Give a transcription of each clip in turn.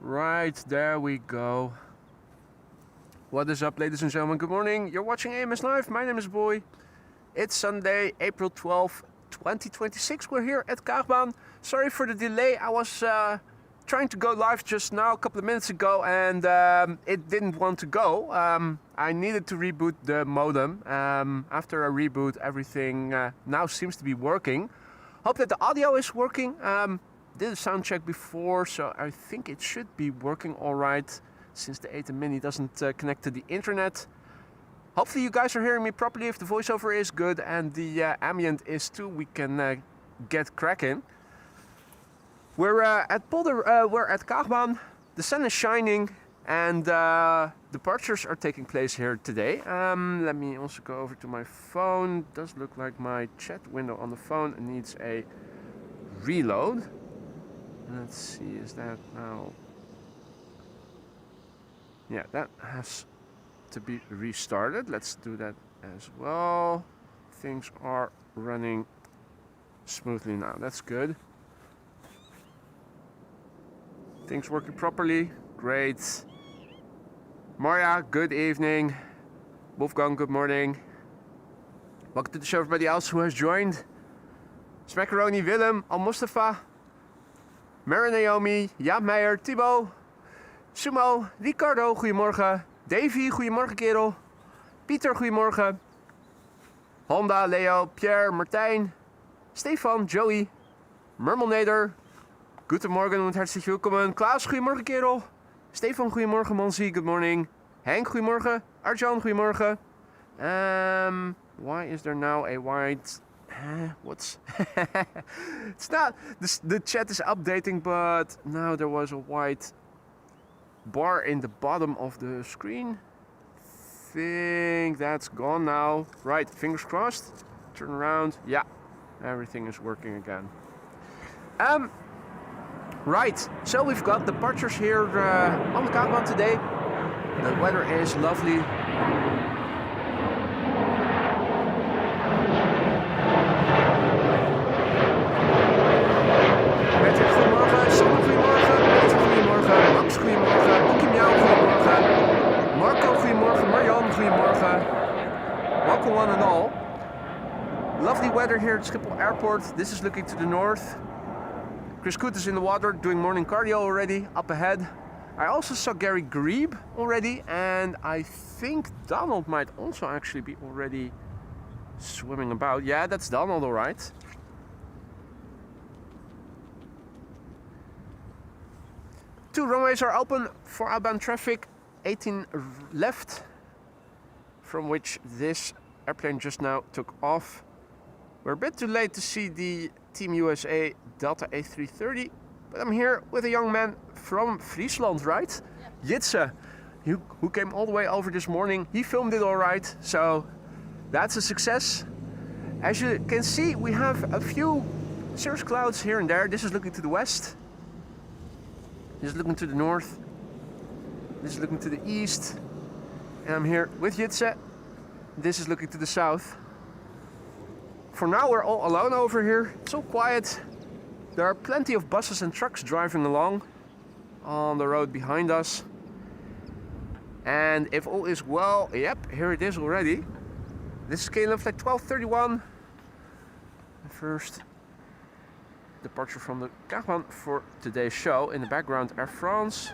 Right, there we go. What is up, ladies and gentlemen? Good morning. You're watching AMS Live. My name is Boy. It's Sunday, April 12th, 2026. We're here at Kaagbaan. Sorry for the delay. I was trying to go live just now, a couple of minutes ago, and it didn't want to go. I needed to reboot the modem. After a reboot, everything now seems to be working. Hope that the audio is working. Did a sound check before, so I think it should be working all right, since the ATEM Mini doesn't connect to the internet. Hopefully you guys are hearing me properly. If the voiceover is good and the ambient is too, we can get cracking. We're at Kaagbaan. The sun is shining and departures are taking place here today. Let me also go over to my phone. Does look like my chat window on the phone needs a reload. Let's see, is that now? Yeah, that has to be restarted. Let's do that as well. Things are running smoothly now. That's good. Things working properly. Great. Marja, good evening. Wolfgang, good morning. Welcome to the show, everybody else who has joined. Smackaroni, Willem, Al-Mustafa, Mary Naomi, Jaap Meijer, Thibaut, Sumo, Ricardo, goedemorgen. Davy, goedemorgen kerel. Pieter, goedemorgen. Honda, Leo, Pierre, Martijn, Stefan, Joey, Murmelneder. Goedemorgen und herzlich willkommen. Klaas, goedemorgen kerel. Stefan, goedemorgen. Monsi, good morning. Henk, goedemorgen. Arjan, goedemorgen. Why is there now a white... what's... It's not... The chat is updating, but now there was a white bar in the bottom of the screen. Think that's gone now. Right, fingers crossed. Turn around. Yeah, everything is working again. Right, so we've got departures here on Kaagbaan today. The weather is lovely. Patrick, goedemorgen. Sander, goedemorgen. Peter, goedemorgen. Max, goedemorgen. Boekie Miauw, goedemorgen. Marco, goedemorgen. Marjan, goedemorgen. Welcome one and all. Lovely weather here at Schiphol Airport. This is looking to the north. Chris Koot is in the water doing morning cardio already, up ahead. I also saw Gary Grebe already, and I think Donald might also actually be already swimming about. Yeah, that's Donald, all right. Two runways are open for outbound traffic, 18 left, from which this airplane just now took off. We're a bit too late to see the Team USA Delta A330, but I'm here with a young man from Friesland, right? Yeah. Jitse, who came all the way over this morning. He filmed it all right, so that's a success. As you can see, we have a few cirrus clouds here and there. This is looking to the west. This is looking to the north. This is looking to the east. And I'm here with Jitse. This is looking to the south. For now, we're all alone over here. It's all quiet. There are plenty of buses and trucks driving along on the road behind us. And if all is well, yep, here it is already. This is KLM flight 1231. The first departure from the Kaagbaan for today's show. In the background, Air France.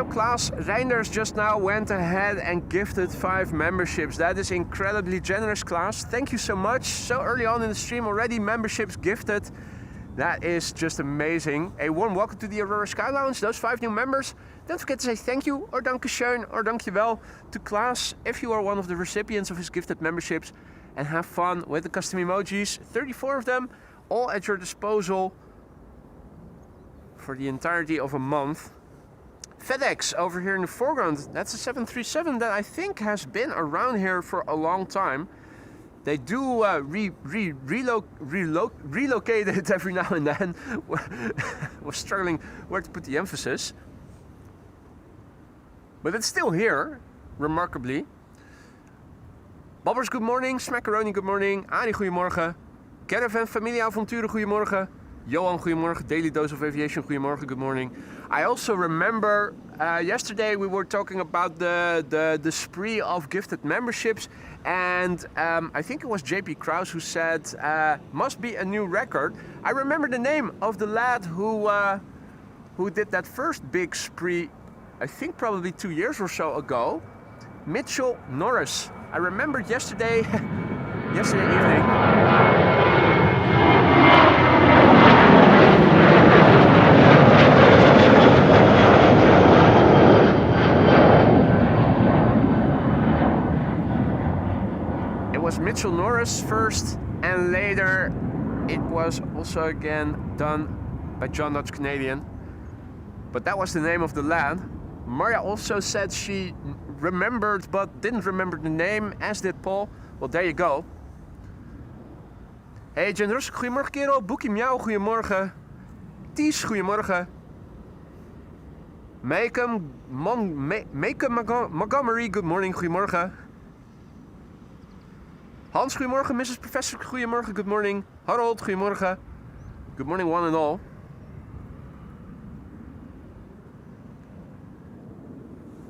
Klaas Reinders just now went ahead and gifted 5 memberships. That is incredibly generous, Klaas. Thank you so much. So early on in the stream already, memberships gifted. That is just amazing. A warm welcome to the Aurora Sky Lounge. Those 5 new members. Don't forget to say thank you or dankeschön or dankjewel to Klaas if you are one of the recipients of his gifted memberships. And have fun with the custom emojis. 34 of them, all at your disposal for the entirety of a month. FedEx over here in the foreground. That's a 737 that I think has been around here for a long time. They do relocate it every now and then. Was struggling where to put the emphasis. But it's still here, remarkably. Bobbers, good morning. Smackaroni, good morning. Ari, goedemorgen. Caravan, familieavonturen, goedemorgen. Johan, goedemorgen. Daily Dose of Aviation, goedemorgen, good morning. I also remember yesterday we were talking about the spree of gifted memberships, and I think it was JP Krause who said, must be a new record. I remember the name of the lad who did that first big spree, I think probably 2 years or so ago. Mitchell Norris. I remembered yesterday evening. Mitchell Norris first, and later it was also again done by John Dutch Canadian, but that was the name of the lad. Maria also said she remembered but didn't remember the name, as did Paul. Well, there you go. Hey Jen Russell, goedemorgen kerel. Boekie Miauw, goedemorgen. Ties, goedemorgen. Macom Montgomery, good morning, goedemorgen. Hans, goedemorgen. Mrs. Professor, goedemorgen. Good morning. Harold, goedemorgen. Good morning, one and all.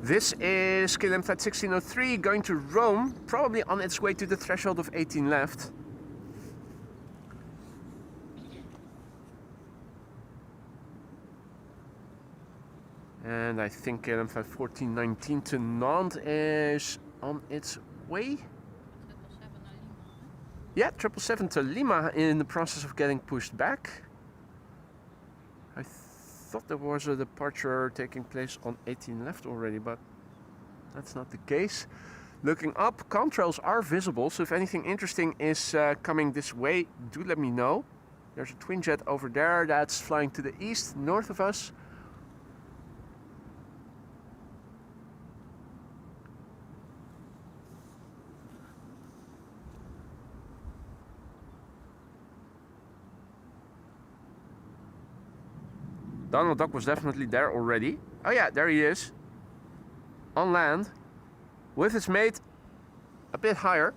This is KLM Flight 1603 going to Rome, probably on its way to the threshold of 18 left. And I think KLM Flight 1419 to Nantes is on its way. Yeah, 777 to Lima in the process of getting pushed back. I thought there was a departure taking place on 18 left already, but that's not the case. Looking up, contrails are visible, so if anything interesting is coming this way, do let me know. There's a twin jet over there that's flying to the east, north of us. Donald Duck was definitely there already. Oh yeah, there he is. On land. With his mate a bit higher.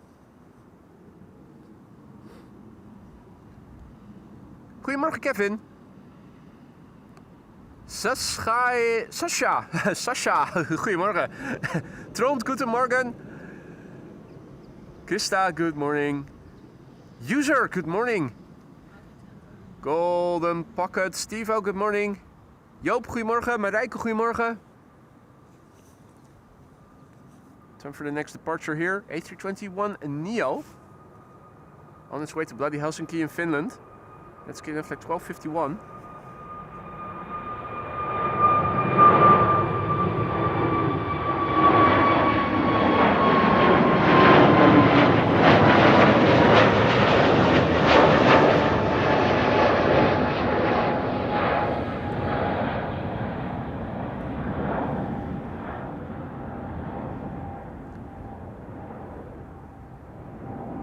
Goedemorgen Kevin. Sasha. Sasha. Goedemorgen. Trond, goedemorgen. Krista, good morning. User, good morning. Golden Pocket, Steve-O, good morning. Joop, goedemorgen. Marijke, goedemorgen. Time for the next departure here. A321 Neo. On its way to bloody Helsinki in Finland. That's KLM Flight 1251.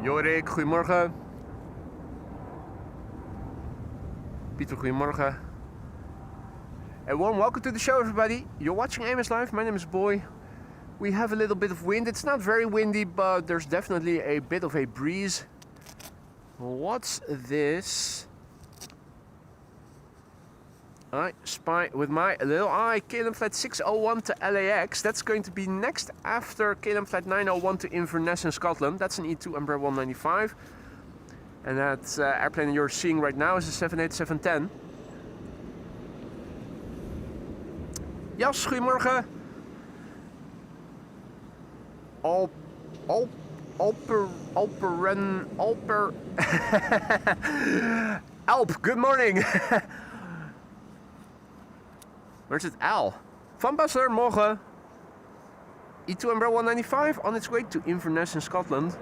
Jorik, goedemorgen. Pieter, goedemorgen. A warm welcome to the show, everybody. You're watching AMS Live. My name is Boy. We have a little bit of wind. It's not very windy, but there's definitely a bit of a breeze. What's this? I spy with my little eye KLM Flight 601 to LAX. That's going to be next after KLM Flight 901 to Inverness in Scotland. That's an E2 Embraer 195. And that airplane you're seeing right now is a 787-10. Jas, goedemorgen. Alp, good morning. Where's it? Al. Van Basler, morgen. E2 Embraer 195 on its way to Inverness in Scotland.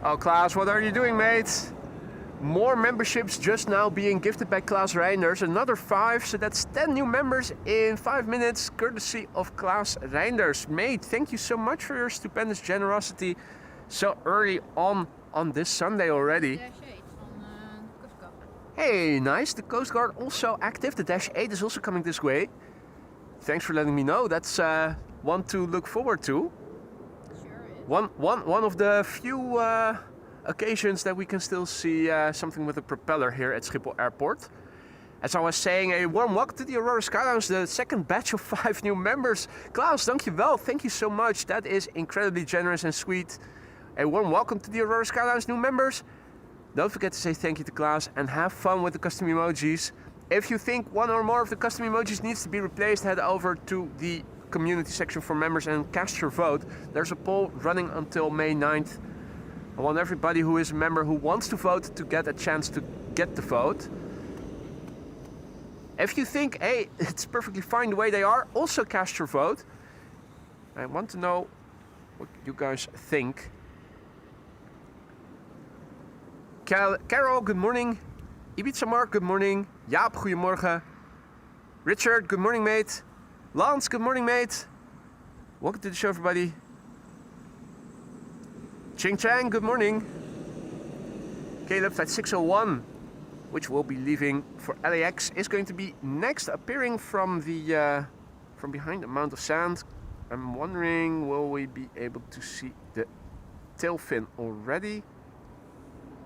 Oh, Klaus, what are you doing, mate? More memberships just now being gifted by Klaus Reinders. Another 5, so that's 10 new members in 5 minutes, courtesy of Klaus Reinders. Mate, thank you so much for your stupendous generosity so early on this Sunday already. Hey, nice. The Coast Guard also active. The Dash 8 is also coming this way. Thanks for letting me know. That's one to look forward to. Sure is. One of the few occasions that we can still see something with a propeller here at Schiphol Airport. As I was saying, a warm welcome to the Aurora Skylounge, the second batch of 5 new members. Klaus, dankjewel. Thank you so much. That is incredibly generous and sweet. A warm welcome to the Aurora Skylounge new members. Don't forget to say thank you to Klaus and have fun with the custom emojis. If you think one or more of the custom emojis needs to be replaced, head over to the community section for members and cast your vote. There's a poll running until May 9th. I want everybody who is a member who wants to vote to get a chance to get the vote. If you think, hey, it's perfectly fine the way they are, also cast your vote. I want to know what you guys think. Carol, good morning. Ibiza Mark, good morning. Jaap, goedemorgen. Richard, good morning, mate. Lance, good morning, mate. Welcome to the show, everybody. Ching Chang, good morning. Caleb, flight 601, which will be leaving for LAX, is going to be next, appearing from the from behind the mound of sand. I'm wondering, will we be able to see the tail fin already?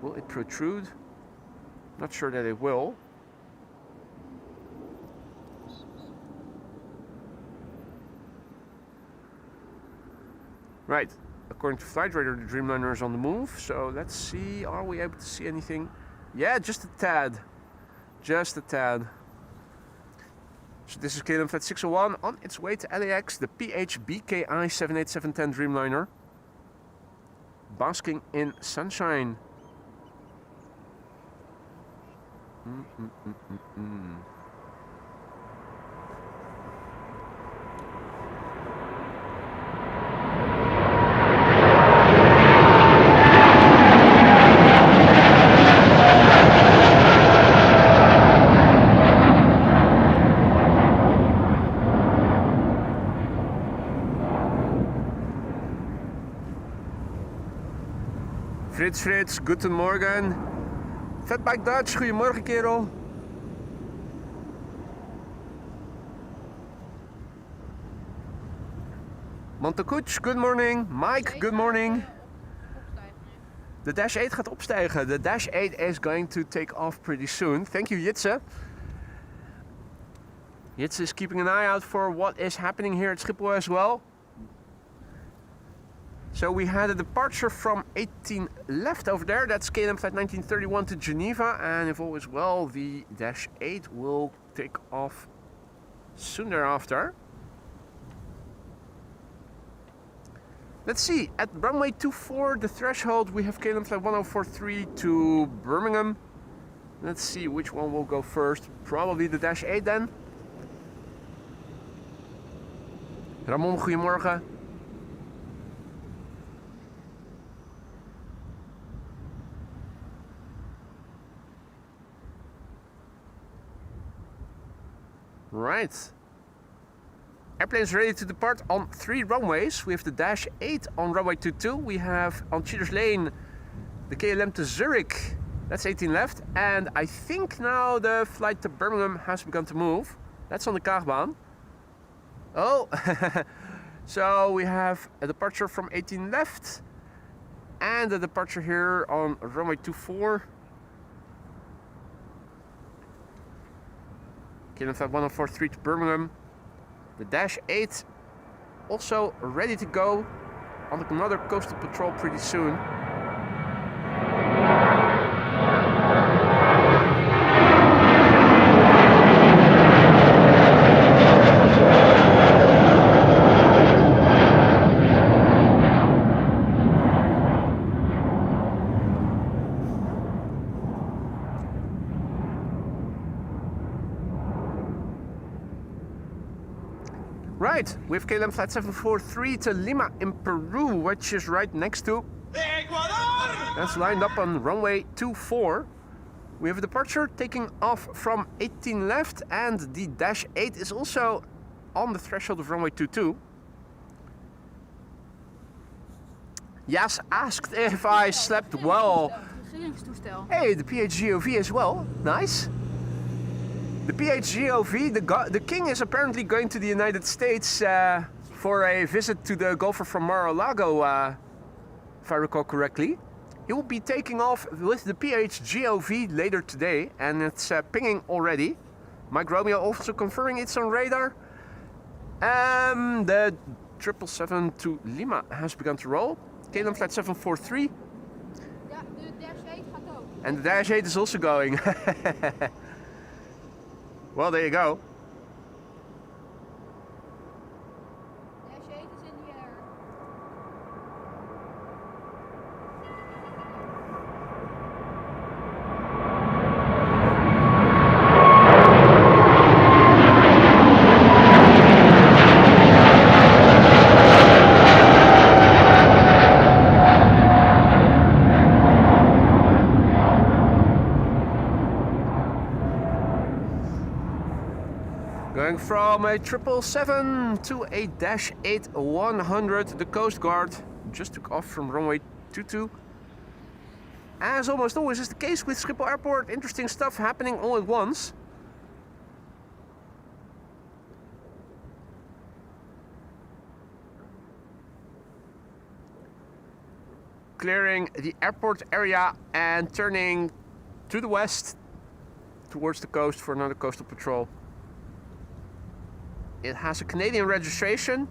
Will it protrude? Not sure that it will. Right, according to Flight Radar, the Dreamliner is on the move. So let's see, are we able to see anything? Yeah, just a tad. Just a tad. So this is KLM Flight 601 on its way to LAX, the PHBKI 78710 Dreamliner. Basking in sunshine. Frits, guten Morgen. Fatbike Dutch, goedemorgen kerel. Montekoets, good morning. Mike, good morning. De Dash 8 gaat opstijgen. The Dash 8 is going to take off pretty soon. Thank you, Jitse. Jitse is keeping an eye out for what is happening here at Schiphol as well. So we had a departure from 18 left over there. That's KLM flight 1931 to Geneva. And if all is well, the Dash 8 will take off soon thereafter. Let's see, at runway 24, the threshold, we have KLM flight 1043 to Birmingham. Let's see which one will go first. Probably the Dash 8 then. Ramon, goedemorgen. Right. Airplanes ready to depart on 3 runways. We have the Dash 8 on runway 22. We have on Cheaters Lane the KLM to Zurich. That's 18 left. And I think now the flight to Birmingham has begun to move. That's on the Kaagbaan. Oh, so we have a departure from 18 left. And a departure here on runway 24. KLM flight 1043 to Birmingham. The Dash 8 also ready to go on another coastal patrol pretty soon. Right, we have KLM flight 743 to Lima in Peru, which is right next to Ecuador! That's lined up on runway 24. We have a departure taking off from 18 left, and the dash 8 is also on the threshold of runway 22. Yes, asked if I slept well. Hey, the PHGOV as well. Nice. The PHGOV, the king is apparently going to the United States for a visit to the golfer from Mar-a-Lago, if I recall correctly. He will be taking off with the PHGOV later today, and it's pinging already. Mike Romeo also confirming it's on radar. The 777 to Lima has begun to roll. KLM flight 743. Ja, de dash 8 gaat ook. And the dash 8 is also going. Well, there you go. Dash 8 is in the air. Going from a 777 to a dash 8-100, the Coast Guard just took off from runway 22. As almost always is the case with Schiphol Airport, interesting stuff happening all at once. Clearing the airport area and turning to the west towards the coast for another coastal patrol. It has a Canadian registration.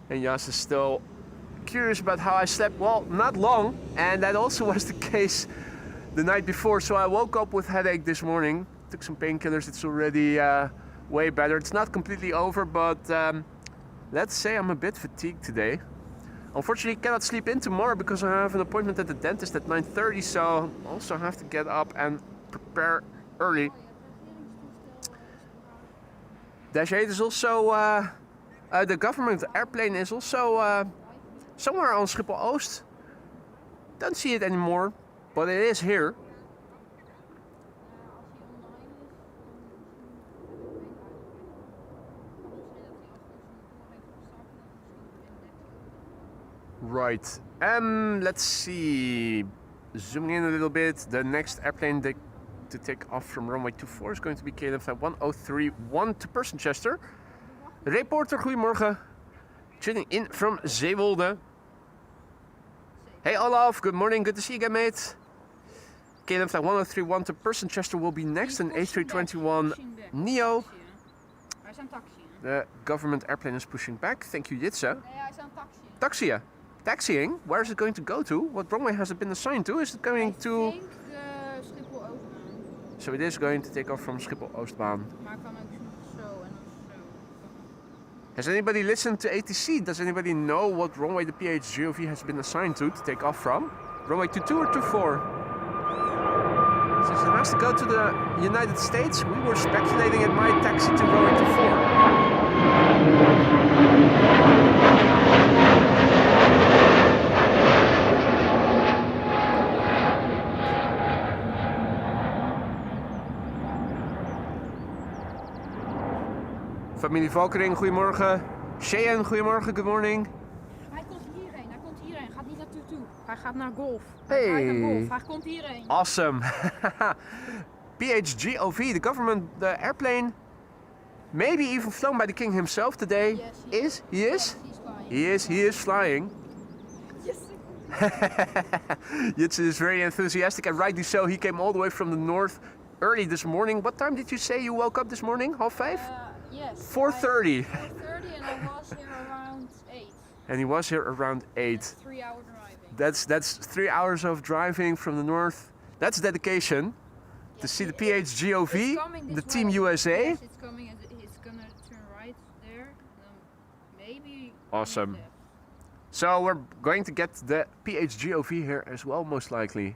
And Jas is still curious about how I slept. Well, not long, and that also was the case the night before. So I woke up with headache this morning. Took some painkillers, it's already way better. It's not completely over, but let's say I'm a bit fatigued today. Unfortunately, cannot sleep in tomorrow because I have an appointment at the dentist at 9:30, so I also have to get up and prepare early. Dash 8 is also, the government airplane is also somewhere on Schiphol Oost. Don't see it anymore, but it is here. Right, let's see, zooming in a little bit, the next airplane to take off from runway 24 is going to be KLM flight 1031 to Persenchester. Reporter, goedemorgen, tuning in from Zeewolde. Hey Olaf, good morning, good to see you again, mate. KLM flight 1031 to Persenchester will be next, an A321 Neo. The government airplane is pushing back, thank you Jitse. Taxiën. Taxiing? Where is it going to go to? What runway has it been assigned to? Is it going to... Schiphol Oostbaan. So it is going to take off from Schiphol Oostbaan. Maar kan ook zo en dan zo. Has anybody listened to ATC? Does anybody know what runway the PHGOV has been assigned to take off from? Runway 22 or 24? Since it has to go to the United States, we were speculating it might taxi to runway 24. Familie Valkering, goedemorgen. Cheyenne, goedemorgen, good morning. Hij komt hierheen, Hij gaat niet naar toe. Hij gaat naar golf. Hey. Hij komt hierheen. Awesome. PHGOV, the government airplane, maybe even flown by the king himself today. Yes, He is flying. Yes. Jitse is very enthusiastic, and rightly so. He came all the way from the north early this morning. What time did you say you woke up this morning? 5:30? Yes. 4:30. 4:30 and I was here around 8. And he was here around 8. That's 3 hour driving. That's 3 hours of driving from the north. That's dedication. Yes, To see the PHGOV, the Team way. USA. Yes, it's coming. It's gonna turn right there. Then maybe. Awesome. So we're going to get the PHGOV here as well, most likely.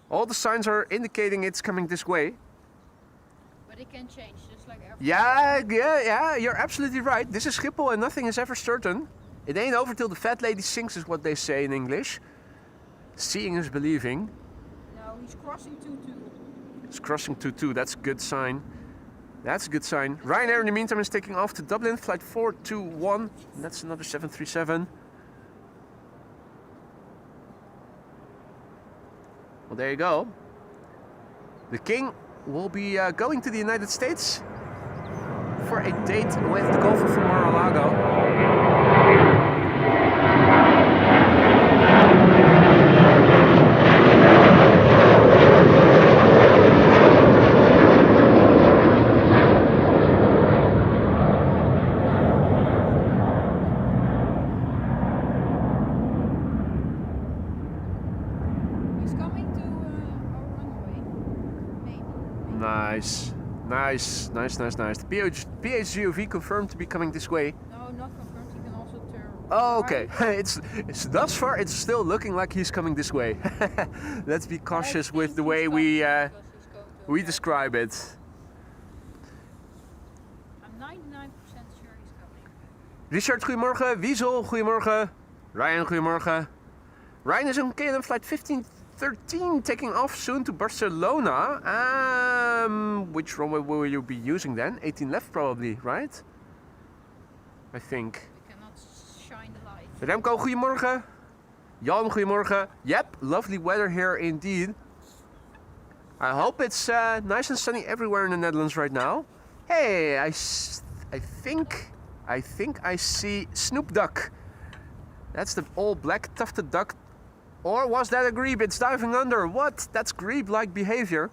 All the signs are indicating it's coming this way. But it can change, just like everything. Yeah, you're absolutely right. This is Schiphol and nothing is ever certain. It ain't over till the fat lady sings, is what they say in English. Seeing is believing. No, he's crossing 2-2. It's crossing 2-2, that's a good sign. That's a good sign. Ryanair in the meantime is taking off to Dublin, flight 421. That's another 737. Well, there you go. The King will be going to the United States for a date with the golfer from Mar-a-Lago. Nice. The PHGOV confirmed to be coming this way. No, not confirmed. He can also turn. Oh, okay. It's thus far it's still looking like he's coming this way. Let's be cautious with the way we describe it. I'm 99% sure he's coming. Richard, goedemorgen. Wiesel, goedemorgen. Ryan, goedemorgen. Ryan is on KLM flight 1513 taking off soon to Barcelona. Which runway will you be using then? 18 left probably, right? I think. We cannot shine the light. Remco, goedemorgen. Jan, goedemorgen. Yep, lovely weather here indeed. I hope it's nice and sunny everywhere in the Netherlands right now. Hey, I think I see Snoop Duck. That's the all black tufted duck. Or was that a grebe? It's diving under. What? That's grebe-like behavior.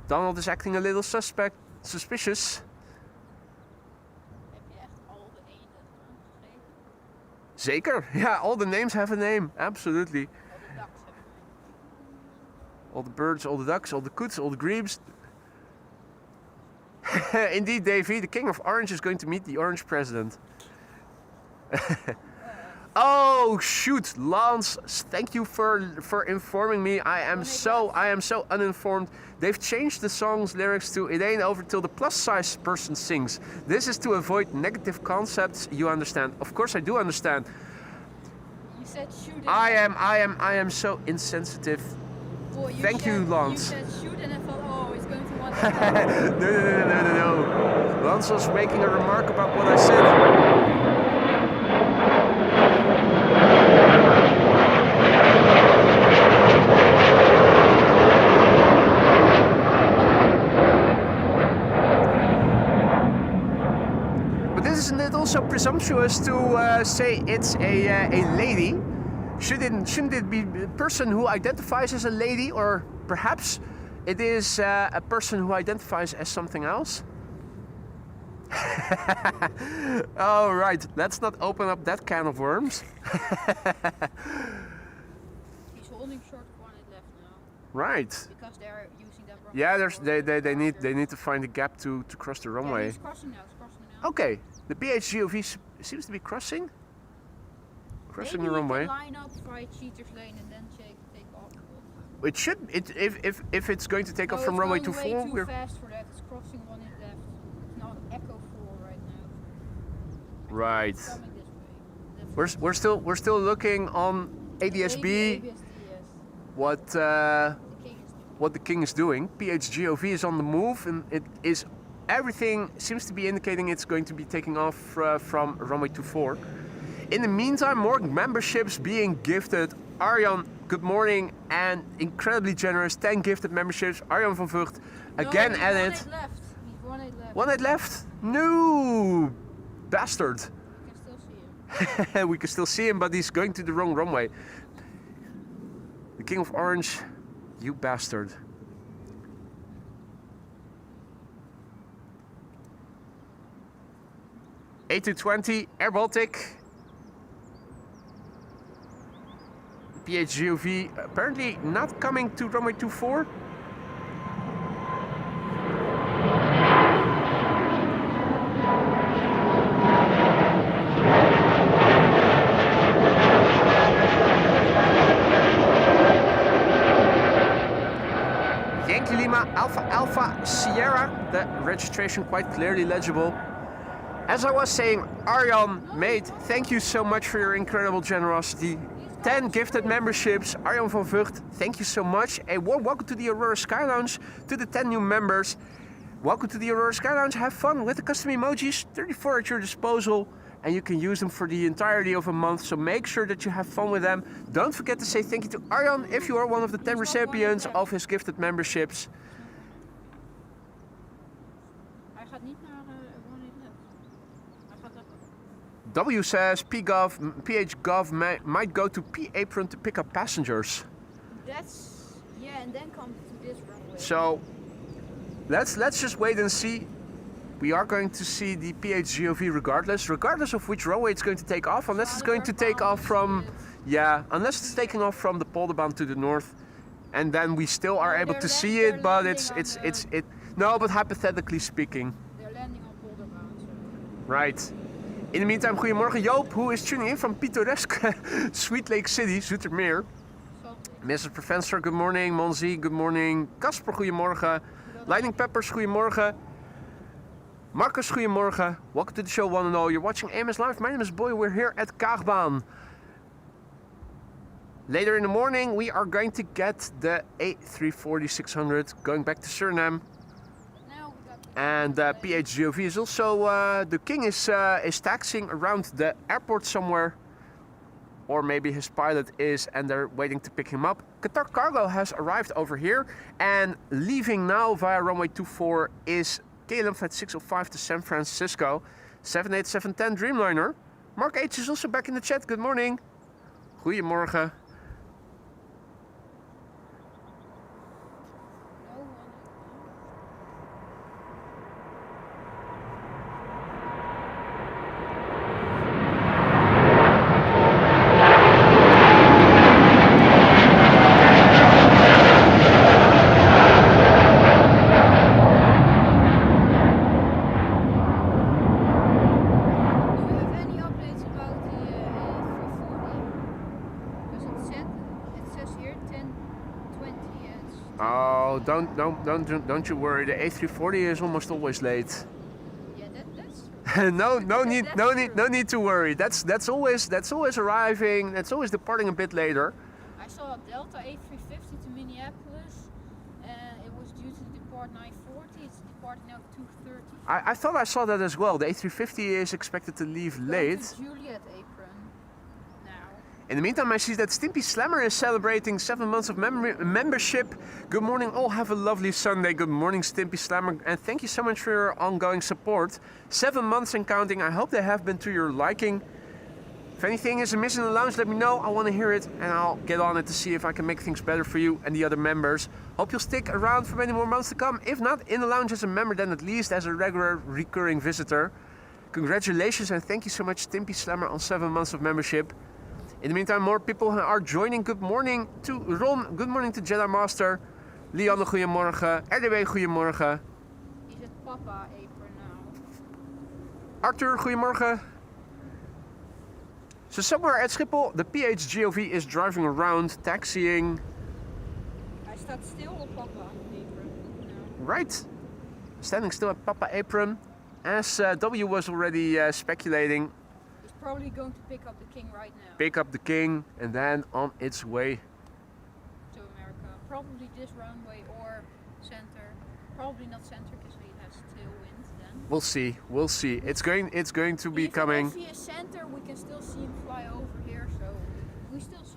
Donald is acting a little suspicious. Heb je echt al de ene aangegeven? Zeker. Ja, all the names have a name. Absolutely. Al de ducks hebben we. All the birds, all the ducks, all the coots, all the grebes. Indeed, Davey, the King of Orange is going to meet the Orange President. Oh shoot, Lance! Thank you for informing me. I am so uninformed. They've changed the song's lyrics to "It ain't over till the plus-size person sings." This is to avoid negative concepts. You understand? Of course, I do understand. You said shoot. I am so insensitive. Well, Thank you, Lance. You said shoot, and I thought, oh, he's going to want. No. Lance was making a remark about what I said. Isn't it also presumptuous to say it's a lady? Shouldn't it be a person who identifies as a lady, or perhaps it is a person who identifies as something else? Oh right, let's not open up that can of worms. He's holding short one at left now. Right. Because they're using that wrong. Yeah, they need to find a gap to cross the runway. Yeah, he's crossing now. Okay. The PHGOV seems to be crossing the runway. Line up right cheaters lane and then take off. It should. If it's going to take off from runway 24, we're we're too fast for that. It's crossing one in left. It's now Echo 4 right now. Right. It's coming this way. We're still looking on ADSB. Yes. What the King is doing. PHGOV is on the move, and it is. Everything seems to be indicating it's going to be taking off from runway 24. In the meantime, more memberships being gifted. Arjan, good morning, and incredibly generous 10 gifted memberships. Arjan van Vught again added. One night left. No, bastard. We can still see him. We can still see him, but he's going to the wrong runway. The King of Orange, you bastard. A220, Air Baltic. PHGOV apparently not coming to runway 24. registration quite clearly legible. As I was saying, Arjan, mate, thank you so much for your incredible generosity. 10 gifted memberships. Arjan van Vught, thank you so much. A warm welcome to the Aurora Sky Lounge, to the 10 new members. Welcome to the Aurora Sky Lounge. Have fun with the custom emojis, 34 at your disposal, and you can use them for the entirety of a month, so make sure that you have fun with them. Don't forget to say thank you to Arjan if you are one of the 10 recipients of his gifted memberships. W says PHGov might go to P-apron to pick up passengers. That's, yeah, and then come to this runway. So let's just wait and see. We are going to see the PHGOV regardless of which runway it's going to take off, unless it's going to take off from, yeah, unless it's taking off from the Polderbaan to the north, and then we still are able to see it, but no, but hypothetically speaking. They're landing on Polderbaan, so. Right. In the meantime, goedemorgen Joop, who is tuning in from pittoresque Sweet Lake City, Zoetermeer. Mr. Professor, good morning. Monzi, good morning. Casper, goedemorgen. Lightning Peppers, goedemorgen. Marcus, goedemorgen. Welcome to the show, one and all. You're watching AMS Live. My name is Boy. We're here at Kaagbaan. Later in the morning, we are going to get the A340-600 going back to Suriname. And PHGOV is also, the King is taxiing around the airport somewhere. Or maybe his pilot is and they're waiting to pick him up. Qatar Cargo has arrived over here. And leaving now via runway 24 is KLM Flight 605 to San Francisco. 78710 Dreamliner. Mark H is also back in the chat. Good morning. Goedemorgen. Don't you worry. The A340 is almost always late. Yeah, that's no need to worry. That's always arriving. That's always departing a bit later. I saw a Delta A350 to Minneapolis, and it was due to depart 9:40. It's departing now 2:30. I thought I saw that as well. The A350 is expected to leave late. Juliet apron now. In the meantime, I see that Stimpy Slammer is celebrating 7 months of membership. Good morning all, have a lovely Sunday. Good morning Stimpy Slammer, and thank you so much for your ongoing support. 7 months and counting, I hope they have been to your liking. If anything is amiss in the lounge, let me know, I want to hear it and I'll get on it to see if I can make things better for you and the other members. Hope you'll stick around for many more months to come. If not in the lounge as a member, then at least as a regular recurring visitor. Congratulations and thank you so much Stimpy Slammer on 7 months of membership. In the meantime, more people are joining. Good morning to Ron. Good morning to Jedi Master. Lianne, goedemorgen. RDW, goedemorgen. He's at Papa apron now. Arthur, goedemorgen. So somewhere at Schiphol, the PHGOV is driving around, taxiing. I stand still on Papa apron now. Right. Standing still at Papa apron. As W was already speculating. Probably going to pick up the King right now. Pick up the King and then on its way to America. Probably this runway or center. Probably not center because he has tailwind then. We'll see. It's going to be coming. If he is center, we can still see him fly over here, so we still see.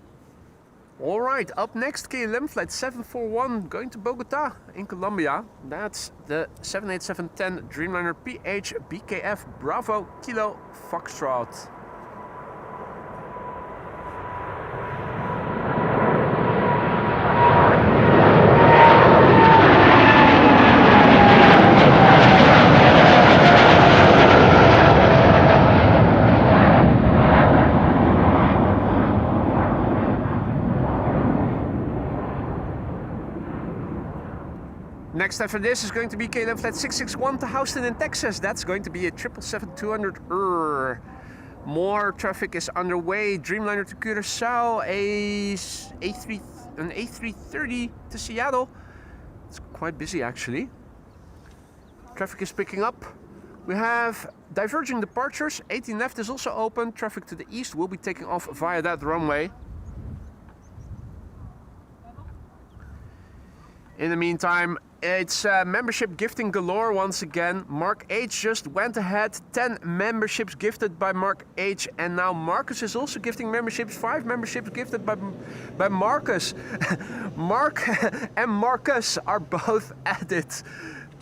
Alright, up next KLM Flight 741 going to Bogota in Colombia. That's the 78710 Dreamliner PH BKF Bravo Kilo Foxtrot. Next after this is going to be KLM Flight 661 to Houston in Texas. That's going to be a 777-200. More traffic is underway. Dreamliner to Curacao, an A330 to Seattle. It's quite busy actually. traffic is picking up. We have diverging departures. 18 left is also open. Traffic to the east will be taking off via that runway. In the meantime, it's membership gifting galore once again. Mark H just went ahead. 10 memberships gifted by Mark H. And now Marcus is also gifting memberships. 5 memberships gifted by Marcus. Mark and Marcus are both at it.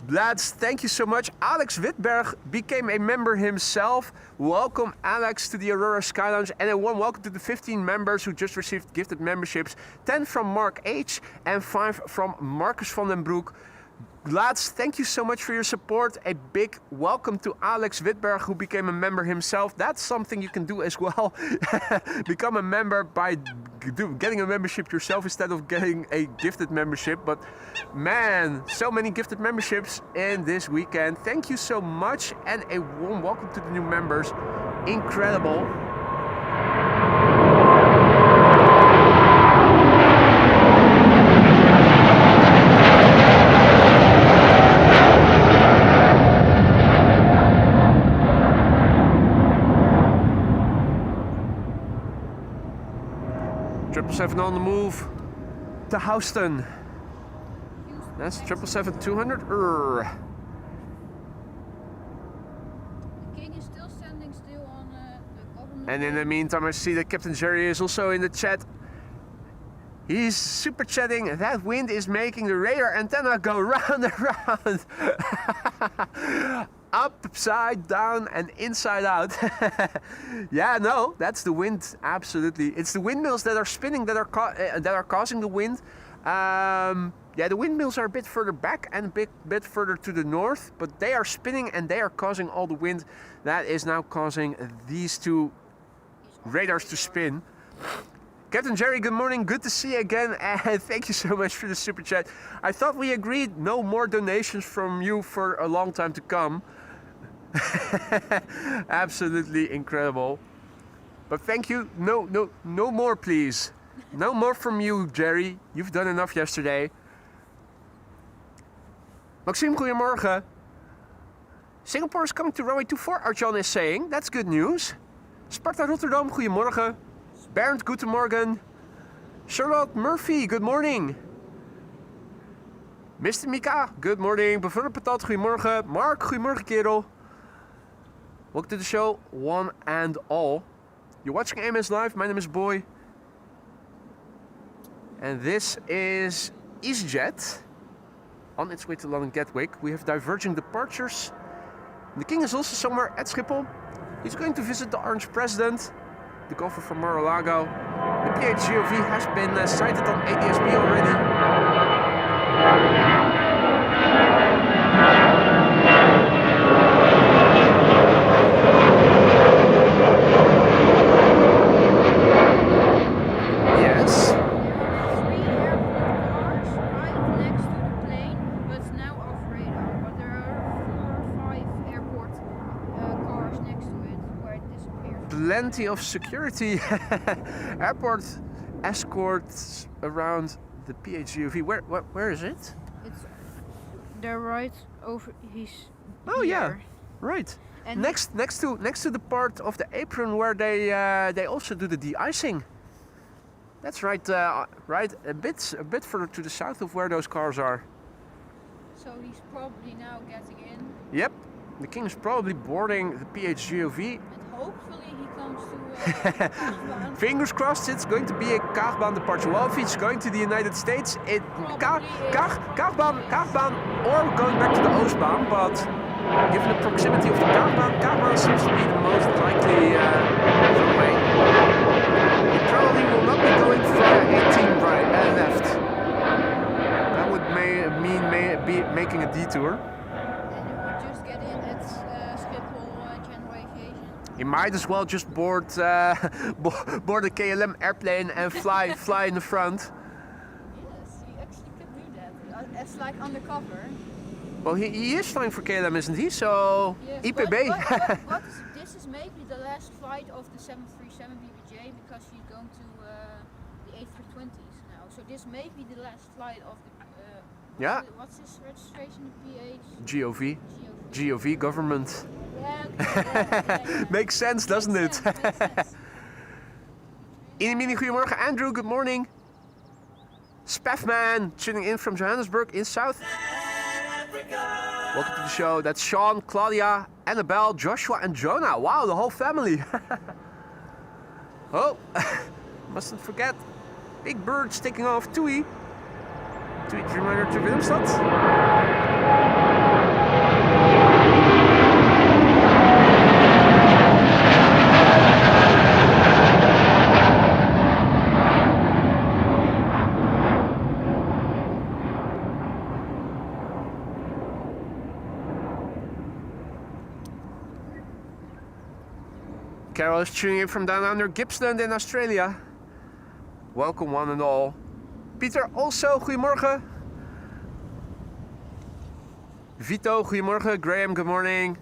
Lads, thank you so much. Alex Wittberg became a member himself. Welcome, Alex, to the Aurora Sky Lounge, and a warm welcome to the 15 members who just received gifted memberships. 10 from Mark H and 5 from Marcus van den Broek. Lads, thank you so much for your support. A big welcome to Alex Wittberg, who became a member himself. That's something you can do as well. Become a member by getting a membership yourself instead of getting a gifted membership. But man, so many gifted memberships in this weekend. Thank you so much, and a warm welcome to the new members. Incredible. 777 on the move to Houston. That's 777-200. The King is still standing still on the government. And in the meantime, I see that Captain Jerry is also in the chat. He's super chatting. That wind is making the radar antenna go round and round. Upside down and inside out. Yeah, no, that's the wind. Absolutely, it's the windmills that are spinning that are causing the wind. Yeah, the windmills are a bit further back and a bit further to the north, but they are spinning and they are causing all the wind that is now causing these two radars to spin. Captain Jerry, good morning. Good to see you again, and thank you so much for the super chat. I thought we agreed no more donations from you for a long time to come. Absolutely incredible. But thank you. No more, please. No more from you, Jerry. You've done enough yesterday. Maxime, goedemorgen. Singapore is coming to runway 24, Arjan is saying. That's good news. Sparta Rotterdam, goedemorgen. Bernd, guten Morgen. Charlotte Murphy, good morning. Mr. Mika, good morning. Bevullen Patat, goedemorgen. Mark, goedemorgen kerel. Welcome to the show, one and all. You're watching AMS Live, my name is Boy. And this is EasyJet on its way to London Gatwick. We have diverging departures. The King is also somewhere at Schiphol. He's going to visit the Orange President, the golfer from Mar-a-Lago. The PHGOV has been sighted on ADSB already. Yes. There are 3 airport cars right next to the plane, but now off radar. But there are 4 or 5 airport cars next to it where it disappeared. Plenty of security. Airport escorts around the PHGOV. Where is it? It's they're right over his. Oh here. yeah, right. And Next to the part of the apron where they also do the de-icing. That's right. Right a bit further to the south of where those cars are. so he's probably now getting in, Yep. The King is probably boarding the PHGOV. and hopefully he comes to Kaagbaan. Fingers crossed it's going to be a Kaagbaan departure. Well, if it's going to the United States, Kaagbaan or going back to the Oostbaan, but given the proximity of the Kaagbaan seems to be the most likely runway. It probably will not be going via 18 right left. That would mean making a detour. And he would just get in at Schiphol General Aviation. You might as well just board a KLM airplane and fly in the front. Yes, he actually can do that. It's like undercover. Well, he is flying for KLM, isn't he? So, Yes, IPB. but this is maybe the last flight of the 737 BBJ because she's going to the A320s now. So this may be the last flight of the Yeah. What's his registration? PH? GOV. GOV government. Yeah. Makes sense, doesn't it? Makes sense. Inimini, goedemorgen. Andrew, good morning. Spaffman, tuning in from Johannesburg in South Africa. Welcome to the show. That's Sean, Claudia, Annabelle, Joshua, and Jonah. Wow, the whole family. Oh, mustn't forget. Big Bird's taking off. Tui. Tweet reminder to Willemstad. Carol is tuning in from down under Gippsland in Australia. Welcome one and all. Pieter also, goedemorgen. Vito, goedemorgen. Graham, good morning.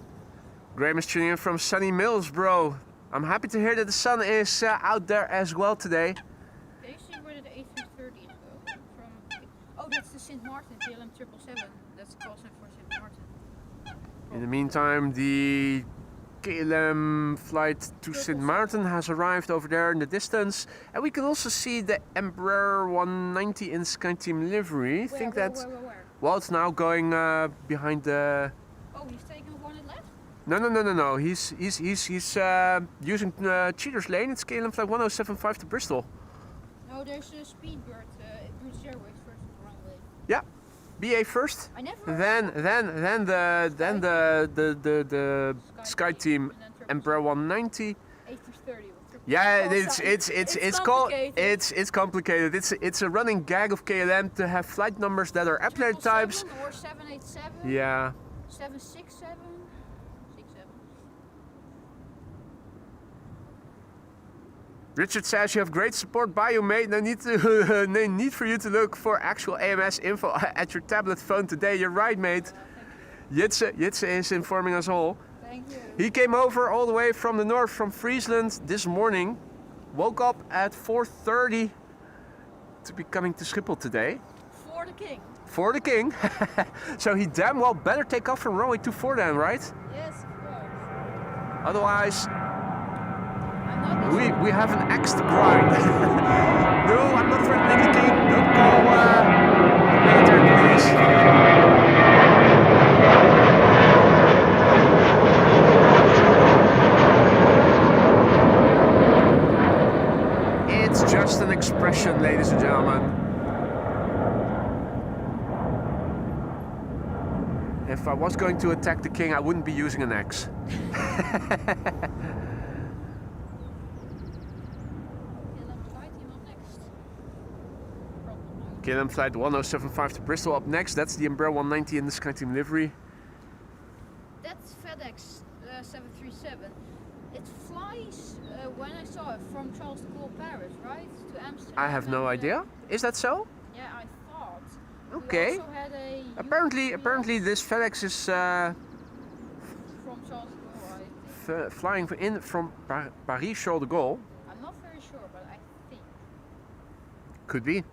Graham is tuning in from sunny Millsboro. I'm happy to hear that the sun is out there as well today. Can you see where the A330 is going from? Oh, that's the St. Martin KLM 777. That's the call sign for St. Martin. In the meantime, the KLM flight to St. Martin has arrived over there in the distance, and we can also see the Embraer 190 in SkyTeam livery. I think that Where? well, it's now going behind the. Oh, he's taking one at left? No. He's using Cheater's lane. It's KLM flight 1075 to Bristol. No, there's a Speedbird, British Airways first on the runway. Yeah, BA first. I never. Then the SkyTeam Embraer 190. A330. Yeah, it's complicated. It's a running gag of KLM to have flight numbers that are airplane types. Or 787. Yeah. 767. 67. Richard says you have great support by you, mate. No need to no need for you to look for actual AMS info at your tablet phone today. You're right, mate. Jitse is informing us all. Thank you. He came over all the way from the north, from Friesland, this morning. Woke up at 4:30 to be coming to Schiphol today. For the king. For the king. So he damn well better take off from runway 24 then, right? Yes, of course. Otherwise, I'm not we have an axe to grind. No, I'm not threatening the king. Don't call the military police. It's just an expression, ladies and gentlemen. If I was going to attack the king, I wouldn't be using an axe. KLM flight 1075 to Bristol up next. That's the Embraer 190 in the SkyTeam livery. That's FedEx 737. It flies, when I saw it, from Charles de Gaulle, Paris, right? To Amsterdam. I have no idea. Is that so? Yeah, I thought. Okay. We also had a Apparently this FedEx is from Charles de Gaulle, I think. flying in from Paris Charles de Gaulle. I'm not very sure, but I think. Could be.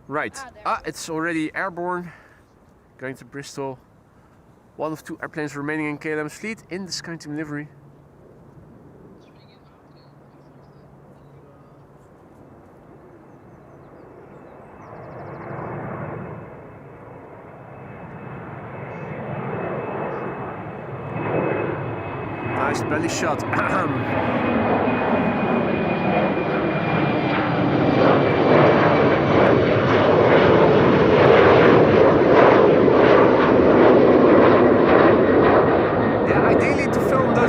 Right. there. It's already airborne. Going to Bristol. One of two airplanes remaining in KLM's fleet in the SkyTeam livery. Nice belly shot.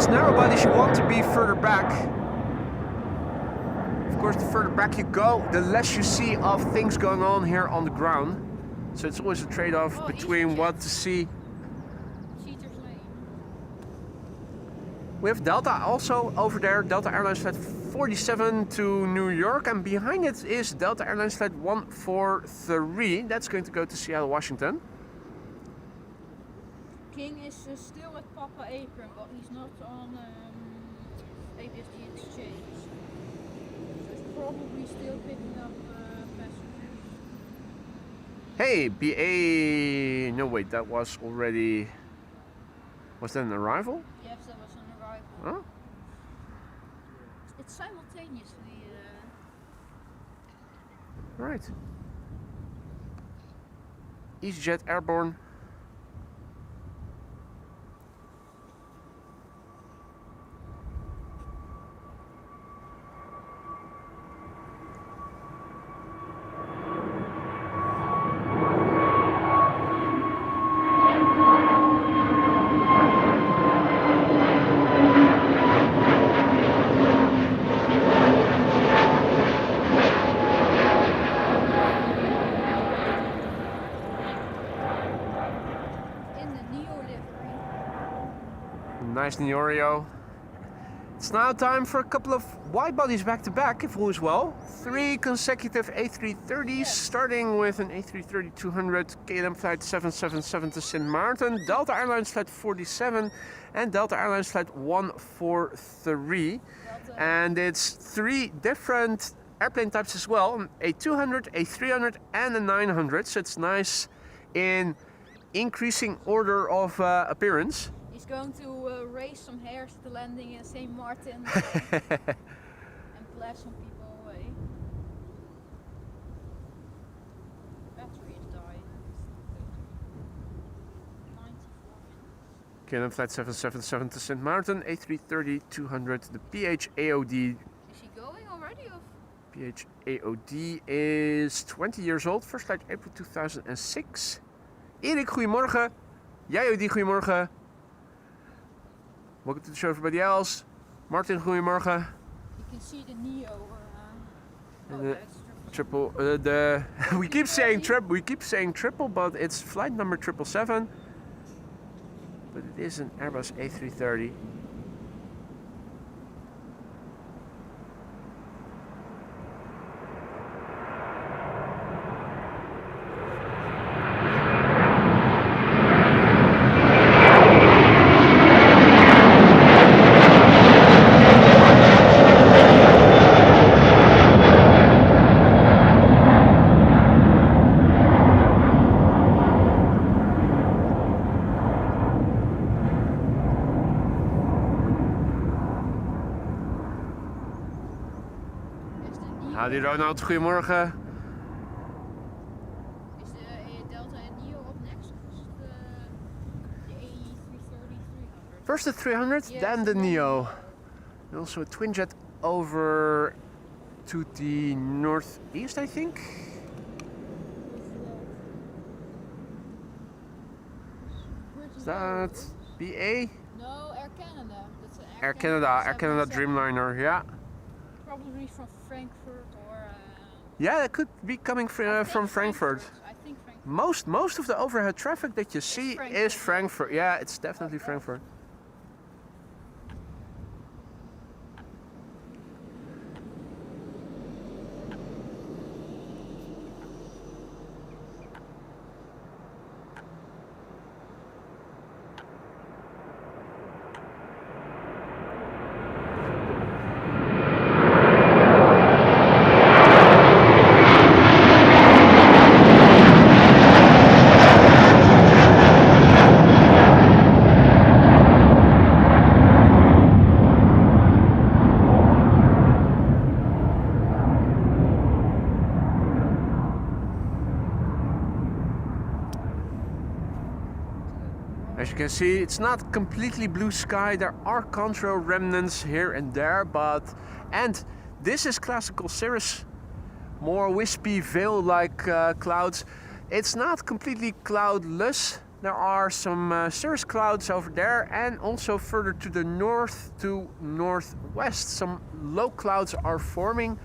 Narrow bodies, you want to be further back. Of course, the further back you go, the less you see of things going on here on the ground. So it's always a trade-off between what to see. Cheater's lane. We have Delta also over there. Delta Airlines flight 47 to New York, and behind it is Delta Airlines flight 143. That's going to go to Seattle, Washington. King is still at Papa Apron, but he's not on ABSD exchange. So probably still picking up passengers. Hey, BA. No, wait, that was already. Was that an arrival? Yes, that was an arrival. Huh? It's simultaneously. Right. EasyJet airborne. Nice Neorio. It's now time for a couple of wide bodies back to back, if all is well. 3 consecutive A330s, starting with an A330-200 KLM flight 777 to Sint Maarten, Delta Airlines flight 47, and Delta Airlines flight 143. And it's 3 different airplane types as well: a 200, a 300, and a 900. So it's nice in increasing order of appearance. He's going to raise some hairs at the landing in St. Martin and blast some people away. Battery is dying. 94 minutes. KLM flight 777 to Sint Maarten, A330-200, the PHAOD. Is he going already? Or? PHAOD is 20 years old, first flight April 2006. Erik, goedemorgen. JOD, goedemorgen. Welcome to the show, everybody else. Martin, goedemorgen. You can see the Neo. That's Triple. We keep saying triple, but it's flight number 777. But it is an Airbus A330. Howdy Ronald, goedemorgen. Is de Delta en Neo up next? Of is it the A330-300? First the 300, Yes, then the then Neo. And also a twin jet over to the northeast, I think. Is that BA? No, Air Canada. That's an Air Canada 777. Dreamliner, yeah. Probably from Frankfurt or. Yeah, that could be coming from Frankfurt. I think Frankfurt. Most of the overhead traffic that you see is Frankfurt. Yeah, it's definitely Frankfurt. As you can see, it's not completely blue sky. There are contrail remnants here and there, and this is classical cirrus, more wispy veil-like clouds. It's not completely cloudless. There are some cirrus clouds over there, and also further to the north to northwest, some low clouds are forming.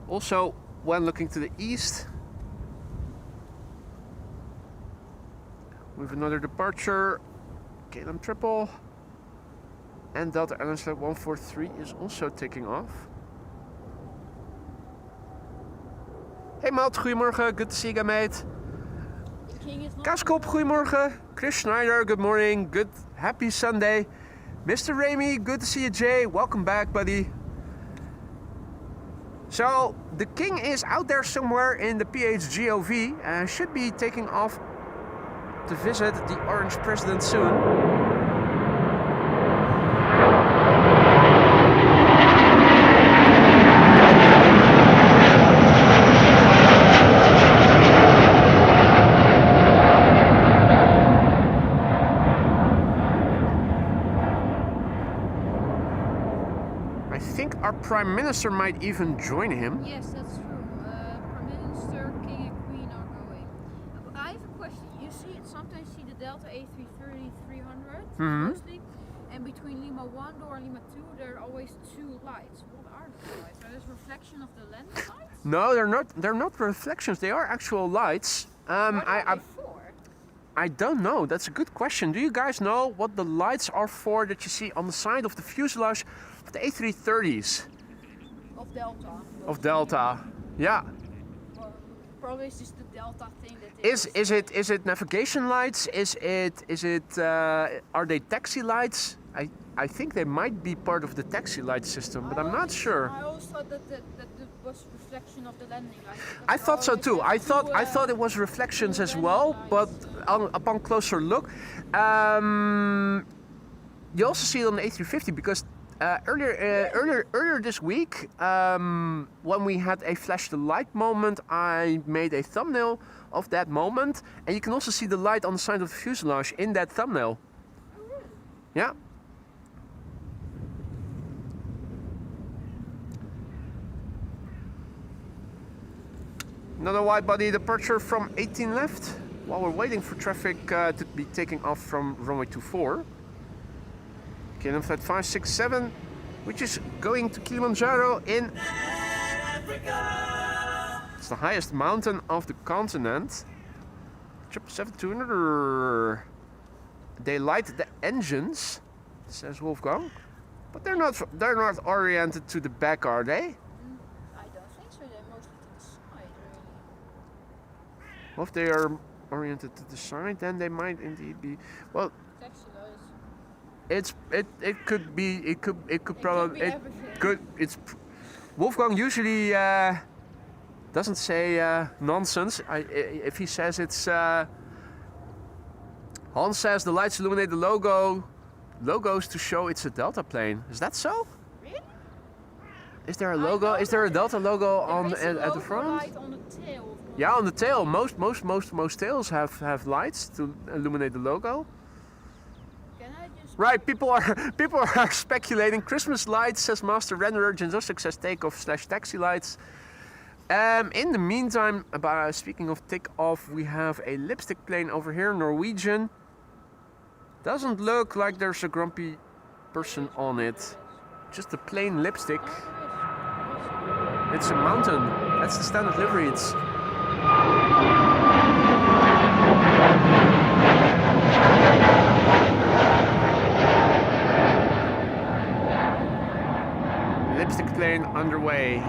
Also, when looking to the east, with another departure, KLM triple, and Delta Airlines flight 143 is also taking off. Hey Matt, goedemorgen, good to see you again, mate. Kaaskop, goedemorgen. Chris Schneider, good morning, happy Sunday. Mr. Ramy, good to see you, Jay, welcome back, buddy. So the King is out there somewhere in the PHGOV and should be taking off to visit the Orange President soon. I think our Prime Minister might even join him. Yes, that's true. Prime Minister, King and Queen are going. I have a question. You see, sometimes see the Delta A330-300 mostly, and between Lima 1 door and Lima 2 there are always two lights. What are the lights? Are those reflection of the landing lights? No, they're not. They're not reflections. They are actual lights. What are they for? I don't know. That's a good question. Do you guys know what the lights are for that you see on the side of the fuselage of the A330s? Of Delta. Of Delta. Yeah. Well, probably it's just the Delta thing that Is it navigation lights? Are they taxi lights? I think they might be part of the taxi light system, but I'm not sure. I always thought that was reflection of the landing lights. I thought so too. I thought it was reflections as well, but upon closer look, you also see it on the A350 because earlier this week, when we had a flash the light moment, I made a thumbnail of that moment, and you can also see the light on the side of the fuselage in that thumbnail. Yeah. Another wide-body departure from 18 left, while we're waiting for traffic to be taking off from runway 24. KLM flight 567, which is going to Kilimanjaro in Africa. It's the highest mountain of the continent. 777-200. They light the engines, says Wolfgang, but they're not oriented to the back, are they? I don't think so. They're mostly to the side, really. Well, if they are oriented to the side, then they might indeed be. Well, Taxi lights. it could be. It could probably. It everything. could. It's. Wolfgang usually doesn't say nonsense. If he says it's. Hans says the lights illuminate the logos to show it's a Delta plane. Is that so? Really? Is there a logo? Is there a Delta logo on at the front? Light on the tail. Yeah, on the tail. Most tails have lights to illuminate the logo. Can I just? Right, people are speculating. Christmas lights, says Master Renderer. Genzo says takeoff / taxi lights. In the meantime, speaking of takeoff, we have a lipstick plane over here, Norwegian. Doesn't look like there's a grumpy person on it. Just a plain lipstick. It's a mountain. That's the standard livery. It's lipstick plane underway.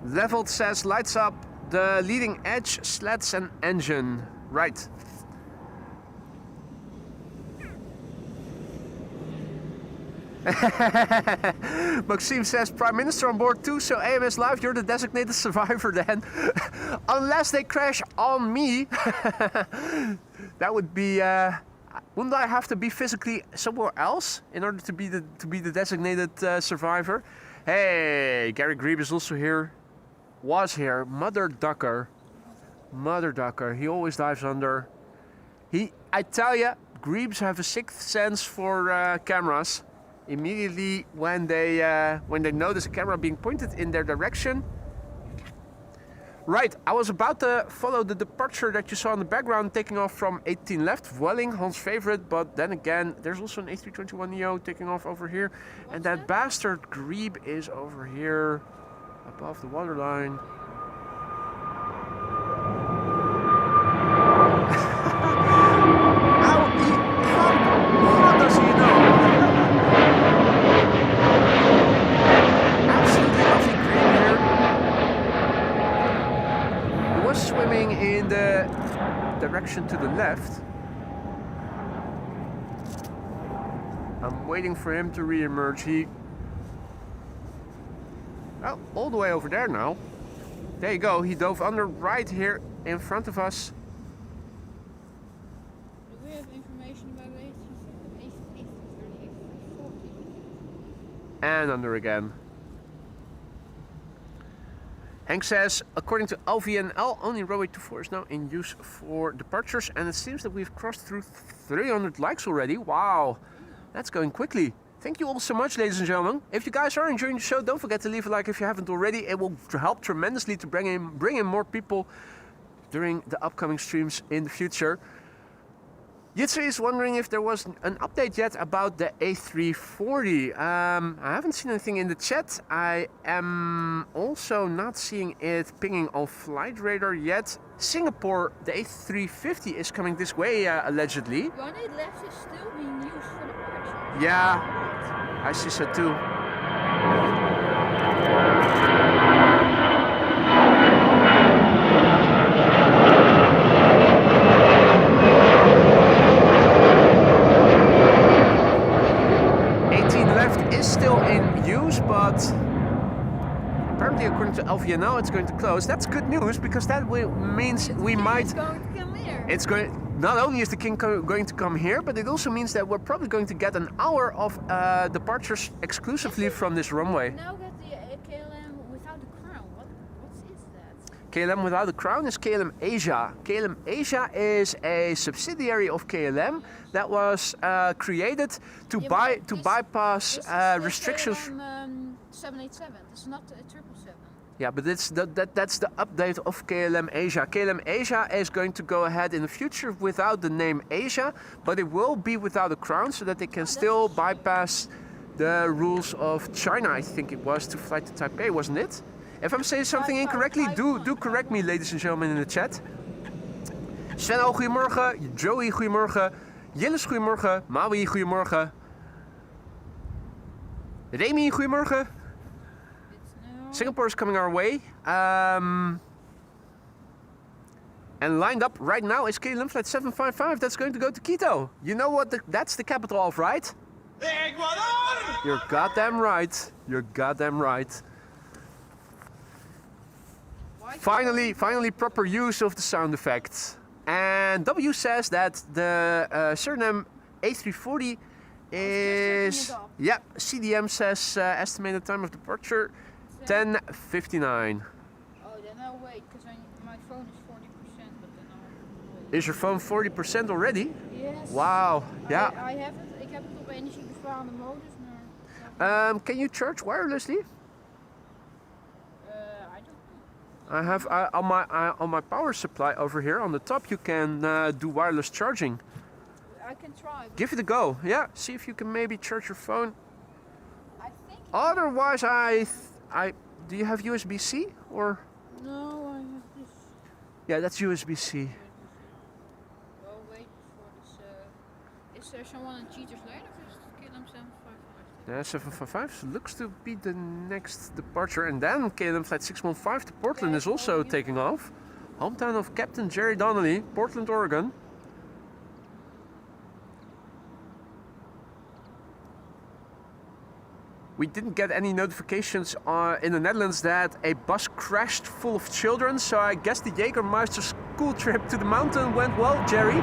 Leveled says lights up the leading edge, slats and engine. Right. Maxime says Prime Minister on board too, so AMS Live, you're the designated survivor then. Unless they crash on me. That would be wouldn't I have to be physically somewhere else in order to be the designated survivor? Hey, Gary Grebe is also here. Was here. Mother Ducker. He always dives under. I tell ya, Grebes have a sixth sense for cameras. Immediately when they notice a camera being pointed in their direction. Right, I was about to follow the departure that you saw in the background, taking off from 18 left, Vueling, Hans' favorite, but then again, there's also an A321neo taking off over here, and that bastard Grebe is over here, above the waterline. How does he know? Absolutely lovely Grebe here. He was swimming in the direction to the left. I'm waiting for him to re-emerge. Oh, all the way over there now. There you go. He dove under right here in front of us. Do we have information about the A340? And under again. Hank says, according to LVNL, only runway 24 is now in use for departures, and it seems that we've crossed through 300 likes already. Wow, that's going quickly. Thank you all so much, ladies and gentlemen. If you guys are enjoying the show, don't forget to leave a like if you haven't already. It will help tremendously to bring in more people during the upcoming streams in the future. Jitse is wondering if there was an update yet about the A340. I haven't seen anything in the chat. I am also not seeing it pinging on Flight Radar yet. Singapore, the A350 is coming this way, allegedly. 18 left is still being used for the purchase. Yeah, I see so too. 18 left is still in use, but apparently according to LVNL it's going to close. That's good news because that means we might... It's going to come here. It's going... Not only is the King going to come here, but it also means that we're probably going to get an hour of departures exclusively from this runway. Now get the KLM without the crown. What is that? KLM without the crown is KLM Asia. KLM Asia is a subsidiary of KLM that was created to bypass restrictions. KLM 787. It's not a 777. Yeah, but that's the update of KLM Asia. KLM Asia is going to go ahead in the future without the name Asia, but it will be without a crown so that they can still bypass the rules of China, I think it was, to fly to Taipei, wasn't it? If I'm saying something incorrectly, do correct me, ladies and gentlemen, in the chat. Sven, goedemorgen. Joey, goedemorgen. Jillis, goedemorgen. Maui, goedemorgen. Remy, goedemorgen. Singapore is coming our way. And lined up right now is KLM flight 755 that's going to go to Quito. You know what that's the capital of, right? Ecuador! You're goddamn right. You're goddamn right. Finally proper use of the sound effects. And W says that the Suriname A340 is... Yeah, CDM says estimated time of departure 10:59. Oh, then I'll wait because my phone is 40%, but then I'll wait. Is your phone 40% already? Yes. Wow. Yeah. I have it. Ik heb het op energiebesparende modus, maar... Can you charge wirelessly? I don't know. I have on my power supply over here on the top. You can do wireless charging. I can try. Give it a go. Yeah. See if you can maybe charge your phone. I think. Otherwise, do you have USB-C or? No, I have this. Yeah, that's USB-C. Well, wait for this. Is there someone in Cheaters Lane or is it KLM 755? Yeah, 755 looks to be the next departure, and then KLM flight 615 to Portland is also taking off. Hometown of Captain Jerry Donnelly, Portland, Oregon. We didn't get any notifications in the Netherlands that a bus crashed full of children, so I guess the Jägermeister school trip to the mountain went well, Jerry.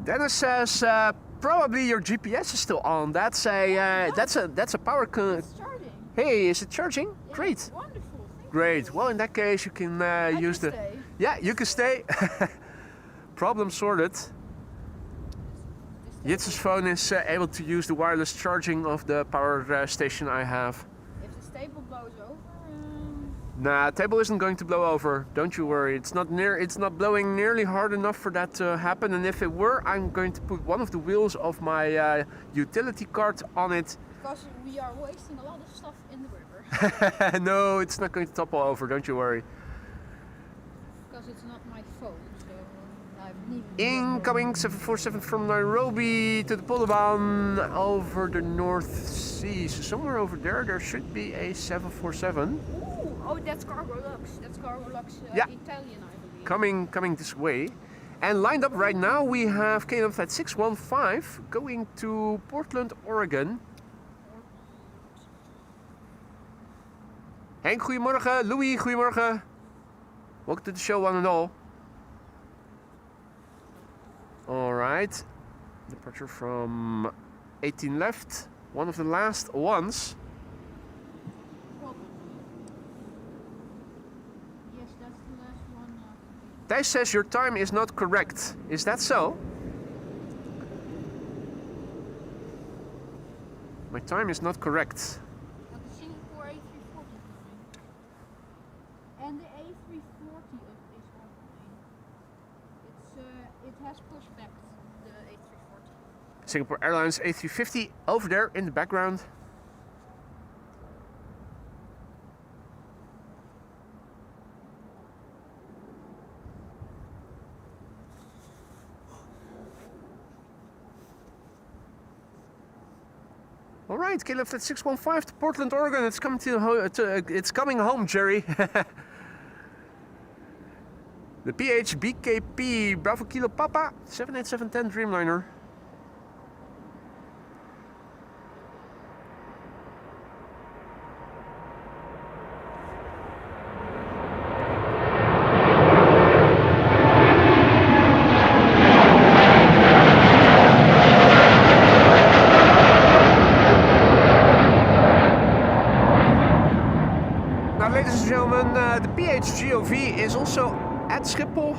Dennis says probably your GPS is still on. That's a power. It's charging. Hey, is it charging? Yeah, Great. Wonderful. Thank Great. you. Well, in that case, you can use the. Stay. Yeah, you can stay. Problem sorted. Jits's phone is able to use the wireless charging of the power station I have. If the stable blows over. Nah, table isn't going to blow over. Don't you worry. It's not blowing nearly hard enough for that to happen. And if it were, I'm going to put one of the wheels of my utility cart on it. Because we are wasting a lot of stuff in the river. No, it's not going to topple over. Don't you worry. Because it's not my phone, so I have Incoming 747 from Nairobi to the Polderbaan over the North Sea. So somewhere over there should be a 747. Ooh, oh, that's Cargo Lux. That's Cargo Lux Yeah. Italian, I believe. Coming this way. And lined up right now we have KLM flight 615 going to Portland, Oregon. Henk, goedemorgen. Louis, goedemorgen. Welcome to the show, one and all. Alright. Departure from 18 left. One of the last ones. Yes, that's the last one. Thijs says your time is not correct. Is that so? My time is not correct. Got the Singapore A340 coming. And the A340 is opening. It has pushed back the A340. Singapore Airlines A350 over there in the background. All right, KLM flight 615 to Portland, Oregon. It's coming it's coming home, Jerry. The PH BKP Bravo Kilo Papa 78710 Dreamliner. Now, ladies and gentlemen, the PHGOV is also at Schiphol.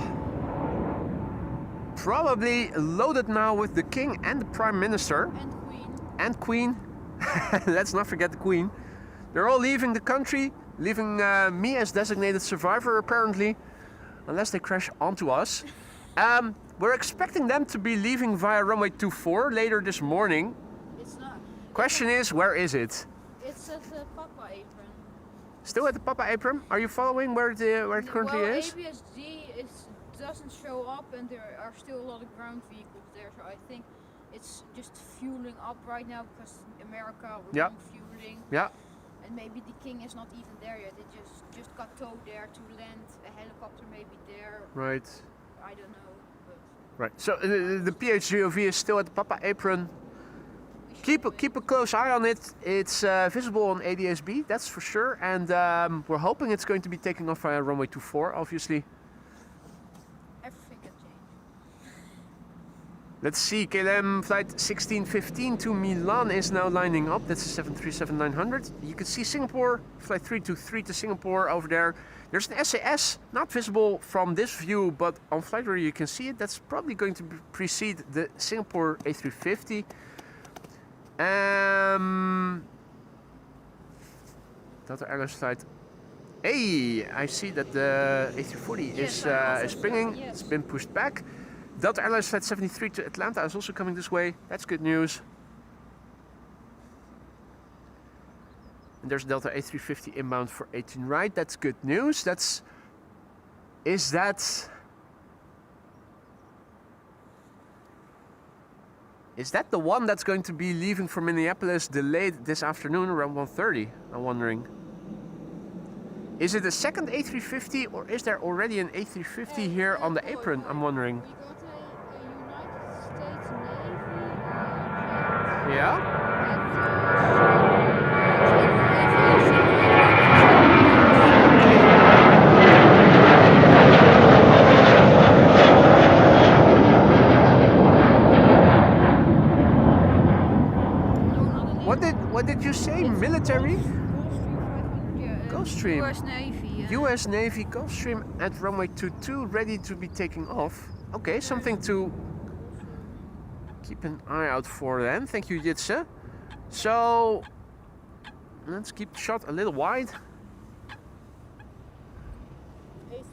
Probably loaded now with the King and the Prime Minister. And Queen. And Queen. Let's not forget the Queen. They're all leaving the country, leaving me as designated survivor apparently, unless they crash onto us. We're expecting them to be leaving via runway 24 later this morning. It's not. Question is, where is it? It's at the Papa apron. Still at the Papa apron? Are you following where it currently well, is? ABSD doesn't show up, and there are still a lot of ground vehicles there. So I think it's just fueling up right now because America was Yeah. fueling. Yeah. And maybe the King is not even there yet. It just got towed there to land. A helicopter maybe there. Right. I don't know. But Right. So the PHGOV is still at the Papa apron. we should Keep a close eye on it. It's visible on ADSB, that's for sure. And we're hoping it's going to be taking off via runway 24, obviously. everything can change. Let's see, KLM flight 1615 to Milan is now lining up. That's a 737-900. You can see Singapore, flight 323 to Singapore over there. There's an SAS, not visible from this view, but on flight radar you can see it. That's probably going to precede the Singapore A350. Delta Airlines flight. Hey, I see that the A340 Yes, I also is saw, springing. yes. It's been pushed back. Delta Airlines flight 73 to Atlanta is also coming this way. That's good news. And there's Delta A350 inbound for 18 right. That's good news. Is that the one that's going to be leaving for Minneapolis delayed this afternoon around 1:30? I'm wondering. Is it a second A350 or is there already an A350 here on the apron? I'm wondering. We got a United States Navy jet. Yeah? What did you say? Military? Gulfstream. US Navy. US Navy Gulfstream at runway 22, ready to be taking off. Okay, something to keep an eye out for then. Thank you, Jitse. So let's keep the shot a little wide. A340.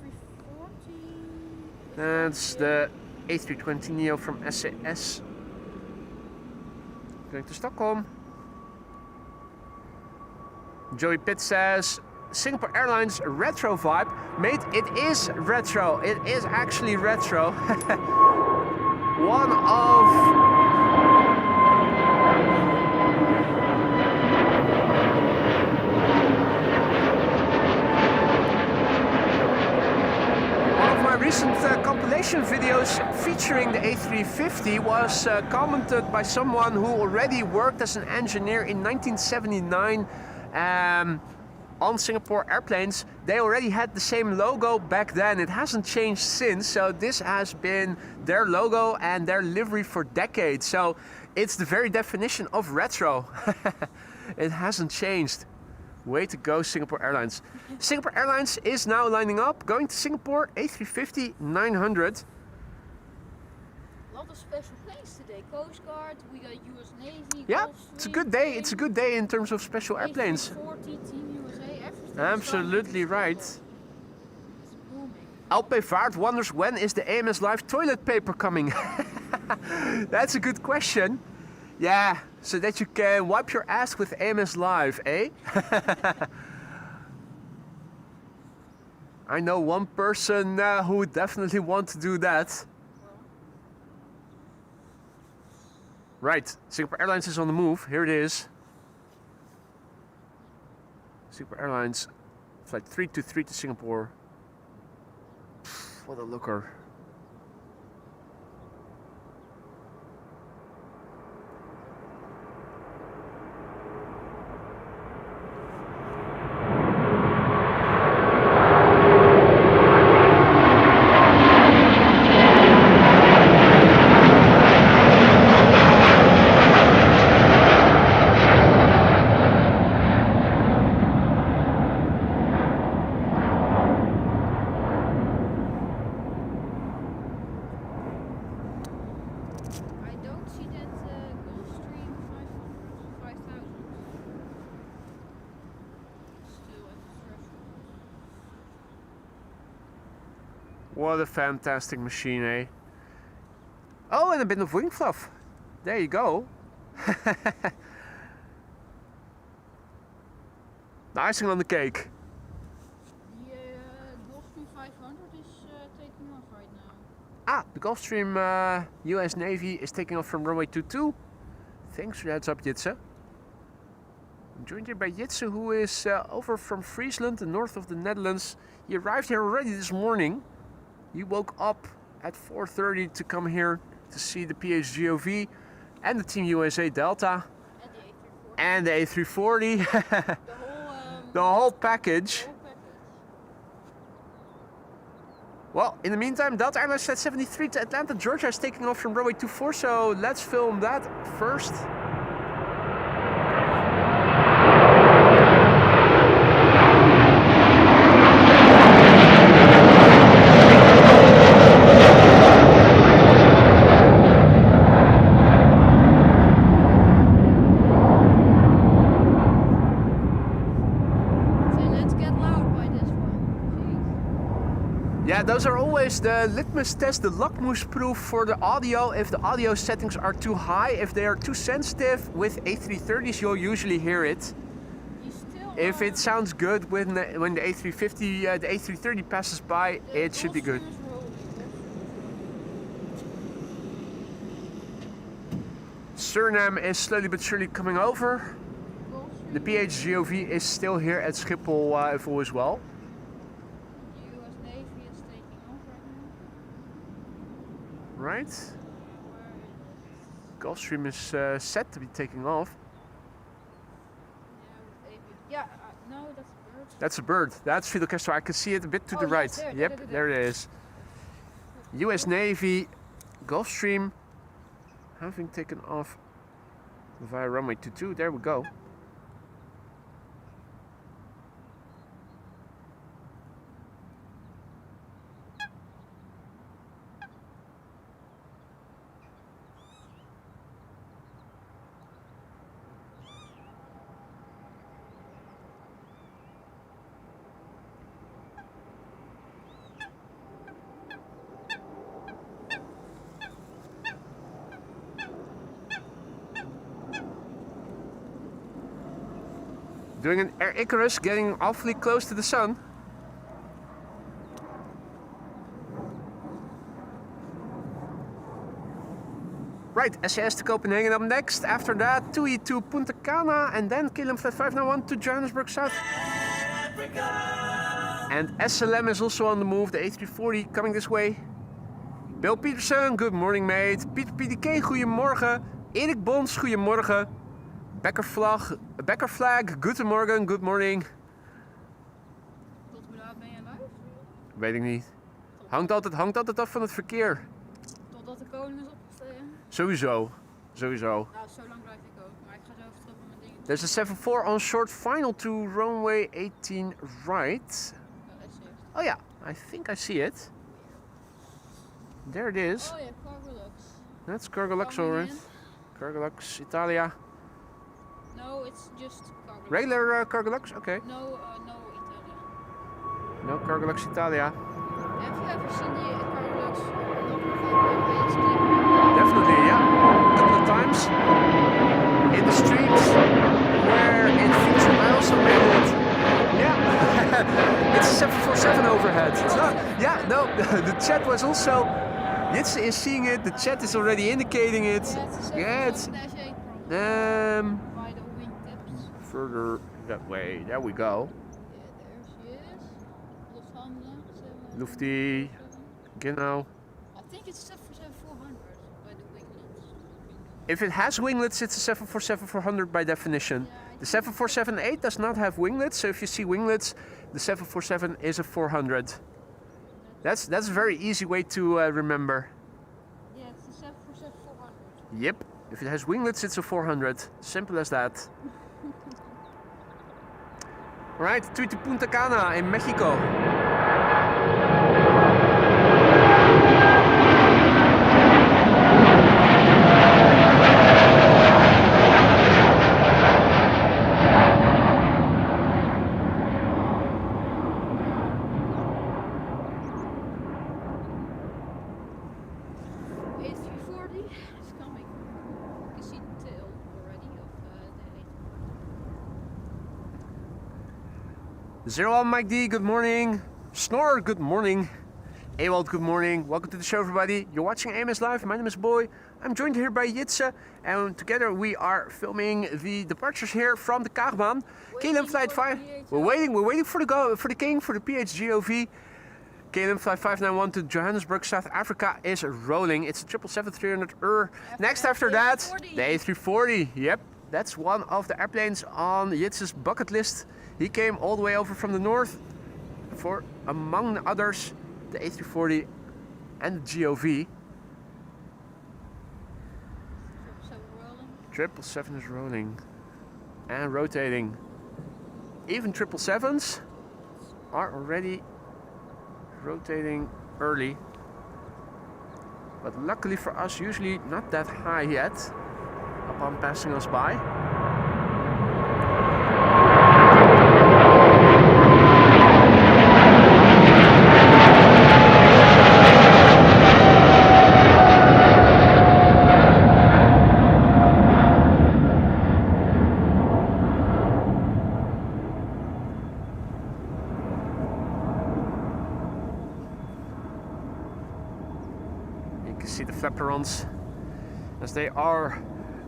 That's the A320neo from SAS. Going to Stockholm. Joey Pitt says Singapore Airlines retro vibe. Mate, it is retro. It is actually retro. One of my recent compilation videos featuring the A350 was commented by someone who already worked as an engineer in 1979 on Singapore airplanes. They already had the same logo back then. It hasn't changed since, so this has been their logo and their livery for decades. So it's the very definition of retro. It hasn't changed. Way to go, Singapore Airlines. Singapore Airlines is now lining up, going to Singapore, A350-900. A lot of special planes today. Coast Guard, we got US Navy. Yeah, Gulfstream, it's a good day. It's a good day in terms of special airplanes. A340, Team USA, everything. Absolutely right. It's booming. Alpevaart wonders when is the AMS Live toilet paper coming? That's a good question. Yeah, so that you can wipe your ass with AMS Live, eh? I know one person who would definitely want to do that. Right, Singapore Airlines is on the move. Here it is. Singapore Airlines, flight 323 to Singapore. What a looker. What a fantastic machine, eh? Oh, and a bit of wing fluff. There you go. The icing on the cake. The Gulfstream 500 is taking off right now. Ah, the Gulfstream US Navy is taking off from runway 22. Thanks for the heads up, Jitse. I'm joined here by Jitse, who is over from Friesland, the north of the Netherlands. He arrived here already this morning. He woke up at 4:30 to come here to see the PHGOV and the Team USA Delta and the A340. The whole package. Well, in the meantime, Delta Airlines Flight 73 to Atlanta, Georgia is taking off from runway 24, so let's film that first. Yeah, those are always the litmus test, the Lakmus proof for the audio. If the audio settings are too high, if they are too sensitive, with A330s you'll usually hear it. If it sounds good when the A350, the A330 passes by, it should be good. Suriname is slowly but surely coming over. The PHGOV is still here at Schiphol if all is well. Right. Gulfstream is set to be taking off. Yeah, no, that's a bird. That's a bird. That's Fidel Castro. I can see it a bit to the right. There, Yep, there it is. US Navy, Gulfstream, having taken off via runway 22. There we go. Doing an Air Icarus, getting awfully close to the sun. Right, SAS to Copenhagen up next. After that, TUI to Punta Cana, and then KLM Flight 591 to Johannesburg, South Africa. And SLM is also on the move, the A340 coming this way. Bill Peterson, good morning mate. Pieter PDK, goedemorgen. Erik Bons, goedemorgen. Becker Flag, goedemorgen, good morning. Tot hoe laat ben je live? Weet ik niet. Hangt altijd af van het verkeer. Totdat de koning is opgestegen. Sowieso. Nou, zo lang blijf ik ook. Maar ik ga zo even terug op mijn dingen. There's a 74 on short final to runway 18 right. Oh yeah, I think I see it. There it is. Oh yeah, Cargolux. That's Cargolux, alright. Cargolux, Italia. No, it's just Cargolux. Regular Cargolux? Okay. No, no Italia. No Cargolux, Italia. Have you ever seen the Cargolux ISD? Definitely, yeah. A couple of times. In the streets where it featured, I also made it. Yeah. It's a 747 overhead. It's not. Yeah, no. The chat was also. Jitse is seeing it. The chat is already indicating it. Yeah, it's a 747-8 problem. By the wingtips. Further that way. There we go. Yeah, there she is. Lufthansa. Lufty. Genau. I think it's 747-400 by the winglets. If it has winglets, it's a 747-400 by definition. The 747-8 does not have winglets, so if you see winglets, the 747 is a 400. That's a very easy way to remember. Yeah, it's the 747-400. Yep. If it has winglets, it's a 400. Simple as that. Alright, TUI to Punta Cana in Mexico. Zero on Mike D, good morning. Snor, good morning. Ewald, good morning. Welcome to the show, everybody. You're watching AMS Live. My name is Boy. I'm joined here by Jitse, and together we are filming the departures here from the Kaagbaan. KLM Flight 5. We're waiting for the king, for the PHGOV. KLM Flight 591 to Johannesburg, South Africa is rolling. It's a 777-300. Next after that, the A340. Yep, that's one of the airplanes on Jitse's bucket list. He came all the way over from the north for, among others, the A340 and the GOV. 777 is rolling and rotating. Even 777s are already rotating early, but luckily for us, usually not that high yet upon passing us by. See the flaperons as they are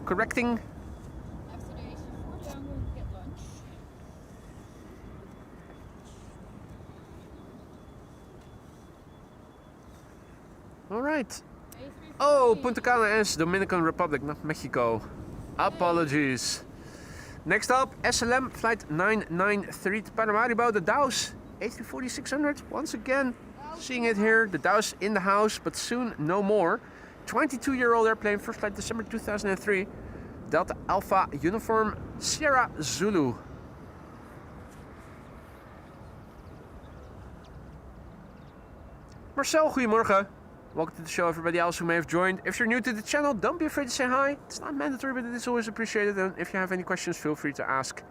correcting. After the A340, I'm going to get lunch. All right. Oh, Punta Cana is Dominican Republic, not Mexico. Apologies. Next up, SLM flight 993 to Paramaribo, the Dows A340-600. Once again, seeing it here, the Dows in the house, but soon no more. 22-year-old airplane, first flight December 2003. Delta Alpha Uniform Sierra Zulu. Marcel, goedemorgen. Welcome to the show, everybody else who may have joined. If you're new to the channel, don't be afraid to say hi. It's not mandatory, but it is always appreciated. And if you have any questions, feel free to ask.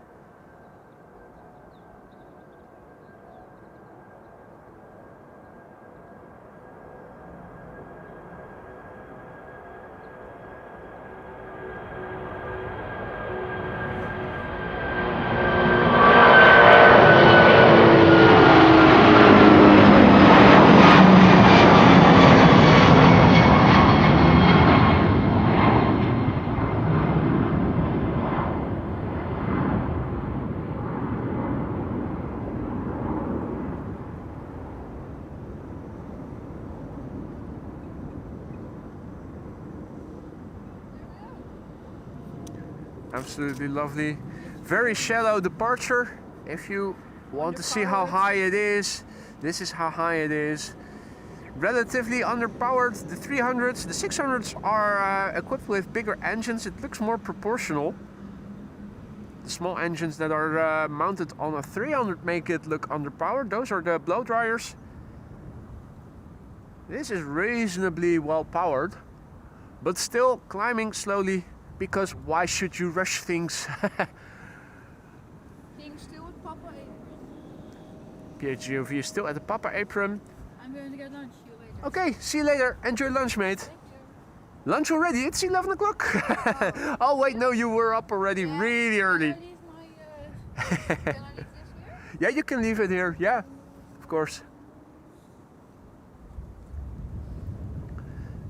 Absolutely lovely. Very shallow departure. If you want to see how high it is, this is how high it is. Relatively underpowered. The 300s, the 600s are equipped with bigger engines. It looks more proportional. The small engines that are mounted on a 300 make it look underpowered. Those are the blow dryers. This is reasonably well powered, but still climbing slowly, because why should you rush things? Being still with Papa apron. PHGOV is still at the Papa apron. I'm going to get lunch. See you later. Okay, see you later. Enjoy lunch, mate. Thank you. Lunch already? It's 11 o'clock. Oh. Oh wait, no, you were up already really early. Can I leave my, can I leave this here? Yeah, you can leave it here. Yeah, of course.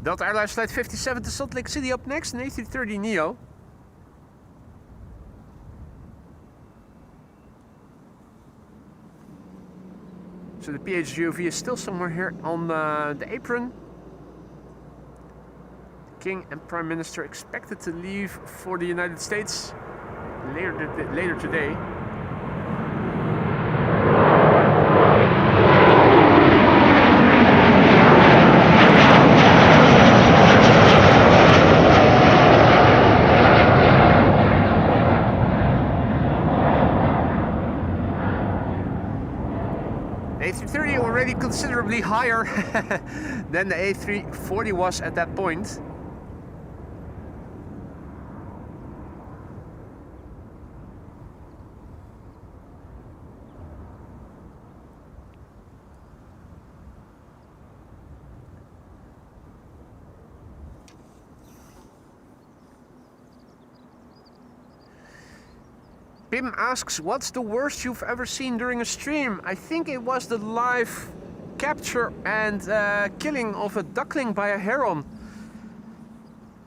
Delta Airlines Flight 57 to Salt Lake City up next, an A330neo. So the PHGOV is still somewhere here on the apron. King and Prime Minister expected to leave for the United States later today. A330 already considerably higher than the A340 was at that point. Pim asks, what's the worst you've ever seen during a stream? I think it was the live capture and killing of a duckling by a heron.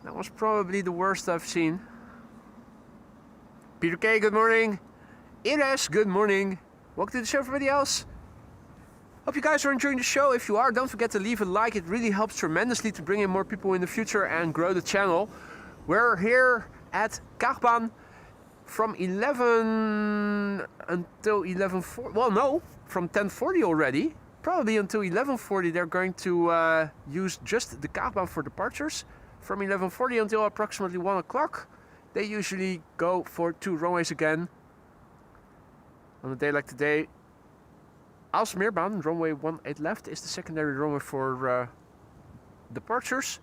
That was probably the worst I've seen. Peter K, good morning. Ires, good morning. Welcome to the show, everybody else. Hope you guys are enjoying the show. If you are, don't forget to leave a like. It really helps tremendously to bring in more people in the future and grow the channel. We're here at Kaagbaan from 11 until 11:40. Well, no, from 10:40 already. Probably until 11:40 they're going to use just the Kaagbaan for departures. From 11:40 until approximately 1 o'clock, they usually go for 2 runways again. On a day like today, Aalsmeerbaan, runway 18 left, is the secondary runway for departures.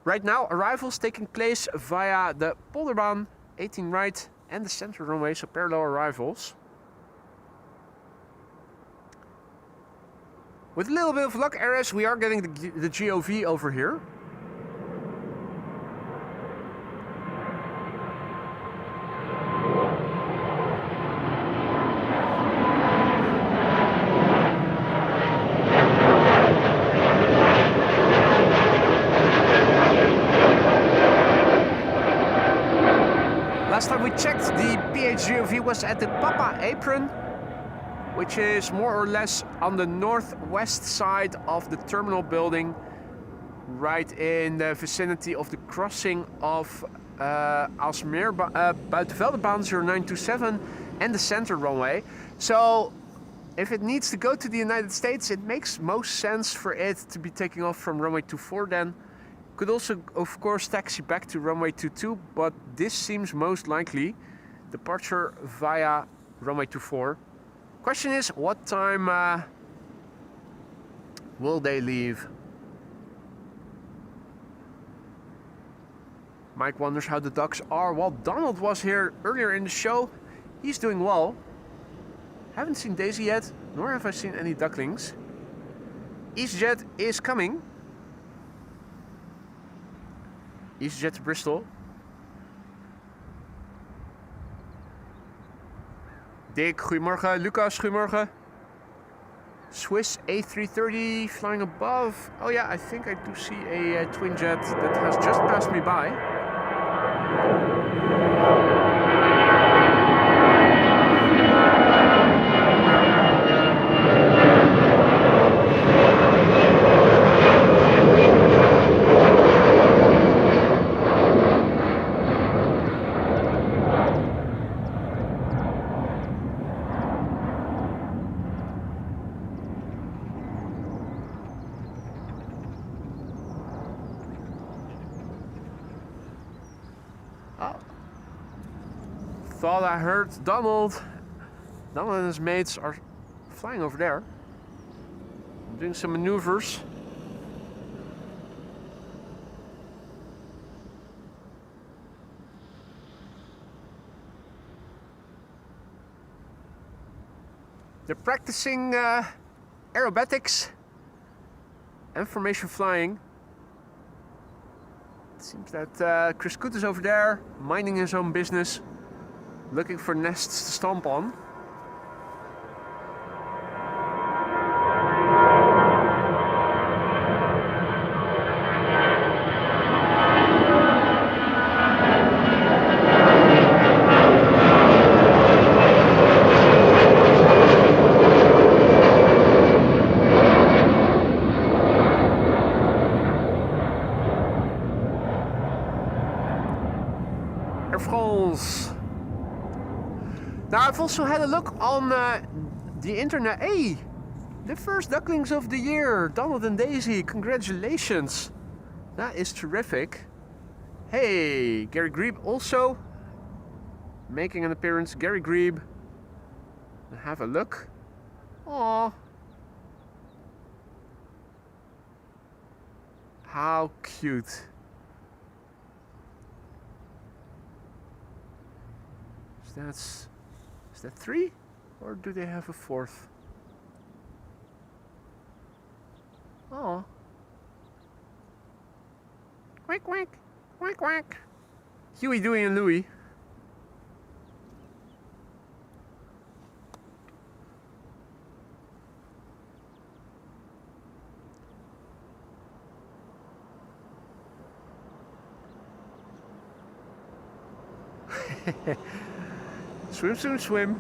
Right now, arrivals taking place via the Polderbaan, 18 right, and the center runway, so parallel arrivals. With a little bit of luck, RS, we are getting the GOV over here. Last time we checked, the PHGOV was at the Papa apron, which is more or less on the northwest side of the terminal building, right in the vicinity of the crossing of Buitenveldebaan 0927 and the center runway. So if it needs to go to the United States, it makes most sense for it to be taking off from runway 24 then. Could also, of course, taxi back to runway 22, but this seems most likely. Departure via runway 24. Question is, what time will they leave? Mike wonders how the ducks are. Well, Donald was here earlier in the show. He's doing well. Haven't seen Daisy yet, nor have I seen any ducklings. EasyJet is coming. EasyJet to Bristol. Dick, goedemorgen. Lucas, goedemorgen. Swiss A330 flying above. Oh yeah, I think I do see a twin jet that has just passed me by. thought I heard Donald. Donald and his mates are flying over there, doing some maneuvers. They're practicing aerobatics and formation flying. It seems that Chris Coot is over there, minding his own business, looking for nests to stomp on. Now I've also had a look on the internet. Hey, the first ducklings of the year, Donald and Daisy, congratulations. That is terrific. Hey, Gary Grebe also making an appearance. Gary Grebe, have a look. Aww. How cute. Is that 3? Or do they have a 4th? Oh. Quack, quack, quack, quack. Huey, Dewey, and Louie. Swim, swim, swim.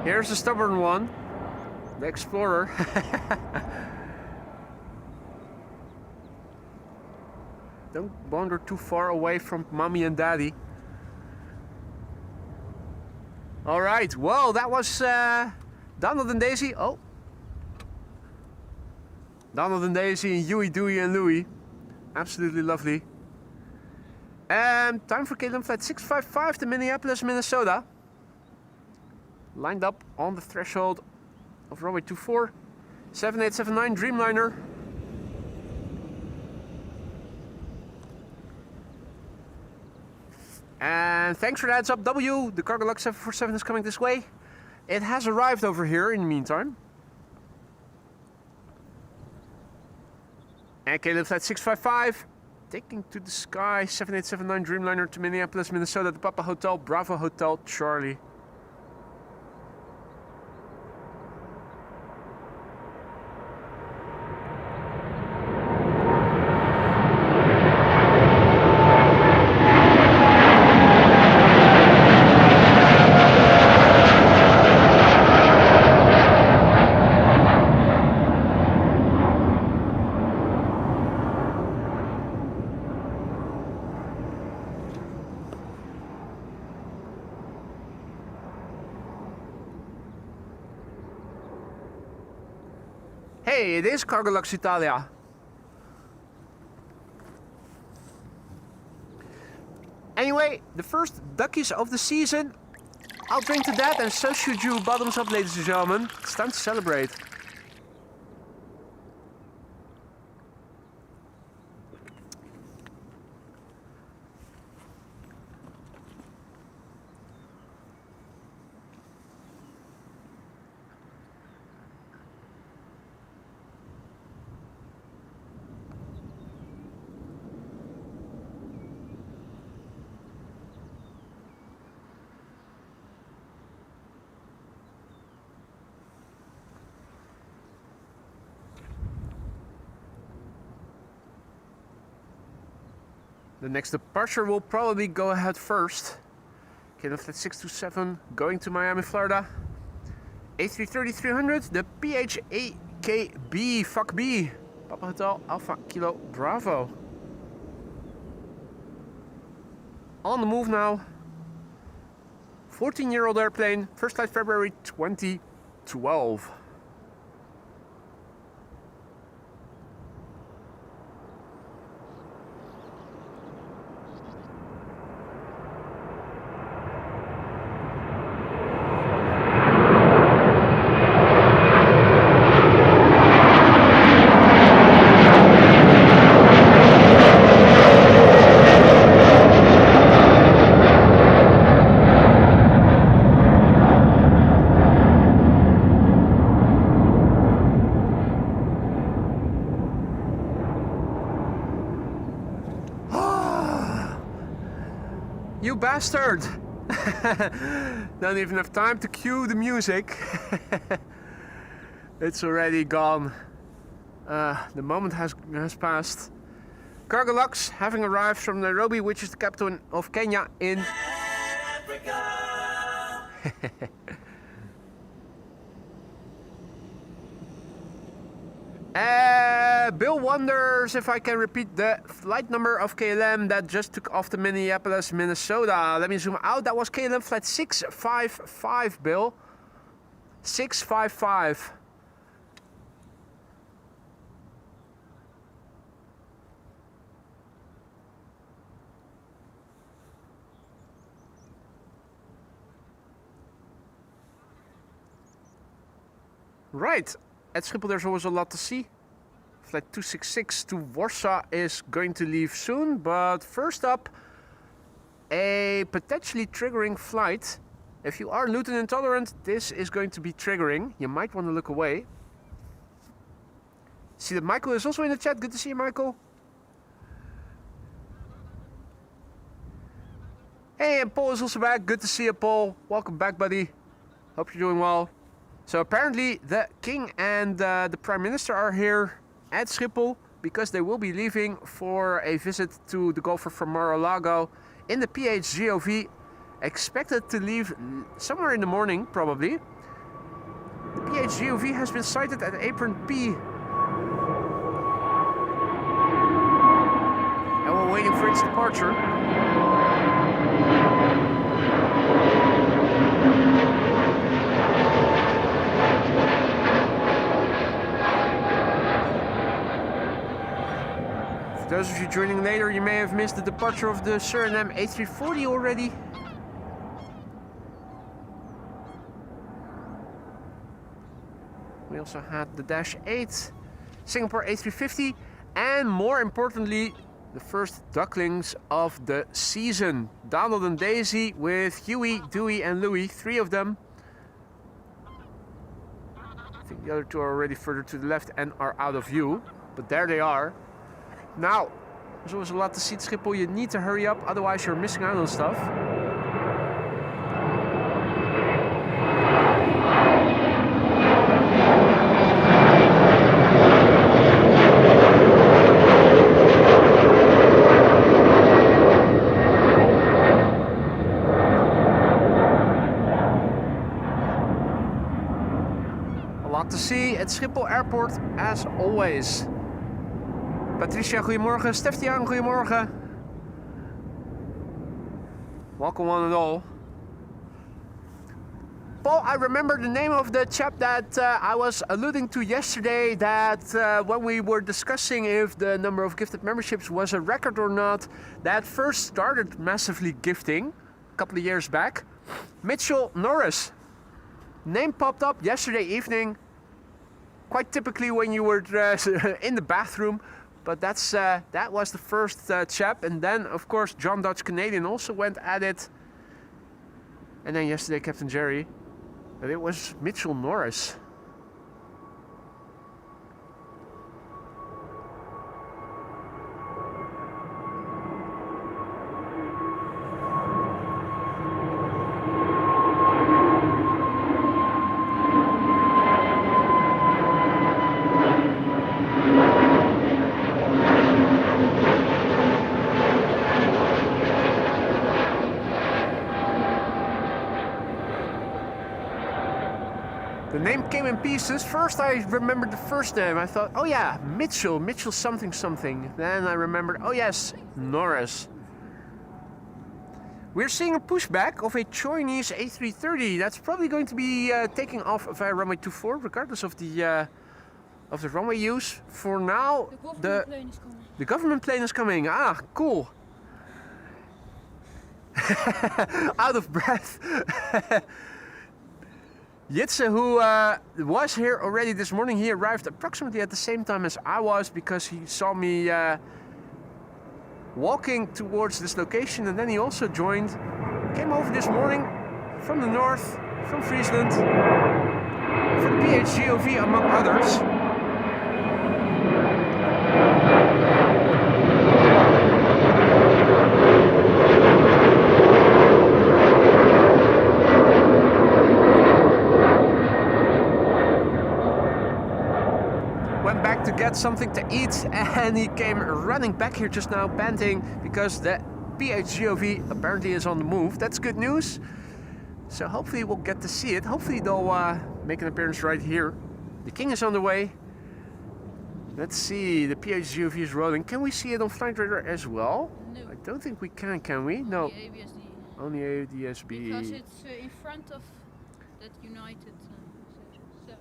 Here's the stubborn one, the Explorer. Don't wander too far away from mommy and daddy. All right, well, that was Donald and Daisy. Oh, Donald and Daisy and Huey, Dewey, and Louie. Absolutely lovely. Time for KLM flight 655 to Minneapolis, Minnesota. Lined up on the threshold of runway 24, 7879 Dreamliner. And thanks for the heads up, W. The Cargo Lux 747 is coming this way. It has arrived over here in the meantime. And KLM flight 655, taking to the sky, 7879 Dreamliner to Minneapolis, Minnesota, the Papa Hotel, Bravo Hotel, Charlie. Hey, it is Cargo Lux Italia. Anyway, the first duckies of the season. I'll drink to that, and so should you. Bottoms up, ladies and gentlemen. It's time to celebrate. The next departure will probably go ahead first. KLM flight 627 going to Miami, Florida. A330-300, the KB, fuck B. Papa Hotel, Alpha Kilo Bravo. On the move now. 14-year-old airplane, first flight February 2012. You bastard! Don't even have time to cue the music. It's already gone. The moment has passed. Cargo Lux having arrived from Nairobi, which is the capital of Kenya in Africa. Bill wonders if I can repeat the flight number of KLM that just took off to Minneapolis, Minnesota. Let me zoom out. That was KLM flight 655, Bill. 655. Right. At Schiphol there's always a lot to see. Flight 266 to Warsaw is going to leave soon, but first up, a potentially triggering flight. If you are gluten intolerant, this is going to be triggering. You might want to look away. See that Michael is also in the chat. Good to see you, Michael. Hey, and Paul is also back. Good to see you, Paul. Welcome back, buddy. Hope you're doing well. So apparently the King and the Prime Minister are here at Schiphol because they will be leaving for a visit to the golfer from Mar-a-Lago in the PHGOV, expected to leave somewhere in the morning probably. The PHGOV has been sighted at apron P. And we're waiting for its departure. For those of you joining later, you may have missed the departure of the Suriname A340 already. We also had the Dash 8, Singapore A350, and more importantly, the first Ducklings of the season. Donald and Daisy with Huey, Dewey and Louie, 3 of them. I think the other 2 are already further to the left and are out of view, but there they are. Now, there's always a lot to see at Schiphol. You need to hurry up, otherwise you're missing out on stuff. A lot to see at Schiphol Airport, as always. Patricia, goedemorgen. Steftiaan, goedemorgen. Welcome one and all. Paul, I remember the name of the chap that I was alluding to yesterday, that when we were discussing if the number of gifted memberships was a record or not, that first started massively gifting a couple of years back. Mitchell Norris. Name popped up yesterday evening, quite typically when you were in the bathroom. But that was the first chap, and then of course John Dutch Canadian also went at it, and then yesterday Captain Jerry, but it was Mitchell Norris. name came in pieces. First I remembered the first name. I thought, oh yeah, Mitchell something something. Then I remembered, oh yes, Norris. We're seeing a pushback of a Chinese A330. That's probably going to be taking off via runway 24, regardless of the runway use. For now, The government plane is coming. the government plane is coming. Ah, cool. Out of breath. Jitse, who was here already this morning, he arrived approximately at the same time as I was because he saw me walking towards this location, and then he also joined. Came over this morning from the north, from Friesland, for the PHGOV among others. To get something to eat, and he came running back here just now, panting, because the PHGOV apparently is on the move. That's good news. So hopefully we'll get to see it. Hopefully they'll make an appearance right here. The King is on the way. Let's see, the PHGOV is rolling. Can we see it on Flight Radar as well? No. I don't think we can we? No. ABSD. Only ADSB. Because it's in front of that United 767.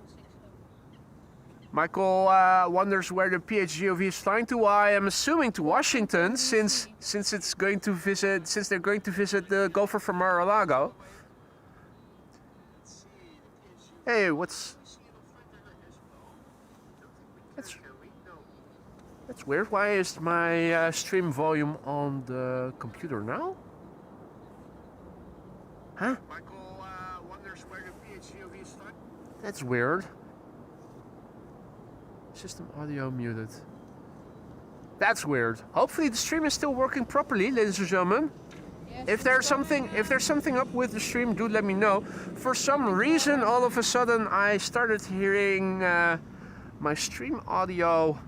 Michael wonders where the PHGOV is flying to. I am assuming to Washington, since it's going to visit, since they're going to visit the golfer from Mar-a-Lago. Hey, what's? That's weird. Why is my stream volume on the computer now? Huh? Michael wonders where the PHGOV is flying. That's weird. System audio muted. That's weird. Hopefully the stream is still working properly, ladies and gentlemen. Yes, If there's something up with the stream, do let me know. For some reason, all of a sudden, I started hearing my stream audio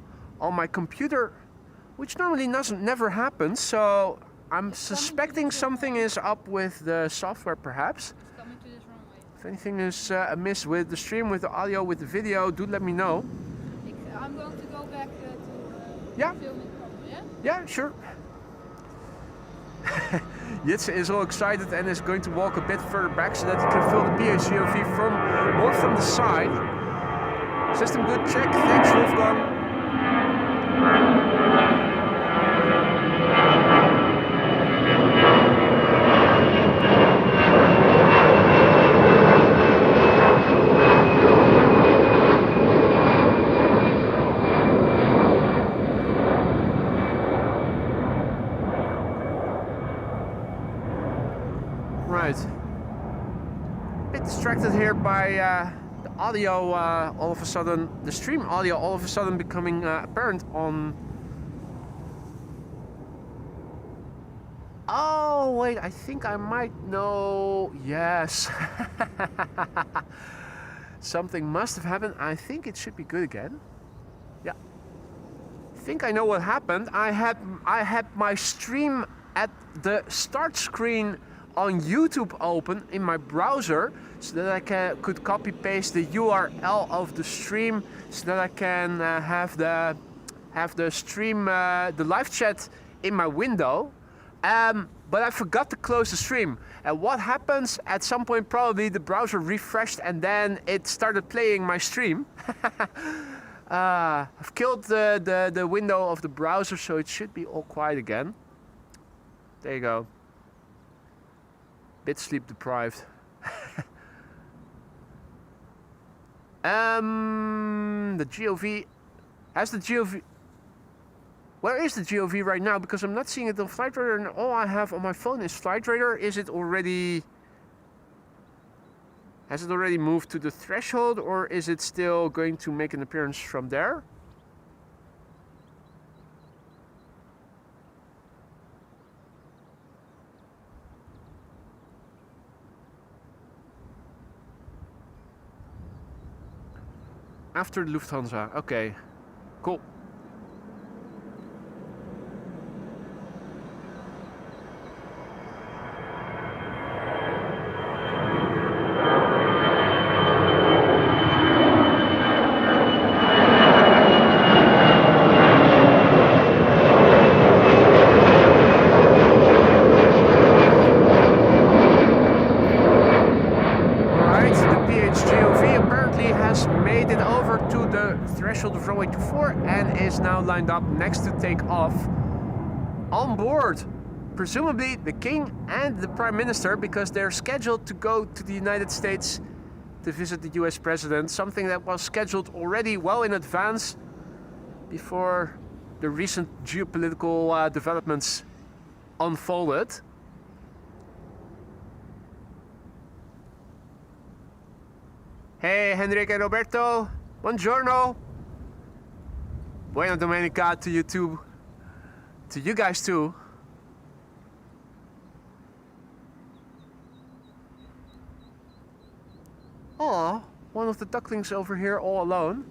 on my computer, which normally never happens. So I'm suspecting something is up with the software, perhaps. It's coming to this runway. If anything is amiss with the stream, with the audio, with the video, do let me know. I'm going to go back to Yeah. filming problem, yeah? Yeah, sure. Jitse is all excited and is going to walk a bit further back so that he can feel the PHGOV more from the side. System good check. Thanks, Wolfgang. Bit distracted here by the audio all of a sudden, the stream audio all of a sudden becoming apparent on... Oh wait, I think I might know, yes. Something must have happened. I think it should be good again. Yeah. I think I know what happened. I had my stream at the start screen on YouTube open in my browser so that I could copy paste the URL of the stream so that I can have the stream, the live chat in my window. But I forgot to close the stream. And what happens at some point, probably the browser refreshed and then it started playing my stream. I've killed the window of the browser, so it should be all quiet again. There you go. Bit sleep deprived. The GOV. Has the GOV. Where is the GOV right now? Because I'm not seeing it on Flight Radar, and all I have on my phone is Flight Radar. Is it already? Has it already moved to the threshold, or is it still going to make an appearance from there? After the Lufthansa. Okay, cool. over to the threshold of runway 24 and is now lined up next to take off. On board, presumably the King and the Prime Minister, because they're scheduled to go to the United States to visit the US President, something that was scheduled already well in advance before the recent geopolitical developments unfolded. Hey, Henrique and Roberto. Buongiorno. Buena Domenica to you too. To you guys too. Aw, one of the ducklings over here all alone.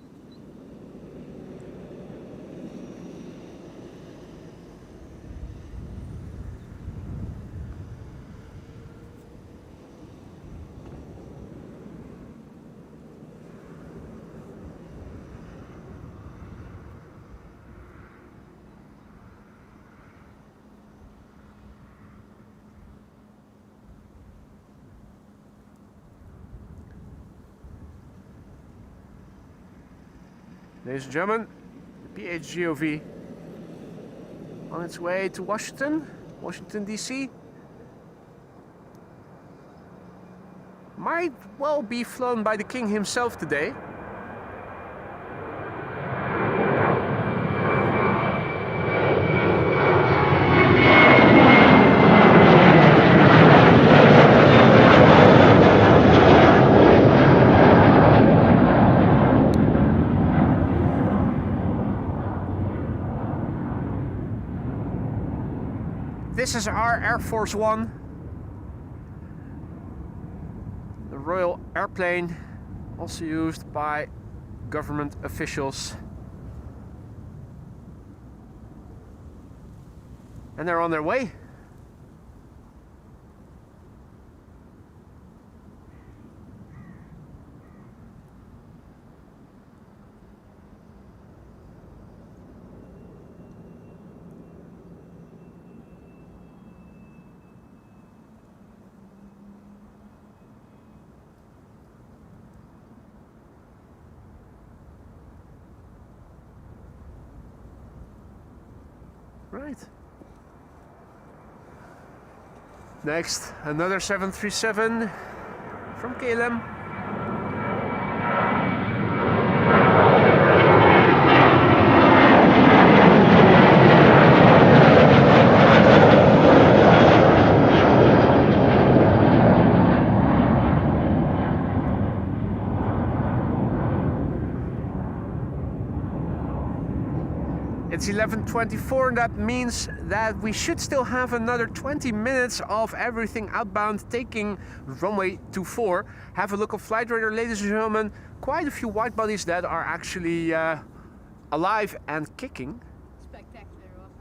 Ladies and gentlemen, the PHGOV on its way to Washington DC. Might well be flown by the King himself today. This is our Air Force One, the royal airplane, also used by government officials. And they're on their way. Right. Next, another 737 from KLM. It's 11:24 and that means that we should still have another 20 minutes of everything outbound taking runway 24. Have a look on Flight Radar, ladies and gentlemen. Quite a few wide bodies that are actually alive and kicking. Spectacular, wasn't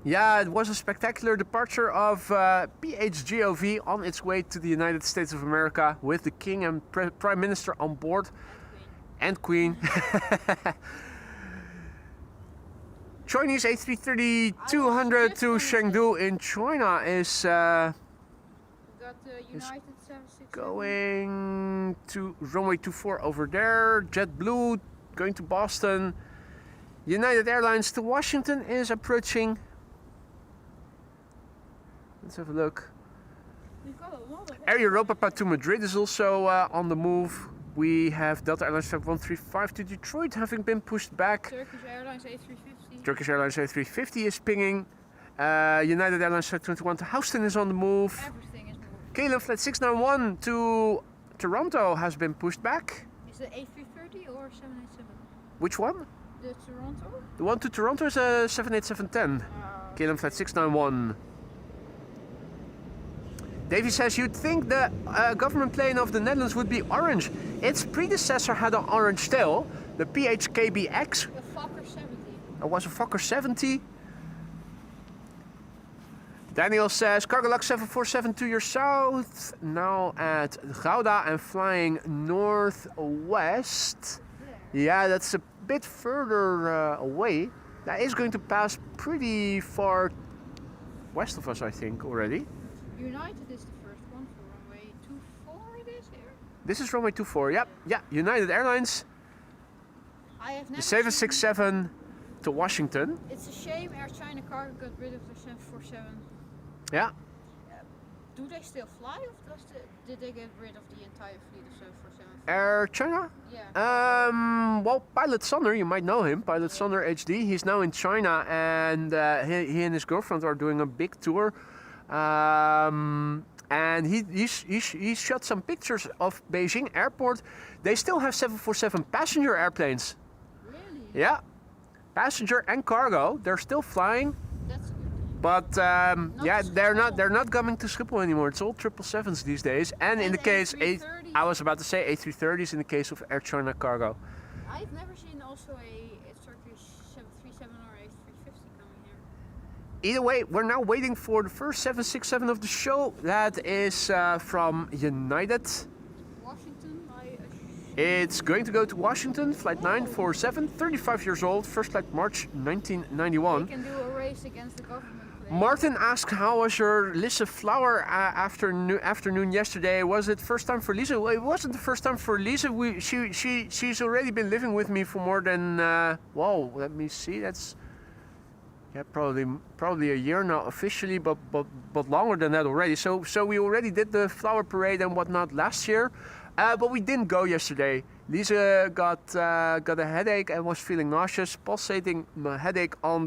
it? Yeah, it was a spectacular departure of PHGOV on its way to the United States of America with the King and Prime Minister on board. And Queen. Chinese A330-200 to Chengdu in China is Got United 767. going to runway 24 over there. JetBlue going to Boston. United Airlines to Washington is approaching. Let's have a look. We've got a lot of Air Europa to Madrid is also on the move. We have Delta Airlines Flight 135 to Detroit having been pushed back. Turkish Airlines A350. Turkish Airlines A350 is pinging. United Airlines Flight 21 to Houston is on the move. Everything is moving. KLM Flight 691 to Toronto has been pushed back. Is it A330 or 787? Which one? The Toronto? The one to Toronto is a 787-10. KLM Flight 691. Davey says you'd think the government plane of the Netherlands would be orange. Its predecessor had an orange tail, the PHKBX. A Fokker 70. It was a Fokker 70. Daniel says Cargolux 747 to your south, now at Gouda and flying northwest. Yeah, that's a bit further away. That is going to pass pretty far west of us, I think, already. United is the first one for runway 24 it is here. This is runway 24, yep. Yeah, United Airlines. I have never The 767 to Washington. It's a shame Air China Cargo got rid of the 747. Yeah. Do they still fly, or did they get rid of the entire fleet of 747? Air China? Yeah. Well, Pilot Sonner, you might know him, Pilot Sonner HD. He's now in China, and he and his girlfriend are doing a big tour. And he shot some pictures of Beijing airport. They still have 747 passenger airplanes. Really? Yeah, passenger and cargo. They're still flying. That's good. But yeah, to they're not coming to Schiphol anymore. It's all 777s these days. And in the case, I was about to say A330s in the case of Air China Cargo. I've never seen also a Turkish 737 or A350 coming here. Either way, we're now waiting for the first 767 of the show. That is from United. Washington, I assume. It's going to go to Washington, flight 947, 35 years old, first flight March 1991. They can do a race against the government. Martin asked, how was your Lise Flower afternoon yesterday? Was it first time for Lise? Well, it wasn't the first time for Lise. She's already been living with me for more than, whoa, let me see, that's, yeah, probably a year now officially, but longer than that already. So we already did the flower parade and whatnot last year, but we didn't go yesterday. Lise got a headache and was feeling nauseous, pulsating headache on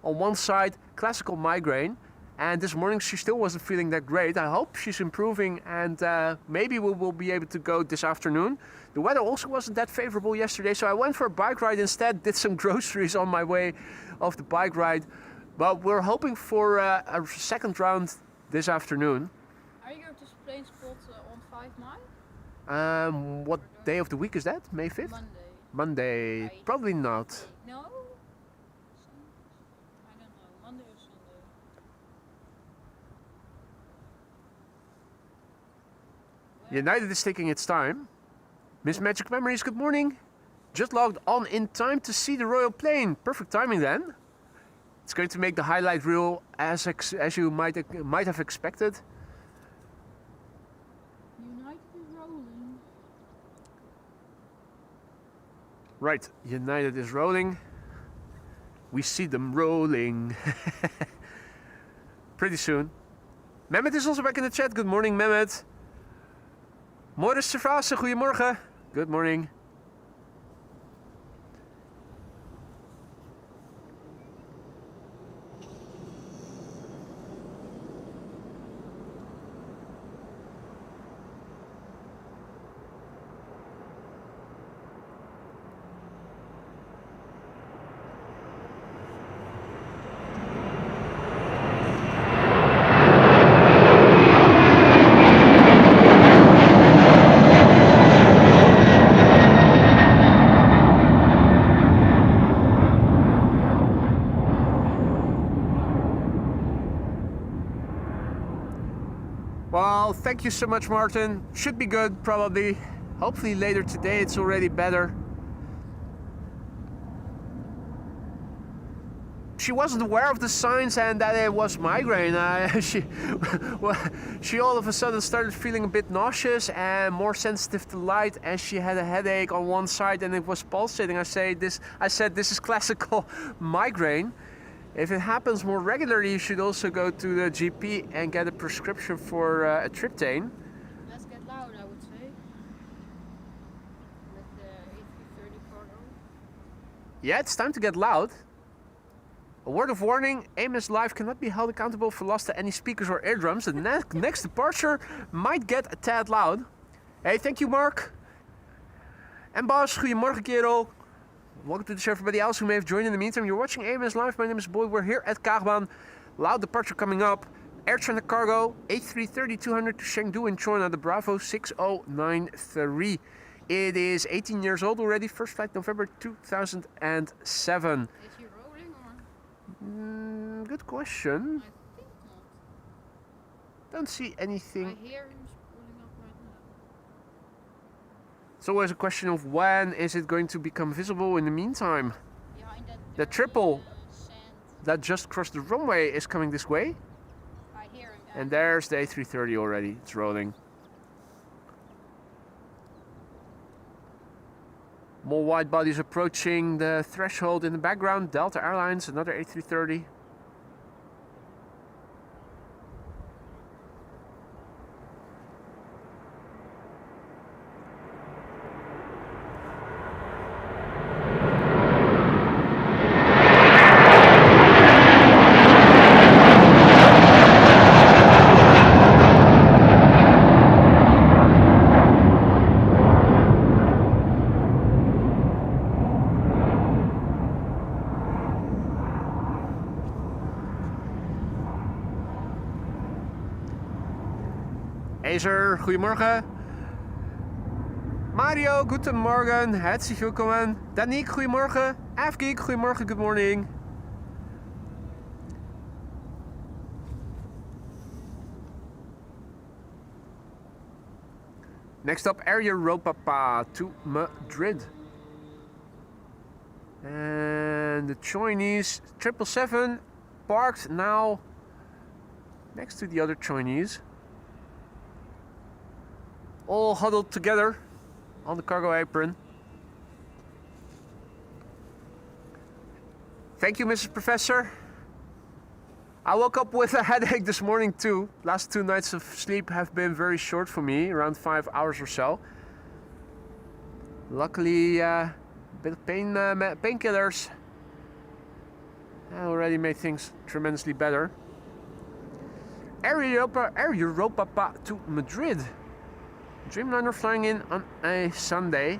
one side, classical migraine, and this morning she still wasn't feeling that great. I hope she's improving, and maybe we will be able to go this afternoon. The weather also wasn't that favorable yesterday, so I went for a bike ride instead, did some groceries on my way of the bike ride, but we're hoping for a second round this afternoon. Are you going to plane spot on 5 May? What day of the week is that? May 5th? Monday. Monday. Probably not. No? I don't know. Monday or Sunday? United is taking its time. Miss Magic Memories, good morning. Just logged on in time to see the royal plane. Perfect timing then. It's going to make the highlight reel as you might have expected. United is rolling. Right, United is rolling. We see them rolling. Pretty soon. Mehmet is also back in the chat. Good morning, Mehmet. Morris Servase, goedemorgen. Good morning. Well, thank you so much, Martin. Should be good, probably. Hopefully later today it's already better. She wasn't aware of the signs and that it was migraine. She all of a sudden started feeling a bit nauseous and more sensitive to light, and she had a headache on one side and it was pulsating. I said this is classical migraine. If it happens more regularly, you should also go to the GP and get a prescription for a triptane. Let's get loud, I would say. With the A330 cargo. Yeah, it's time to get loud. A word of warning, AMS Live cannot be held accountable for loss to any speakers or eardrums. The next departure might get a tad loud. Hey, thank you, Mark. En Bas, goedemorgen kerel. Welcome to the show, everybody else who may have joined in the meantime. You're watching AMS Live. My name is Boy. We're here at Kaagbaan. Loud departure coming up. Air China Cargo, A330-200 to Chengdu in China, the Bravo 6093. It is 18 years old already. First flight November 2007. Is he rolling or? Good question. I think not. Don't see anything. I hear him spooling up right now. It's always a question of when is it going to become visible in the meantime. Behind that The dirty, triple sand. that just crossed the runway is coming this way. I hear him. And there's the A330 already. It's rolling. More wide bodies approaching the threshold in the background. Delta Airlines, another A330. Acer, goedemorgen. Mario, guten Morgen. Herzlich willkommen. Danique, goedemorgen. Avgeek, goedemorgen, good morning. Next up, Air Europa to Madrid. And the Chinese 777 parked now next to the other Chinese. All huddled together on the cargo apron. Thank you, Mrs. Professor. I woke up with a headache this morning too. Last 2 nights of sleep have been very short for me, around 5 hours or so. Luckily, a bit of painkillers already made things tremendously better. Air Europa to Madrid. Dreamliner flying in on a Sunday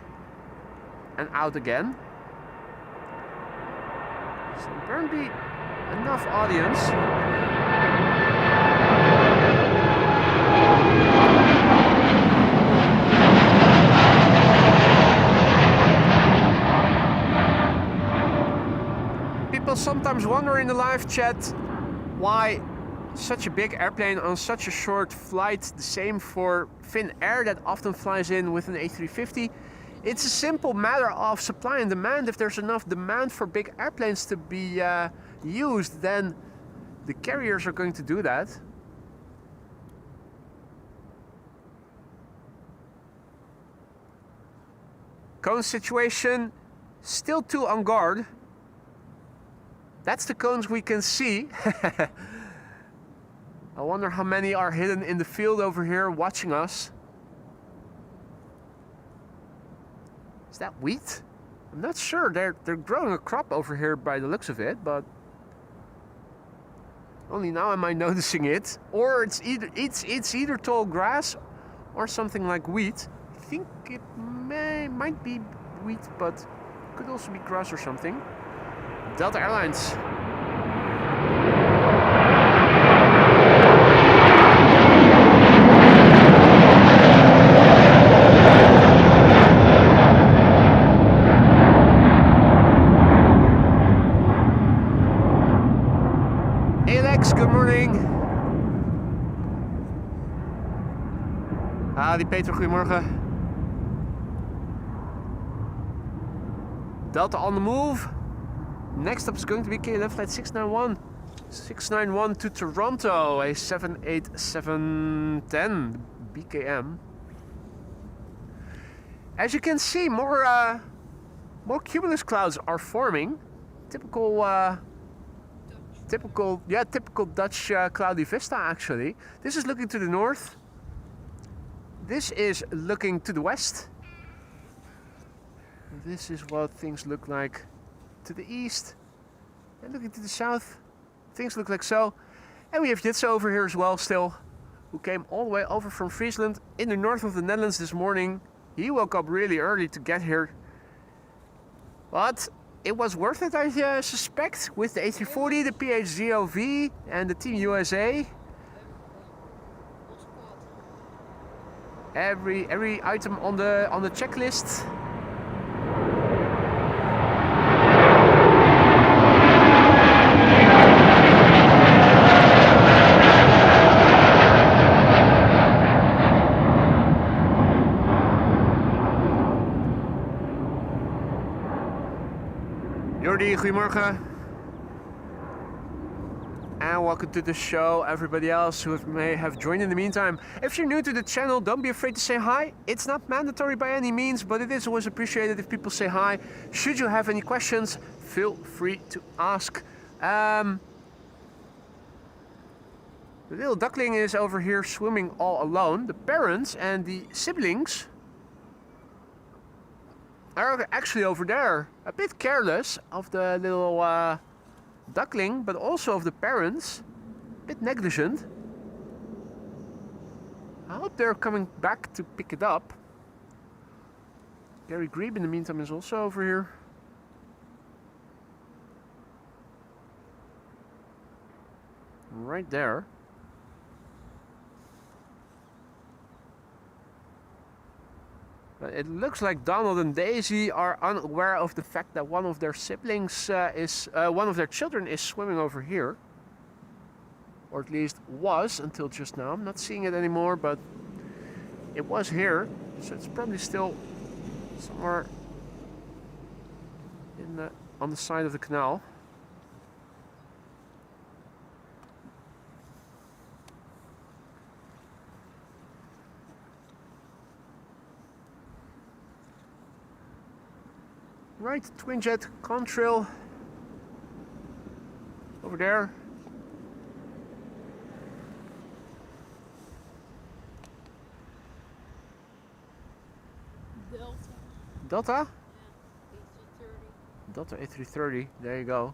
and out again. So apparently enough audience. People sometimes wonder in the live chat why such a big airplane on such a short flight. The same for Finnair that often flies in with an A350. It's a simple matter of supply and demand. If there's enough demand for big airplanes to be used, then the carriers are going to do that. Cone situation, still 2 on guard. That's the cones we can see. I wonder how many are hidden in the field over here watching us. Is that wheat? I'm not sure. They're growing a crop over here by the looks of it, but only now am I noticing it. Or it's either tall grass or something like wheat. I think it might be wheat, but could also be grass or something. Delta Airlines. Good morning. Die Peter, goedemorgen. Delta on the move. Next up is going to be KLM flight 691. 691 to Toronto, a 78710 BKM. As you can see, more cumulus clouds are forming. Typical Dutch cloudy vista actually. This is looking to the north. This is looking to the west. This is what things look like to the east. And looking to the south, things look like so. And we have Jitse over here as well still, who came all the way over from Friesland in the north of the Netherlands this morning. He woke up really early to get here. But it was worth it, I suspect, with the A340, the PHZOV, and the Team USA. Every item on the checklist. Jordi, goedemorgen. And welcome to the show, everybody else who may have joined in the meantime. If you're new to the channel, don't be afraid to say hi. It's not mandatory by any means, but it is always appreciated if people say hi. Should you have any questions, feel free to ask. The little duckling is over here swimming all alone. The parents and the siblings are actually over there, a bit careless of the little duckling, but also of the parents, a bit negligent. I hope they're coming back to pick it up. Gary Grebe in the meantime is also over here. Right there. But it looks like Donald and Daisy are unaware of the fact that one of their siblings one of their children is swimming over here. Or at least was until just now. I'm not seeing it anymore, but it was here. So it's probably still somewhere in on the side of the canal. Right, twin jet contrail over there. Delta? Yeah, A330. Delta A330, there you go.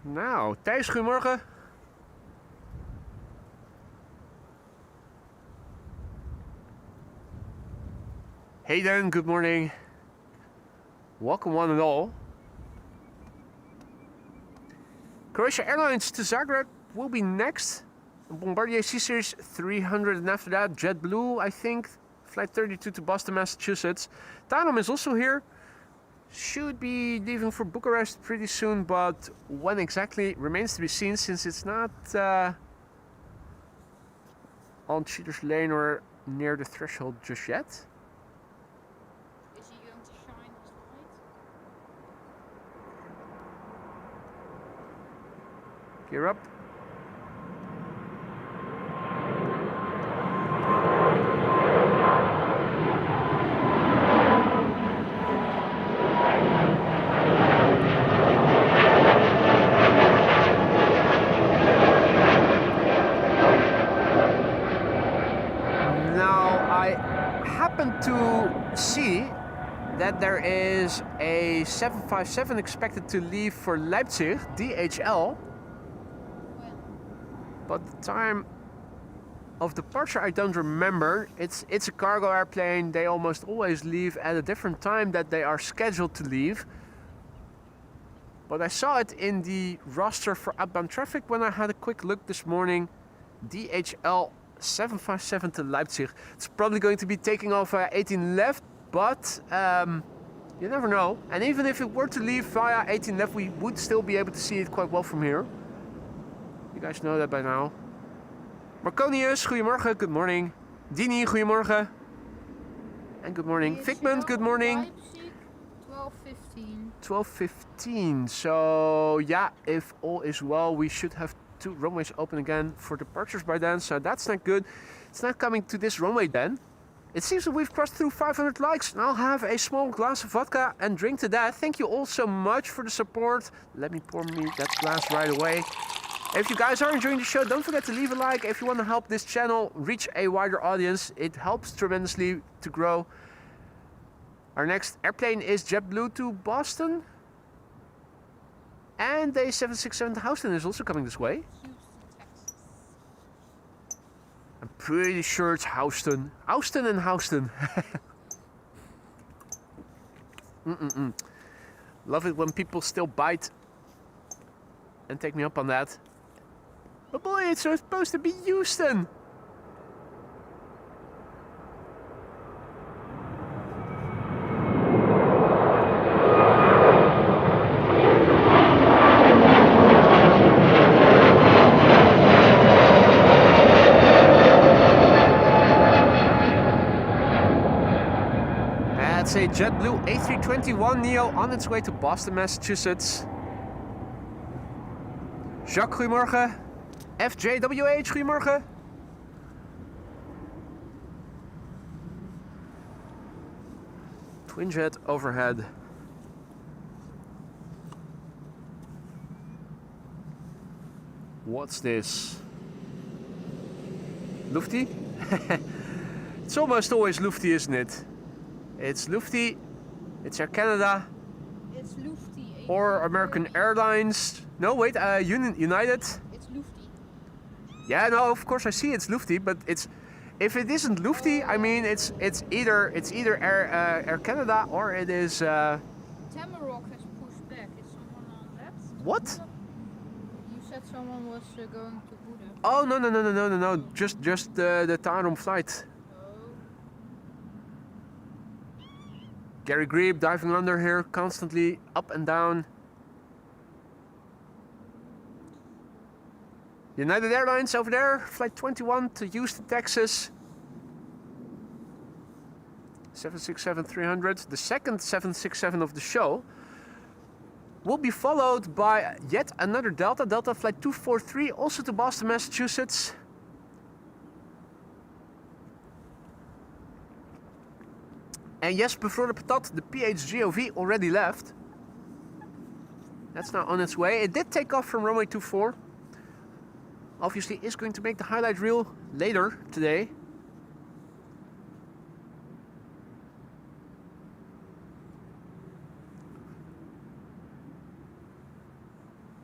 Nou, Thijs, goedemorgen. Hayden, good morning. Welcome one and all. Croatia Airlines to Zagreb will be next. Bombardier C-Series 300 and after that JetBlue, I think. Flight 32 to Boston, Massachusetts. Tanom is also here. Should be leaving for Bucharest pretty soon, but when exactly remains to be seen since it's not on Cheaters Lane or near the threshold just yet. Gear up. Now, I happen to see that there is a 757 expected to leave for Leipzig, DHL. But the time of departure I don't remember. It's a cargo airplane. They almost always leave at a different time that they are scheduled to leave. But I saw it in the roster for outbound traffic when I had a quick look this morning. DHL 757 to Leipzig. It's probably going to be taking off 18 left, but you never know. And even if it were to leave via 18 left, we would still be able to see it quite well from here. You guys know that by now. Marconius, goedemorgen, good morning. Dini, goedemorgen. And good morning. Figment, good morning. 12:15. 12:15. So yeah, if all is well, we should have 2 runways open again for departures by then. So that's not good. It's not coming to this runway then. It seems that we've crossed through 500 likes, and I'll have a small glass of vodka and drink to that. Thank you all so much for the support. Let me pour me that glass right away. If you guys are enjoying the show, don't forget to leave a like if you want to help this channel reach a wider audience. It helps tremendously to grow. Our next airplane is JetBlue to Boston. And the 767 to Houston is also coming this way. I'm pretty sure it's Houston. Houston and Houston. Love it when people still bite and take me up on that. But boy, it's supposed to be Houston. That's a JetBlue A321neo on its way to Boston, Massachusetts. Jacques, goedemorgen. FJWH, goedemorgen. Twin jet overhead. What's this? Lufty? It's almost always Lufty, isn't it? It's Lufty, it's Air Canada. It's Lufty. Or American Airlines. No, wait, United. It's Lufty. Yeah, no, of course I see it's Lufty, but it's if it isn't Lufty, I mean it's either Air Canada or it is. Tamarok has pushed back. Is someone on that? What? You said someone was going to Buda. Oh no! Just the Tarom flight. Gary Grebe diving under here, constantly up and down. United Airlines over there, flight 21 to Houston, Texas. 767-300, the second 767 of the show, will be followed by yet another Delta flight 243, also to Boston, Massachusetts. And yes, before the patat, the PHGOV already left. That's now on its way. It did take off from runway 24. Obviously is going to make the highlight reel later today.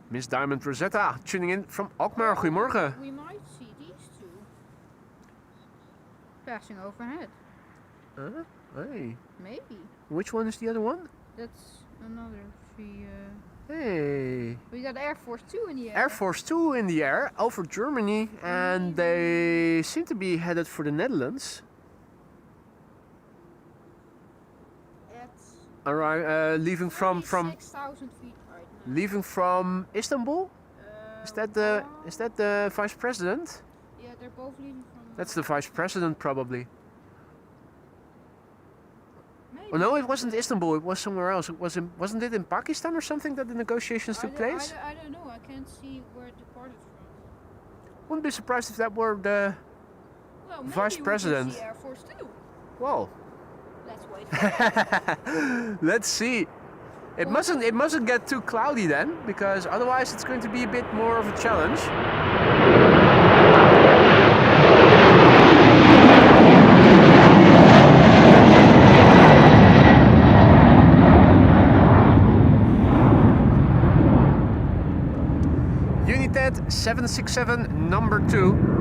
Miss Diamond Rosetta tuning in from Alkmaar. Goedemorgen. We might see these two passing overhead. Hey. Maybe. Which one is the other one? That's another three. Hey. We got Air Force 2 in the air. Air Force 2 in the air over Germany, and they seem to be headed for the Netherlands. Leaving from 6,000 feet right now. leaving from Istanbul. Is that the vice president? Yeah, they're both leaving from. That's the vice president probably. Maybe. Oh no, it wasn't Istanbul. It was somewhere else. Wasn't it in Pakistan or something that the negotiations took place? I don't know. I can't see where it departed from. Wouldn't be surprised if that were the Well, vice maybe president. We can see Air Force 2. Well, Let's wait for it. let's see. It mustn't get too cloudy then, because otherwise it's going to be a bit more of a challenge. United 767 number 2.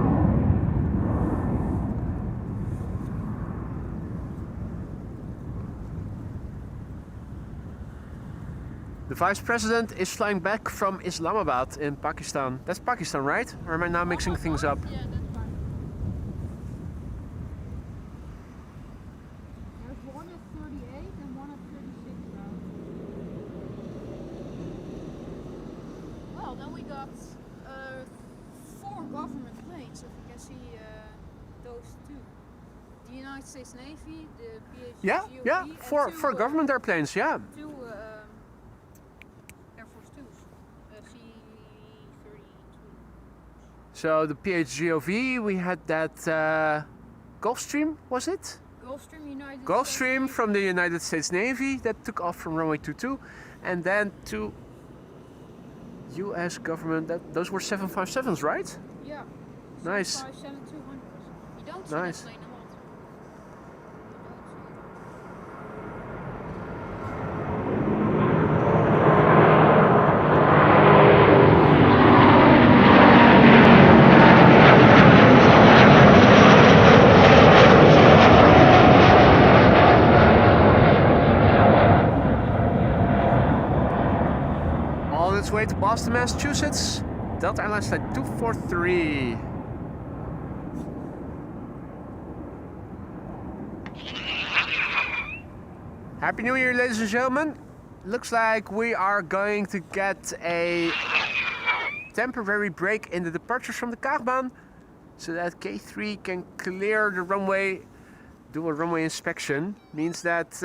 The vice president is flying back from Islamabad in Pakistan. That's Pakistan, right? Or am I now mixing things up? Yeah, that's fine. There's one at 38 and one at 36 now. Well, then we got 4 government planes, if you can see those two. The United States Navy, the PHGOV, Yeah, and four two, government airplanes, yeah. Two Air Force 2s, C-32. So the PHGOV, we had that Gulfstream, was it? Gulfstream from the United States Navy that took off from runway 22, and then two U.S. government. Those were 757s, right? Yeah. Nice. 757-200s. You don't see Nice. that plane a lot. On its way to Boston, Massachusetts, Delta Airlines flight 243. Happy New Year, ladies and gentlemen. Looks like we are going to get a temporary break in the departures from the Kaagbaan, so that K3 can clear the runway do a runway inspection means that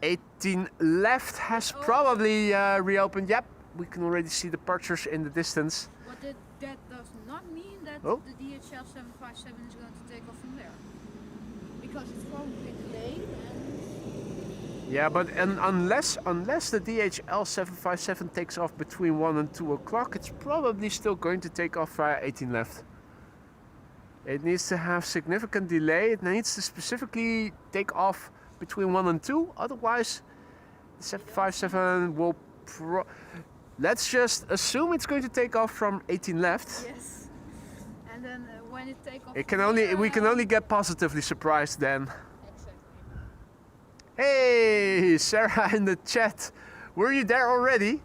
18 left has probably reopened. Yep, we can already see departures in the distance. But that does not mean that Oh. the DHL 757 is going to take off from there. Because it's probably delayed and... Yeah, but unless the DHL 757 takes off between 1 and 2 o'clock, it's probably still going to take off via 18 left. It needs to have significant delay. It needs to specifically take off between 1 and 2. Otherwise, the 757 will... Let's just assume it's going to take off from 18 left. Yes. And then when it takes off... We can only get positively surprised then. Exactly. Hey, Sarah in the chat. Were you there already?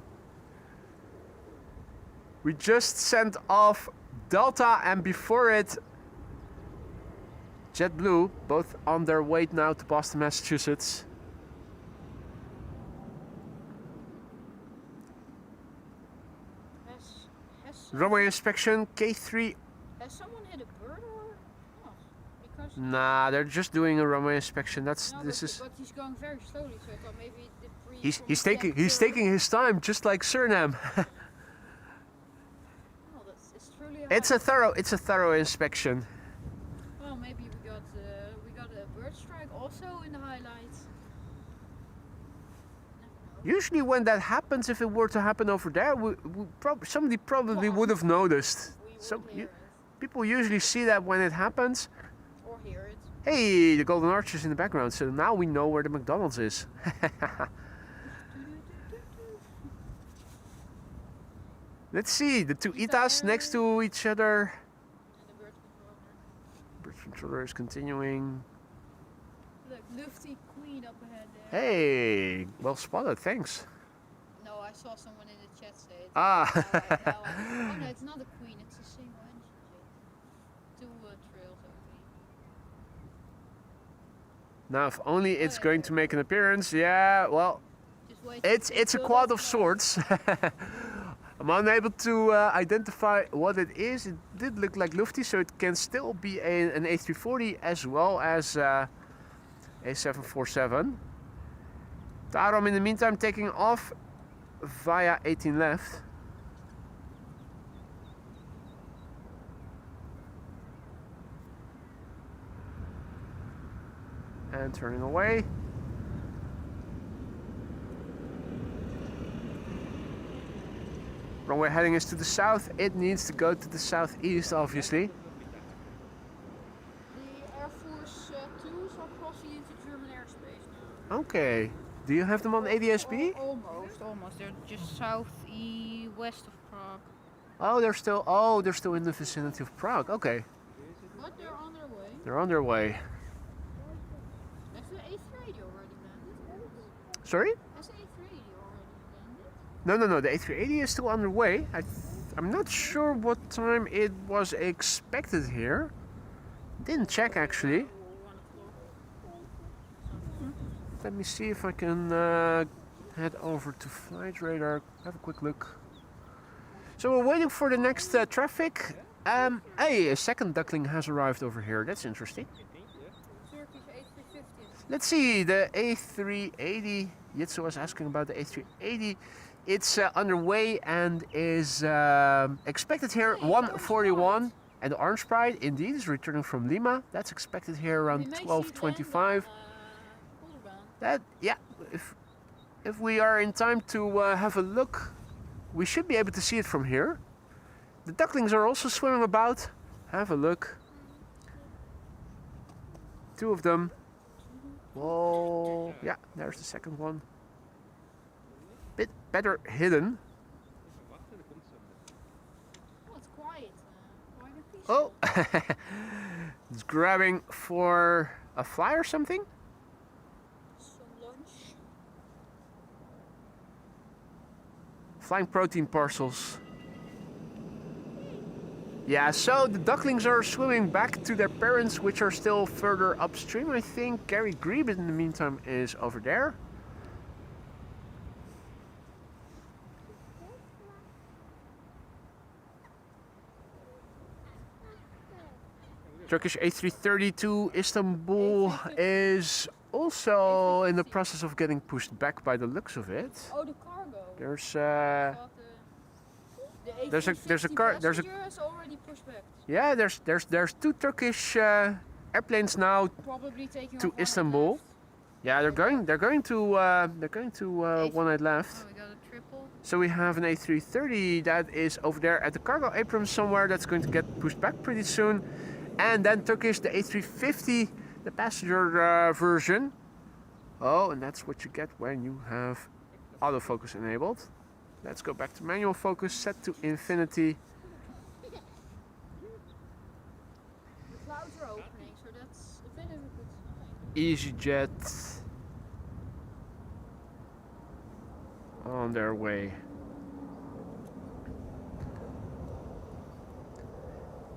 We just sent off Delta and before it JetBlue, both on their way now to Boston, Massachusetts. Runway inspection, K3. Has someone hit a bird or not? Because Nah, they're just doing a runway inspection. no, But but he's going very slowly, so I thought maybe the pre. he's taking his time, just like Suriname. Oh, it's truly. It's a thorough inspection. Well, maybe we got a bird strike also in the highlights. Never know. Usually when that happens, if it were to happen over there, somebody probably would have noticed. We would So hear it people usually see that when it happens. or hear it. Hey, the Golden Arches in the background. So now we know where the McDonald's is. Let's see, the two Itas next to each other. And the bird controller. Bird controller is continuing. Look, lofty queen up ahead there. Hey, well spotted, thanks. No, I saw someone in the chat say it. Ah. Oh no, it's not a queen, it's a single engine jet. 2 trails only. Now, if only it's going to make an appearance. Yeah, well, Just wait. it's a quad of sorts. I'm unable to identify what it is. It did look like Lufty, so it can still be an A340 as well as a 747. Tarom in the meantime taking off via 18 left. And turning away. Runway heading is to the south. It needs to go to the southeast, obviously. The Air Force 2s are crossing into German airspace now. Okay. Do you have them on ADSB? Almost. They're just west of Prague. Oh, they're still in the vicinity of Prague. Okay. But they're on their way. They're on their way. Has the A380 already landed? Sorry? Has the A380 already landed? No. The A380 is still underway. I'm not sure what time it was expected here. Didn't check actually. 1 o'clock. Let me see if I can head over to Flight Radar. Have a quick look. So we're waiting for the next traffic. Hey, a second Duckling has arrived over here. That's interesting. Turkish A350. Let's see, the A380. Jitsu was asking about the A380. It's underway and is expected here 1:41. And the Orange Pride indeed is returning from Lima. That's expected here around 12:25. That, yeah, if we are in time to have a look, we should be able to see it from here. The ducklings are also swimming about. Have a look. 2 of them. Oh, yeah, there's the second one. Bit better hidden. Oh, it's quiet. Quiet and peaceful. Oh, it's grabbing for a fly or something. Some lunch. Flying protein parcels. Yeah, so the ducklings are swimming back to their parents, which are still further upstream. I think Gary Grebe in the meantime is over there. Turkish A330 to Istanbul is also in the process of getting pushed back by the looks of it. Oh, the cargo. There's I thought there's a passenger has already pushed back. yeah, there's two Turkish airplanes now Probably taking to off one Istanbul. left. Yeah, they're going to one night left. Oh, we got a triple. So we have an A330 that is over there at the cargo apron somewhere that's going to get pushed back pretty soon. And then Turkish, the A350, the passenger version. Oh, and that's what you get when you have autofocus enabled. Let's go back to manual focus, set to infinity. The clouds are opening, so that's a bit of a good sign. EasyJet on their way.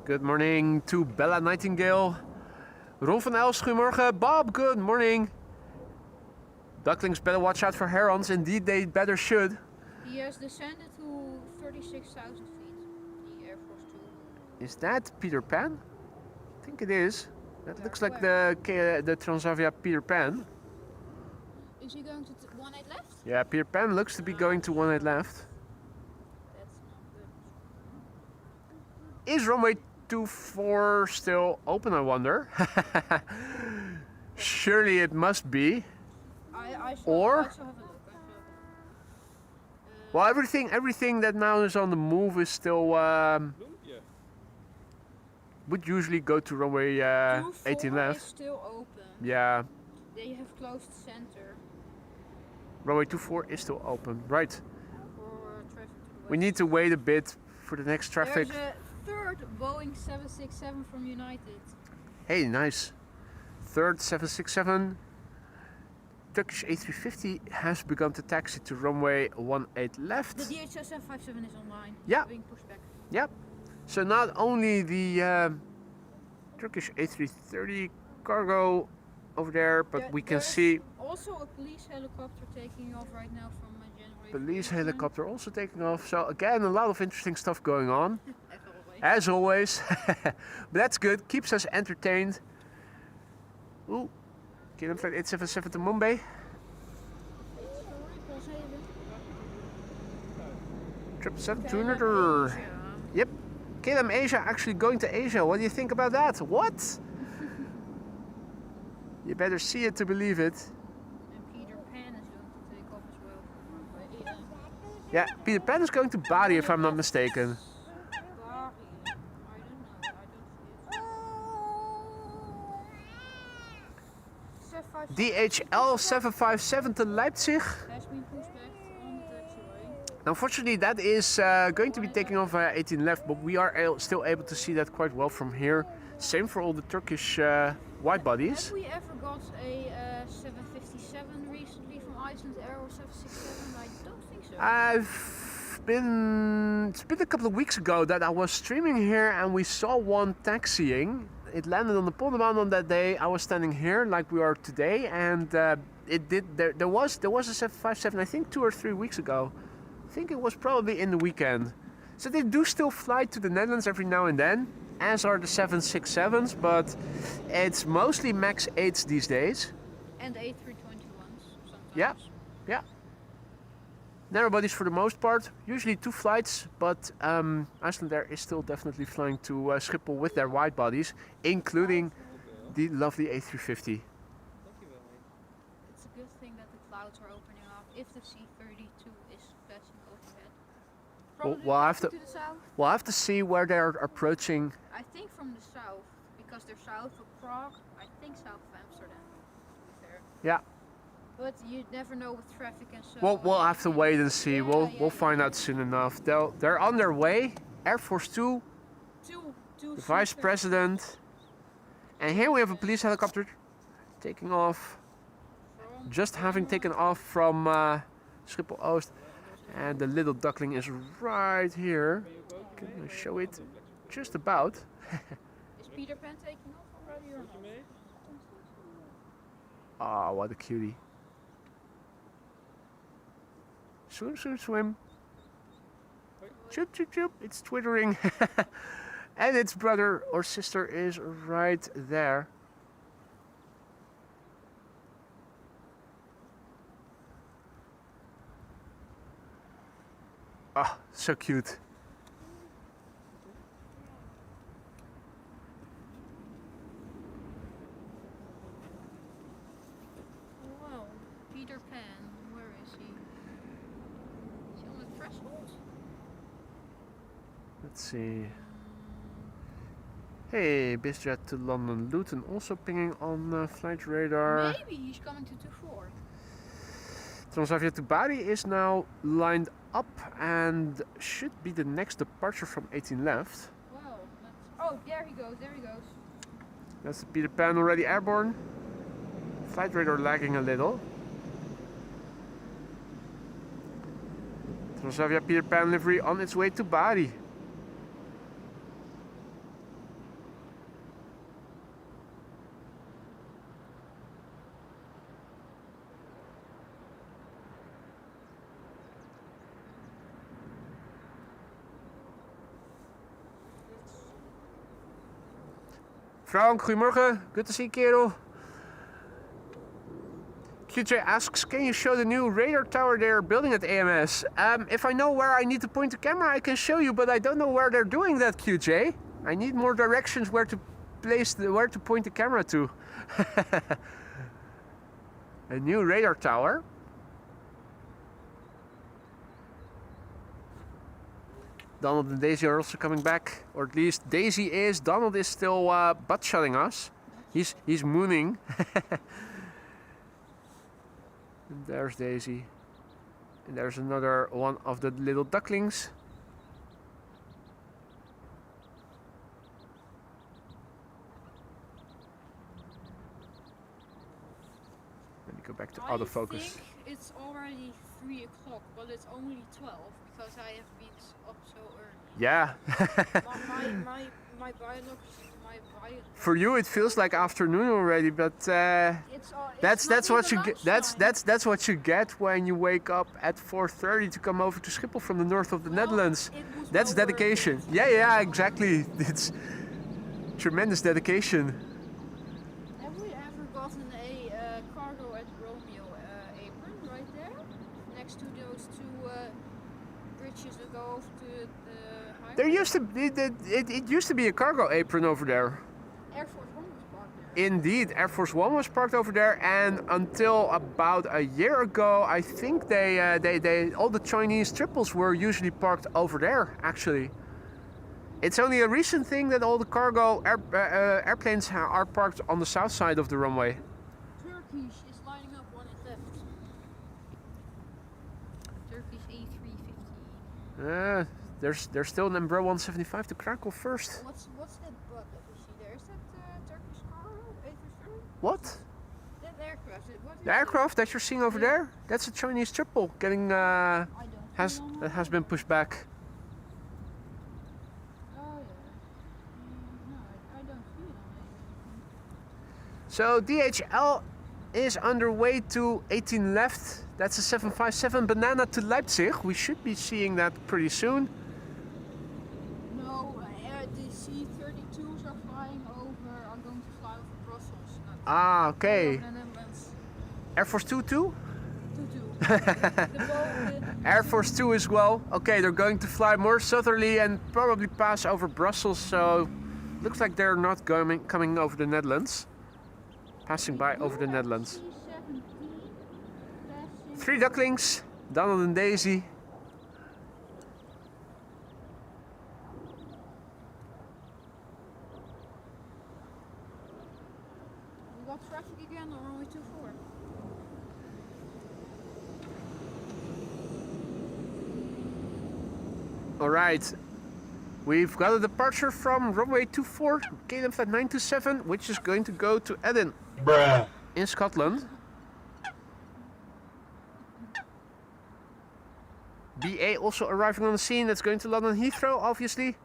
Good morning to Bella Nightingale. Ron van Els, goedemorgen. Bob, good morning. Ducklings better watch out for herons. Indeed, they better should. He has descended to 36,000 feet, the Air Force 2. Is that Peter Pan? I think it is. That Yeah, looks like where? the Transavia Peter Pan. Is he going to 18 left? Yeah, Peter Pan looks to be going to 18 left. That's not good. Is runway 24 still open, I wonder? Surely it must be. I shall Or- have a look. Well, everything that now is on the move is still would usually go to runway 18 is left. still open. Yeah, They have closed center runway 24 is still open. Right. for traffic to the west. We need to wait a bit for the next traffic. There's a third Boeing 767 from United. Hey, nice. Third 767. Turkish A350 has begun to taxi to runway 18 left. The DHL 757 is online. Yeah. Being pushed back. Yep. So not only the Turkish A330 cargo over there, but we can There's see also a police helicopter taking off right now from January. police helicopter also taking off. So again, a lot of interesting stuff going on, As always. as always. But that's good, keeps us entertained. Ooh, KLM flight 877 to Mumbai. 777-200. Yep. KLM Asia actually going to Asia. What do you think about that? What? You better see it to believe it. And Peter Pan is going to take off as well from runway. Yeah, Peter Pan is going to Bali if I'm not mistaken. Bari. I don't know. I don't see it. DHL 757 to Leipzig. Has been pushed back on the taxiway. Unfortunately, that is going to be taking off 18 left, but we are still able to see that quite well from here. Same for all the Turkish wide bodies. Have we ever got a 757 recently from Iceland Air or 767? I don't think so. It's been a couple of weeks ago that I was streaming here and we saw one taxiing. It landed on the Polderbaan on that day. I was standing here like we are today, and there was a 757 I think 2 or 3 weeks ago. I think it was probably in the weekend. So they do still fly to the Netherlands every now and then, as are the 767s, but it's mostly MAX 8s these days. And A321s sometimes. Yeah. Yeah. Narrow bodies for the most part, usually 2 flights, but Iceland Air is still definitely flying to Schiphol with their wide bodies, including the lovely A350. It's a good thing that the clouds are opening up if the C-32 is passing overhead. Probably we'll have to to- the south. We'll have to see where they're approaching. I think from the south, because they're south of Prague. I think south of Amsterdam. To be fair. Yeah, But you never know with traffic and so. we'll have to wait and see. Yeah, We'll find out soon enough. They're on their way. Air Force 2, Two the Vice President, and here we have a police helicopter taking off. from Just having taken off from Schiphol Oost, and the little Duckling is right here. Can I show it? Just about. Is Peter Pan taking off already or not? Oh, what a cutie. Swim, swim, swim. Choop, choop, choop. It's twittering. And its brother or sister is right there. Oh, so cute. Wow, Peter Pan, where is he? Is he on the threshold? Let's see. Hey, BizJet to London Luton also pinging on flight radar. Maybe he's coming to 24. Transavia to Bari is now lined up and should be the next departure from 18 left. Wow. Oh, there he goes, there he goes. That's the Peter Pan already airborne. Flight radar lagging a little. Transavia Peter Pan livery on its way to Bari. Frank, goedemorgen. Good to see you, kerel. QJ asks, can you show the new radar tower they're building at AMS? If I know where I need to point the camera, I can show you, but I don't know where they're doing that, QJ. I need more directions where to point the camera to. A new radar tower. Donald and Daisy are also coming back, or at least Daisy is. Donald is still butt shotting us. He's mooning. And there's Daisy. And there's another one of the little ducklings. Let me go back to autofocus. I think it's already 3 o'clock, but it's only 12 because I have been up so early. Yeah. my binoculars. For you, it feels like afternoon already, but that's what you get. That's what you get when you wake up at 4:30 to come over to Schiphol from the north of the Netherlands. That's dedication. Yeah, exactly. It's tremendous dedication. Have we ever gotten a cargo at Romeo apron right there, next to those two bridges that go off to the highway? There used to be it used to be a cargo apron over there. Air Force One was parked there. Indeed, Air Force One was parked over there, and until about a year ago, I think they all the Chinese triples were usually parked over there. Actually, it's only a recent thing that all the cargo airplanes are parked on the south side of the runway. Turkish is lining up one at left. Turkish A350. There's still an Embraer 175 to Krakow first. What's that bug that we see there? Is that Turkish cargo? A330? What? That aircraft. The aircraft that you're seeing over there? That's a Chinese triple getting has been pushed back. Oh yeah. No, I don't see it on So DHL is underway to 18 left. That's a 757 banana to Leipzig. We should be seeing that pretty soon. No, the C-32s are going to fly over Brussels. Ah, okay. Over the Netherlands. Air Force 2 too? 2-2. Air Force 2 as well. Okay, they're going to fly more southerly and probably pass over Brussels. So looks like they're not coming over the Netherlands. Passing by over the Netherlands. 3 ducklings, Donald and Daisy. We got traffic again on runway 24. Alright, we've got a departure from runway 24, KLM flight 927, which is going to go to Eden in Scotland. BA also arriving on the scene. That's going to London Heathrow, obviously.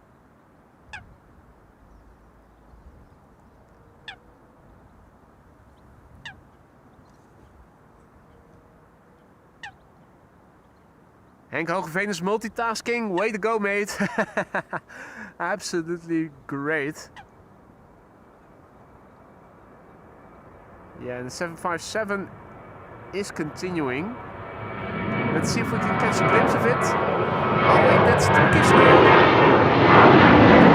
Henk Hogeveen is multitasking. Way to go, mate. Absolutely great. Yeah, and the 757 is continuing. Let's see if we can catch a glimpse of it. Oh wait, that's Turkish now.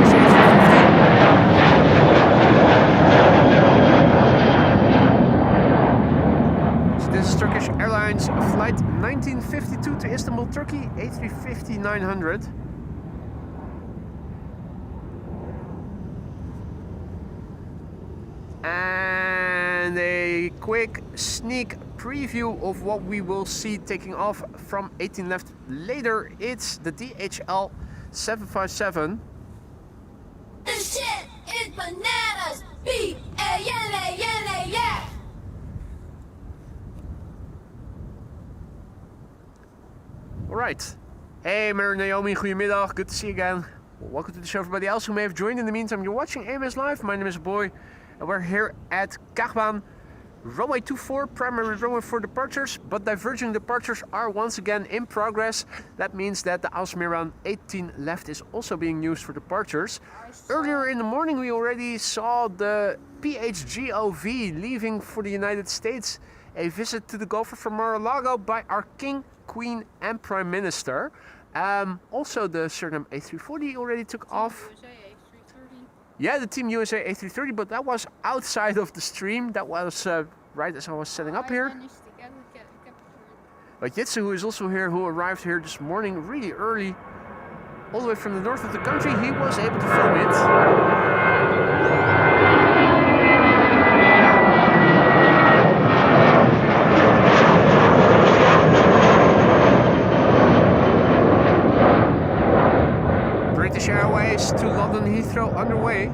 Turkish A350. So this is Turkish Airlines flight 1952 to Istanbul, Turkey, A350-900. And a quick sneak preview of what we will see taking off from 18 left later. It's the DHL 757. This shit is bananas. B-A-N-A-N-A-S. Alright. Hey, Mary Naomi, goedemiddag. Good to see you again. Welcome to the show, everybody else who may have joined. In the meantime, you're watching AMS Live. My name is Boy, and we're here at Kaagbaan. Runway 24, primary runway for departures, but diverging departures are once again in progress. That means that the Alsmeer 18 left is also being used for departures. Earlier in the morning, we already saw the PHGOV leaving for the United States. A visit to the Gulf from Mar-a-Lago by our King, Queen, and Prime Minister. Also, the Suriname A340 already took off. Yeah, the Team USA A330, but that was outside of the stream. That was right as I was setting up here. But Jitsu, who is also here, who arrived here this morning really early, all the way from the north of the country, he was able to film it. British Airways to London Heathrow underway.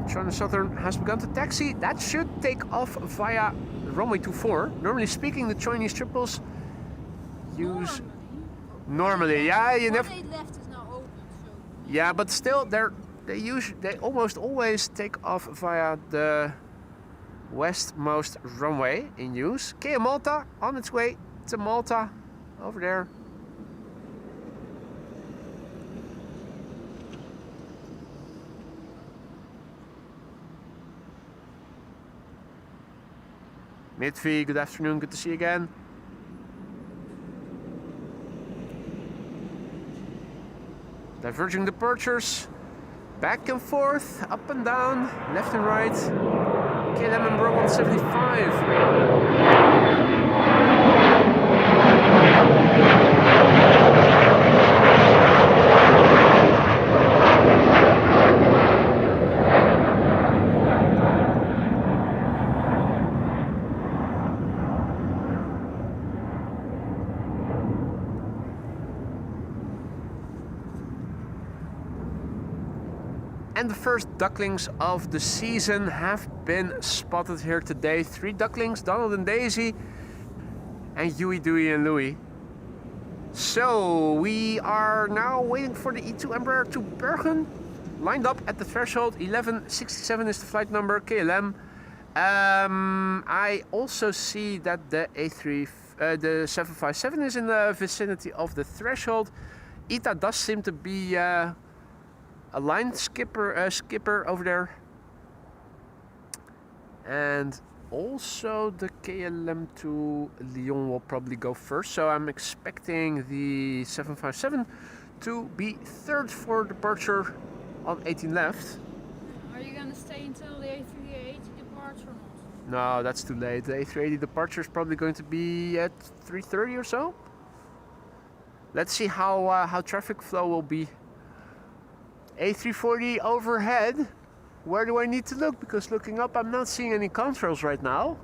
China Southern has begun to taxi. That should take off via runway 24. Normally speaking, the Chinese triples use normally. Yeah, you never. Left is now open, so. Yeah, but still, they almost always take off via the westmost runway in use. KM Malta on its way to Malta, over there. Midvi, good afternoon, good to see you again. Diverging departures, back and forth, up and down, left and right. KLM and Bro 175. And the first ducklings of the season have been spotted here today. 3 ducklings, Donald and Daisy, and Huey, Dewey, and Louie. So we are now waiting for the E2 Embraer to Bergen. Lined up at the threshold, 1167 is the flight number, KLM. I also see that the the 757 is in the vicinity of the threshold. ITA does seem to be a line skipper over there, and also the KLM to Lyon will probably go first, so I'm expecting the 757 to be third for departure on 18 left. Are you gonna stay until the A380 departs or not? No, that's too late. The A380 departure is probably going to be at 3:30 or so. Let's see how traffic flow will be. A340 overhead. Where do I need to look? Because looking up, I'm not seeing any contrails right now.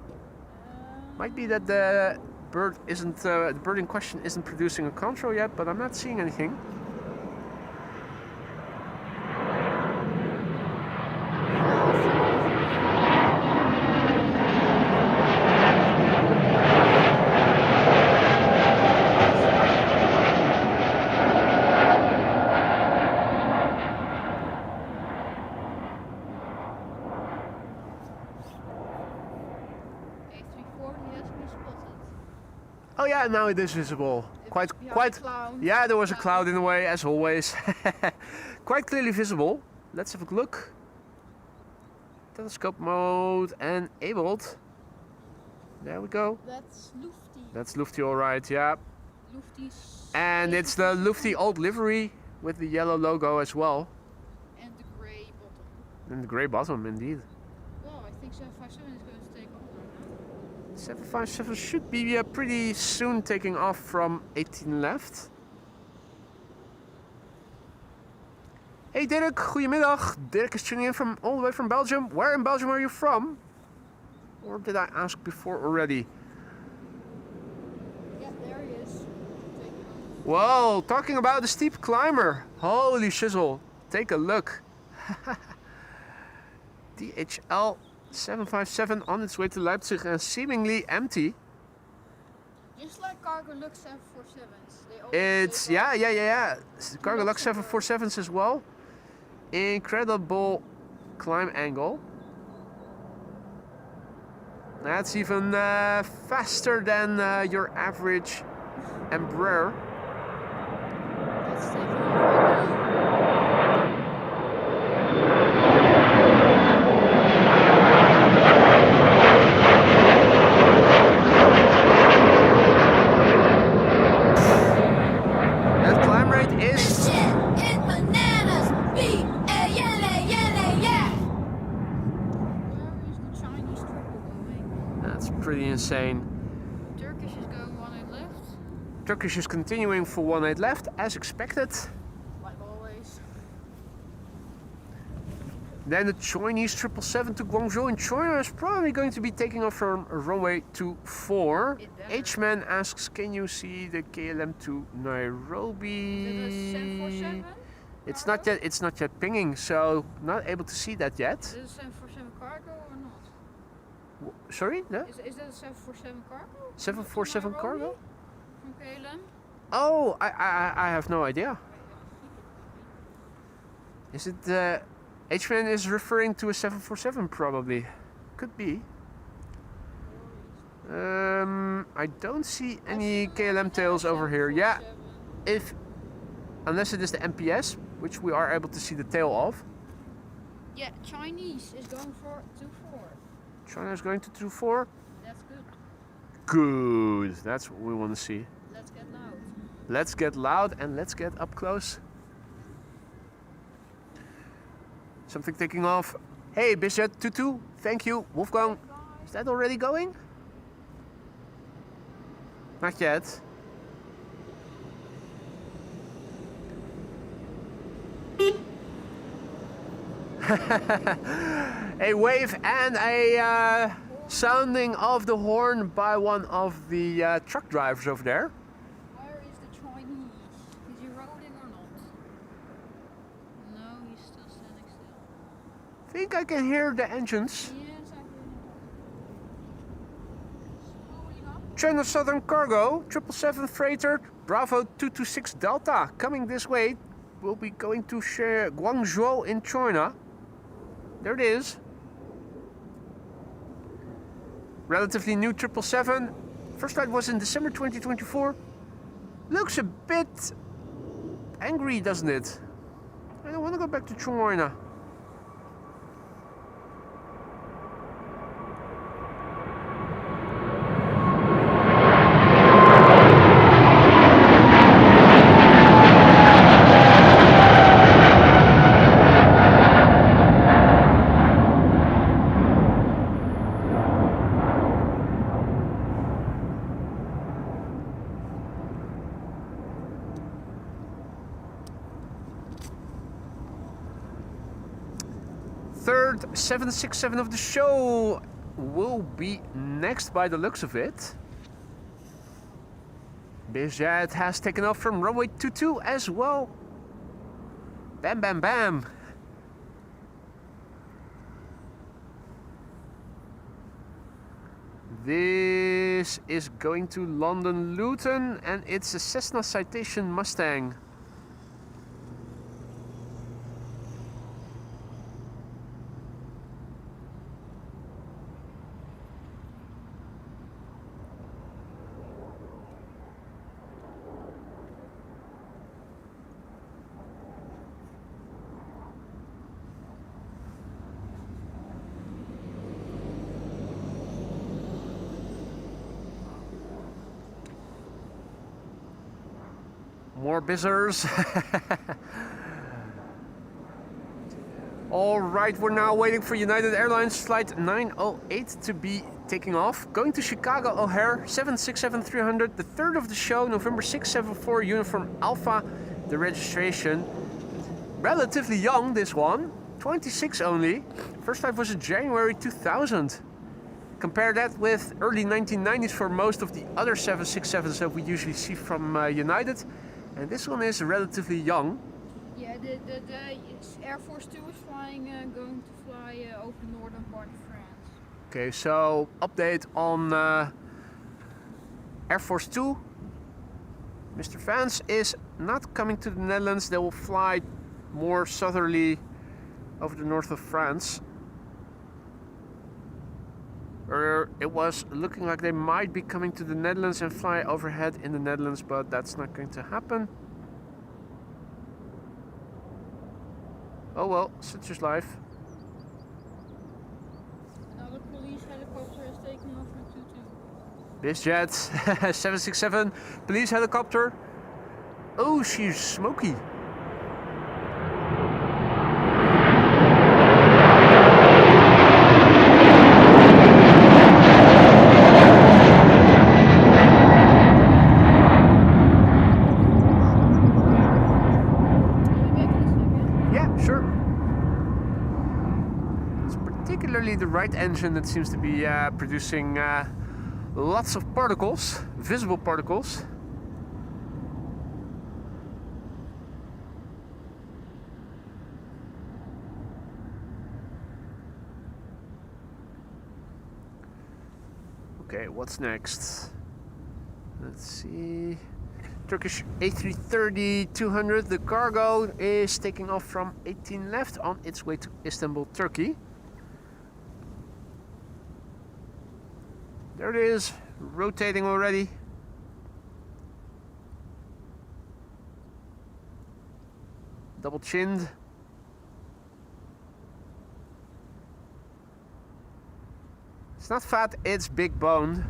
Might be that the bird isn't the bird in question isn't producing a contrail yet, but I'm not seeing anything. Oh yeah, now it is visible. It Quite, was behind quite. the cloud. Yeah, there was a cloud in the way, as always. Quite clearly visible. Let's have a look. Telescope mode enabled. There we go. That's Lufty. That's Lufty, all right. Yeah. Lufty's. And it's the Lufty old livery with the yellow logo as well. And the grey bottom. And the grey bottom, indeed. Well, I think 757 is going to take off right now. 757 should be pretty soon taking off from 18 left. Hey Dirk, goedemiddag. Dirk is tuning in from all the way from Belgium. Where in Belgium are you from? Or did I ask before already? Yeah, there he is. Taking off. Whoa, talking about the steep climber. Holy shizzle. Take a look. DHL 757 on its way to Leipzig and seemingly empty. Just like Cargo Lux 747s. They always It's, take off. yeah. Cargo Lux 747s as well. Incredible climb angle. That's even faster than your average Embraer. That's taking off right now. That climb rate This is... shit is bananas. B-A-N-A-N-A-S. Where is the Chinese triple going? That's pretty insane. Turkish is going 18 left. Turkish is continuing for 18 left, as expected. Like always. Then the Chinese 777 to Guangzhou in China is probably going to be taking off from runway 24. It better. H-Man asks, can you see the KLM to Nairobi? Is it a 747? It's not yet pinging, so not able to see that yet. Is it a 747 cargo or not? Sorry? No? Is that a 747 cargo? 747 Nairobi? cargo? From KLM? Oh, I have no idea. Is it H-Man is referring to a 747 probably? Could be. I don't see any KLM tails over here. Yeah, unless it is the MPS, which we are able to see the tail of. Yeah, Chinese is going for 2-4. China is going to 2-4. That's good. Good. That's what we want to see. Let's get loud. Let's get loud and let's get up close. Something taking off. Hey, Bijet 22. Thank you, Wolfgang. Is that already going? Not yet. A wave and a sounding of the horn by one of the truck drivers over there. Where is the Chinese? Is he rolling or not? No, he's still standing still. I think I can hear the engines. Yes, I can. Slowing up. China Southern Cargo, 777 freighter, Bravo 226 Delta, coming this way. We'll be going to Guangzhou in China. There it is. Relatively new 777. First flight was in December 2024. Looks a bit angry, doesn't it? I don't want to go back to China. Third 767 of the show will be next by the looks of it. Bijet has taken off from runway 22 as well. Bam, bam, bam. This is going to London Luton and it's a Cessna Citation Mustang. More bizzers. Alright, we're now waiting for United Airlines flight 908 to be taking off. Going to Chicago O'Hare, 767-300, the third of the show, November 674, Uniform Alpha, the registration. Relatively young, this one, 26 only. First flight was in January 2000. Compare that with early 1990s for most of the other 767s that we usually see from United. And this one is relatively young. Yeah, the Air Force 2 is flying, going to fly over the northern part of France. Okay, so update on Air Force 2. Mr. Vance is not coming to the Netherlands. They will fly more southerly over the north of France. Or it was looking like they might be coming to the Netherlands and fly overhead in the Netherlands, but that's not going to happen. Oh well, such is life. Another police helicopter is taking off from 22. BizJet 767, police helicopter. Oh, she's smoky. The right engine that seems to be producing lots of particles, visible particles. Okay, what's next? Let's see. Turkish A330-200, the cargo is taking off from 18 left on its way to Istanbul, Turkey. There it is, rotating already. Double chinned. It's not fat, it's big boned.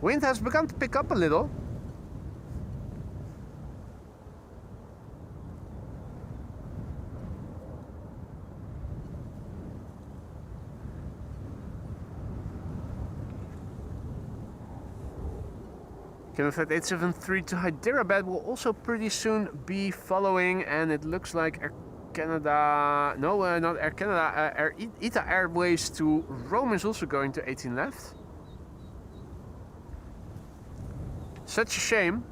Wind has begun to pick up a little. Flight 873 to Hyderabad will also pretty soon be following, and it looks like Air Canada, no, not Air Canada, ITA Airways to Rome is also going to 18 left. Such a shame.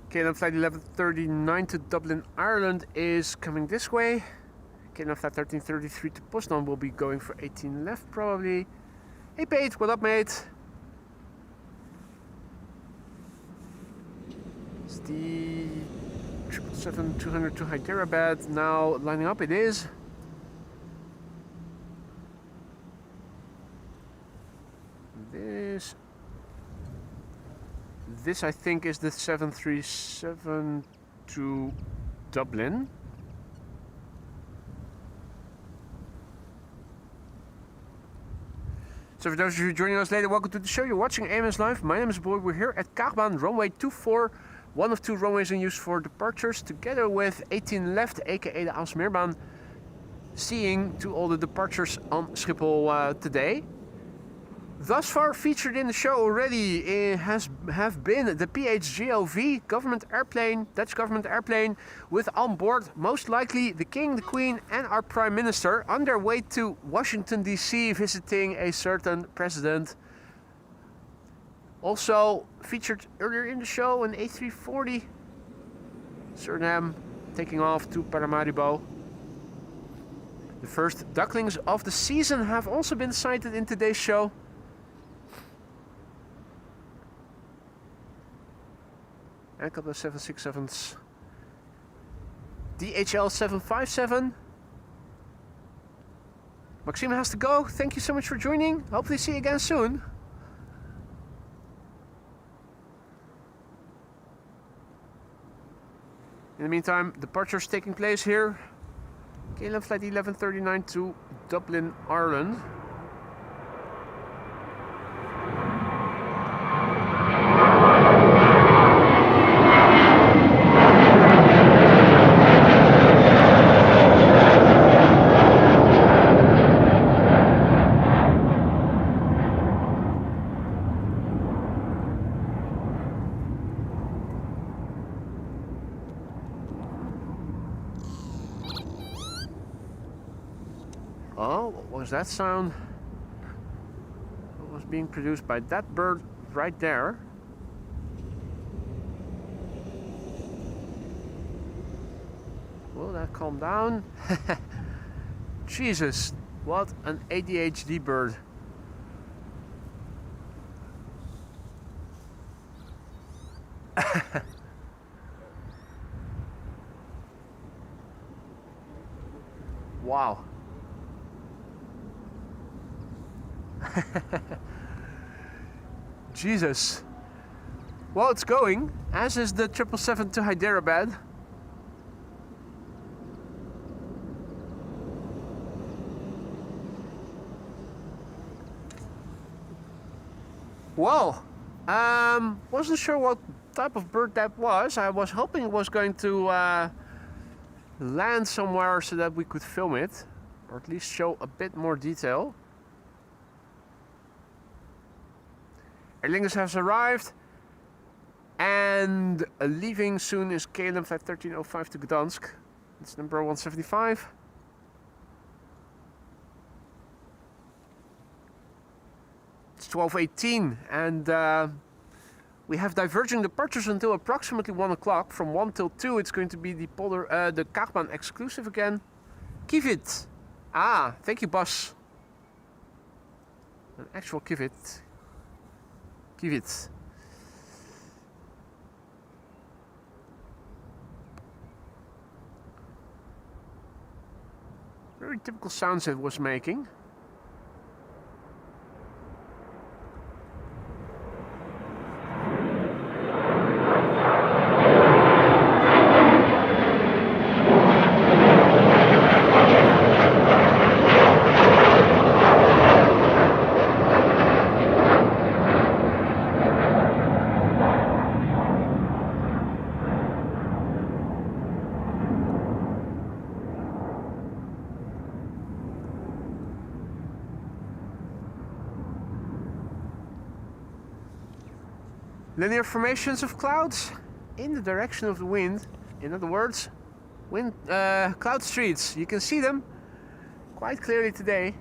KLM flight 1139 to Dublin, Ireland is coming this way. KLM flight 1333 to Poznan will be going for 18 left probably. Hey Pete, what up mate? It's the 777-200 to Hyderabad now lining up, it is. This I think is the 737 to Dublin. So for those of you joining us later, welcome to the show. You're watching AMS Live. My name is Boy. We're here at Kaagbaan, runway 24. One of two runways in use for departures, together with 18 left, aka the Aalsmeerbaan, seeing to all the departures on Schiphol today. Thus far featured in the show already have been the PHGOV government airplane, Dutch government airplane, with on board most likely the King, the Queen and our Prime Minister on their way to Washington DC visiting a certain president. Also featured earlier in the show an A340, Suriname taking off to Paramaribo. The first ducklings of the season have also been sighted in today's show. And a couple of 767s. DHL 757. Maxime has to go. Thank you so much for joining. Hopefully see you again soon. In the meantime, departure's taking place here. KLM flight 1139 to Dublin, Ireland. Oh, what was that sound? It was being produced by that bird right there. Will that calm down? Jesus, what an ADHD bird. Wow. Jesus. Well, it's going, as is the 777 to Hyderabad. Well, wasn't sure what type of bird that was. I was hoping it was going to land somewhere so that we could film it, or at least show a bit more detail. Aer Lingus has arrived, and leaving soon is KLM flight 1305 to Gdansk. It's number 175. It's 12:18, and we have diverging departures until approximately 1 o'clock. From 1 till 2, it's going to be the Kaagbaan exclusive again. Kivit. Ah, thank you, boss. An actual Kivit. Kivit. Very typical sounds it was making. Linear formations of clouds in the direction of the wind. In other words, cloud streets. You can see them quite clearly today.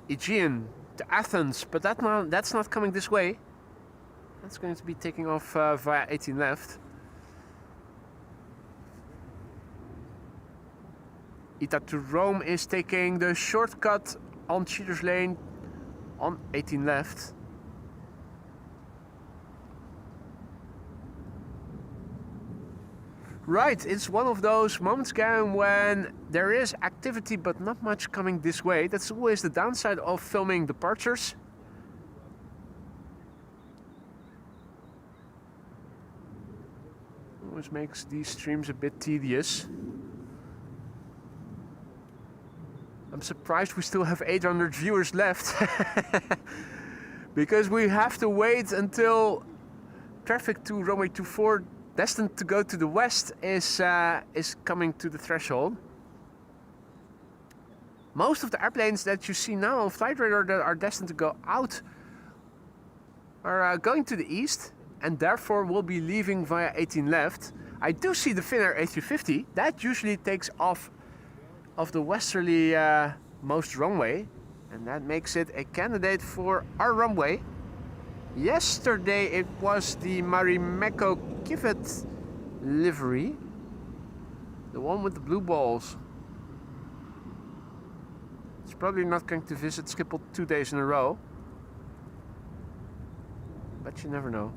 Aegean to Athens, but that's not coming this way. That's going to be taking off via 18 left. ITA to Rome is taking the shortcut on Cheaters Lane on 18 left. Right, it's one of those moments again when there is activity but not much coming this way. That's always the downside of filming departures. Always makes these streams a bit tedious. I'm surprised we still have 800 viewers left. Because we have to wait until traffic to runway 24 destined to go to the west is coming to the threshold. Most of the airplanes that you see now on flight radar that are destined to go out are going to the east, and therefore will be leaving via 18 left. I do see the Finnair A350. That usually takes off of the westerly most runway, and that makes it a candidate for our runway. Yesterday it was the Marimekko Kivit livery, the one with the blue balls. probably not going to visit Schiphol 2 days in a row. But you never know.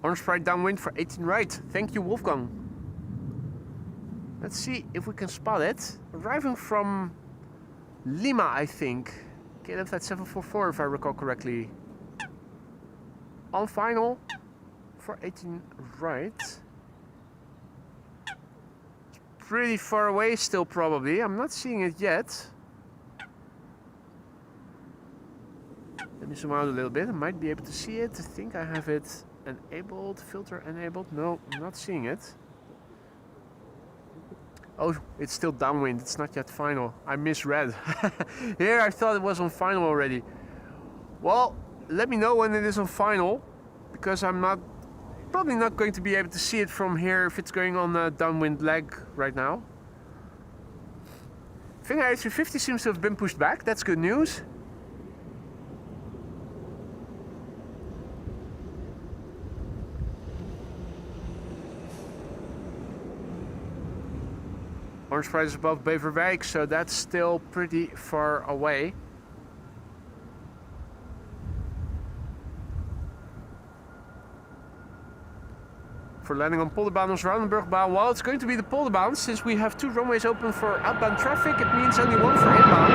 Orange Sprite downwind for 18 right. Thank you, Wolfgang. Let's see if we can spot it. Arriving from Lima, I think. KLM flight 744, if I recall correctly. On final for 18 right. It's pretty far away still, probably. I'm not seeing it yet. Let me zoom out a little bit. I might be able to see it. I think I have it enabled, filter enabled. No, I'm not seeing it. Oh, it's still downwind. It's not yet final. I misread. Here I thought it was on final already. Well, let me know when it is on final, because I'm probably not going to be able to see it from here if it's going on a downwind leg right now. Finger A350 seems to have been pushed back. That's good news. Orange Sprite is above Beverwijk, so that's still pretty far away. For landing on Polderbaan or Zwanenburgbaan, well, it's going to be the Polderbaan. Since we have 2 runways open for outbound traffic, it means only 1 for inbound.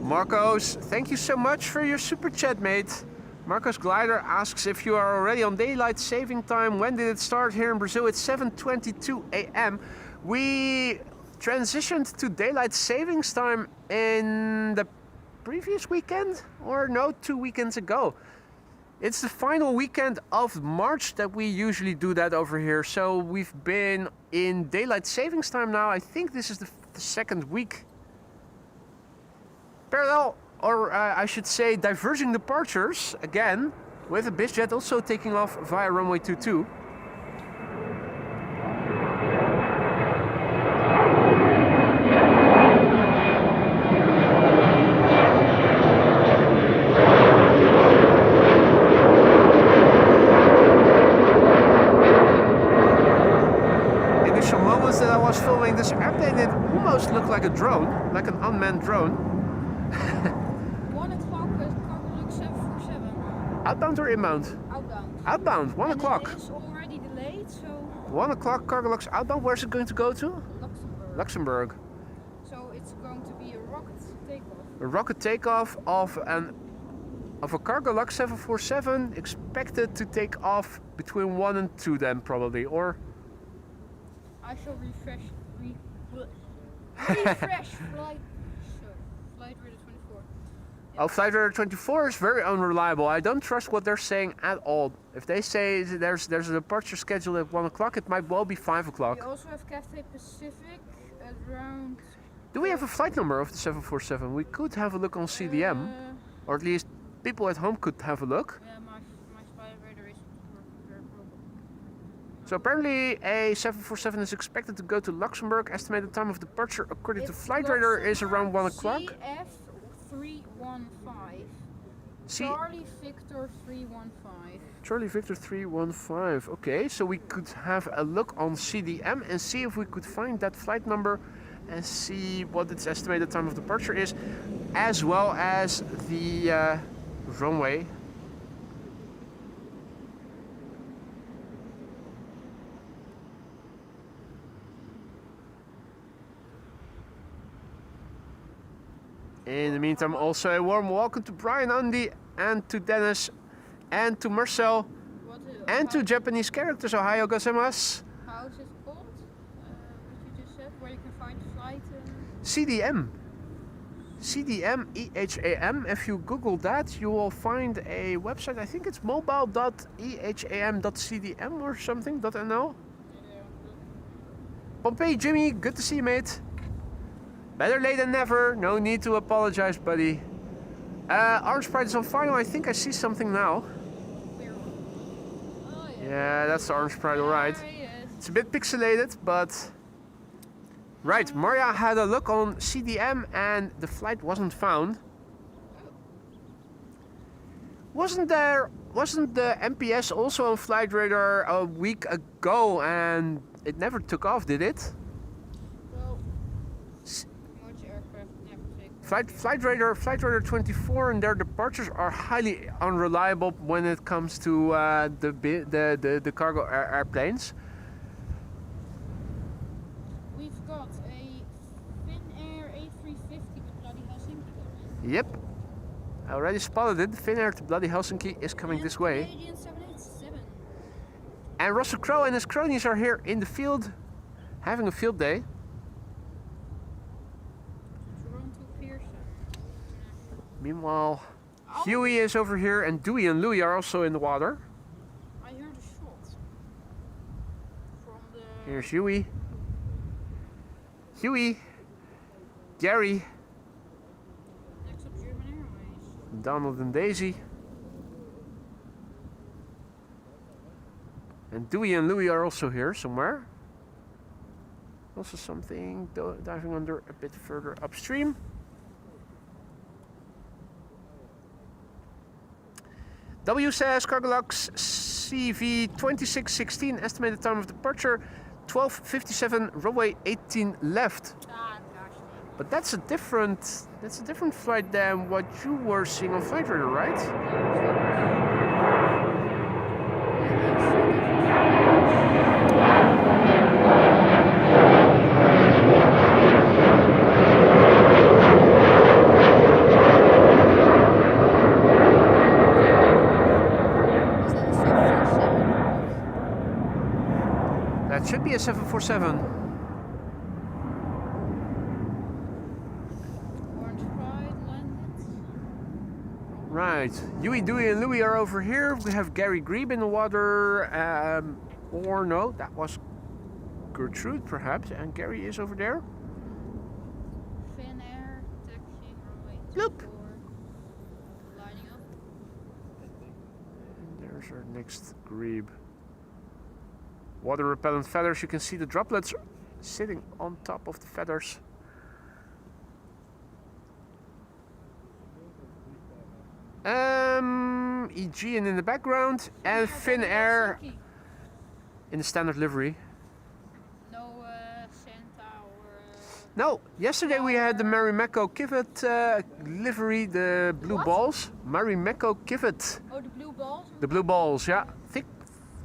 Marcos, thank you so much for your super chat, mate. Marcos Glider asks if you are already on daylight saving time. When did it start here in Brazil? It's 7:22 a.m. We transitioned to daylight savings time in the previous weekend, or no, 2 weekends ago. It's the final weekend of March that we usually do that over here. So we've been in daylight savings time now. I think this is the second week. Parallel, or I should say diverging departures, again, with a BizJet also taking off via runway 22. Initial moments that I was filming this airplane, it almost looked like a drone, like an unmanned drone. 1 o'clock is Kaagbaan 747. Outbound or inbound? Outbound. Outbound, 1 o'clock. It is already delayed, so 1 o'clock Cargolux outbound. Where's it going to go to? Luxembourg. Luxembourg. So it's going to be a rocket takeoff. A rocket takeoff of a Cargolux 747 expected to take off between 1 and 2 then probably, or? I shall refresh flight. Flight radar 24. Oh, Flight Radar 24 is very unreliable. I don't trust what they're saying at all. If they say there's a departure schedule at 1 o'clock, it might well be 5 We o'clock. also have Cathay Pacific at around. Do we have a flight number of the 747? We could have a look on CDM, or at least people at home could have a look. Yeah, my flight radar is working very properly. So apparently a 747 is expected to go to Luxembourg. Estimated time of departure according to It's Flight Radar is around 1 o'clock. CF315. See, Charlie Victor 315. Charlie Victor 315. Okay, so we could have a look on CDM and see if we could find that flight number and see what its estimated time of departure is, as well as the runway. In the meantime, also a warm welcome to Brian, Andy, and to Dennis, and to Marcel, and to Japanese characters. Ohio gozaimasu. How is it called? What you just said, where you can find the flight? CDM. CDM EHAM. If you Google that, you will find a website. I think it's mobile.eham.cdm or something. .nl. Yeah, Pompey, Jimmy, good to see you, mate. Better late than never. No need to apologize, buddy. Orange Pride is on final. I think I see something now. Oh, Yeah, that's the Orange Pride, alright. There he is. It's a bit pixelated, but... Right, Maria had a look on CDM and the flight wasn't found. Wasn't the MPS also on Flight Radar a week ago and it never took off, did it? Well, launch aircraft never take off. Flight Radar 24 and their departures are highly unreliable when it comes to the cargo airplanes. We've got a Finnair A350 to bloody Helsinki going. Yep, I already spotted it. Finnair to bloody Helsinki is coming And this way. Canadian 787. And Russell Crowe and his cronies are here in the field, having a field day. Toronto Pearson. Meanwhile, Oh. Huey is over here and Dewey and Louie are also in the water. I heard a shot from the Here's Huey. Huey. Gary. next up German Airways. Donald and Daisy. And Dewey and Louie are also here somewhere. Also something diving under a bit further upstream. W says Cargolux CV 2616, estimated time of departure 12:57, runway 18 left. Ah, gosh. But that's a different flight than what you were seeing on Flight Radar, right? That should be a 747. Orange Pride landed. Right. Huey, Dewey, and Louie are over here. We have Gary Grebe in the water. Or no, that was Gertrude perhaps. And Gary is over there. Finnair, taxi, runway Loop. 24. Lining up. And there's our next Grebe. Water repellent feathers. You can see the droplets sitting on top of the feathers. Aegean in the background and Finnair Helsinki. in the standard livery. No Santa or. No, yesterday we had the Marimekko Kivet livery, the blue What? balls. Marimekko Kivet, Oh, the blue balls? the blue balls. Yeah,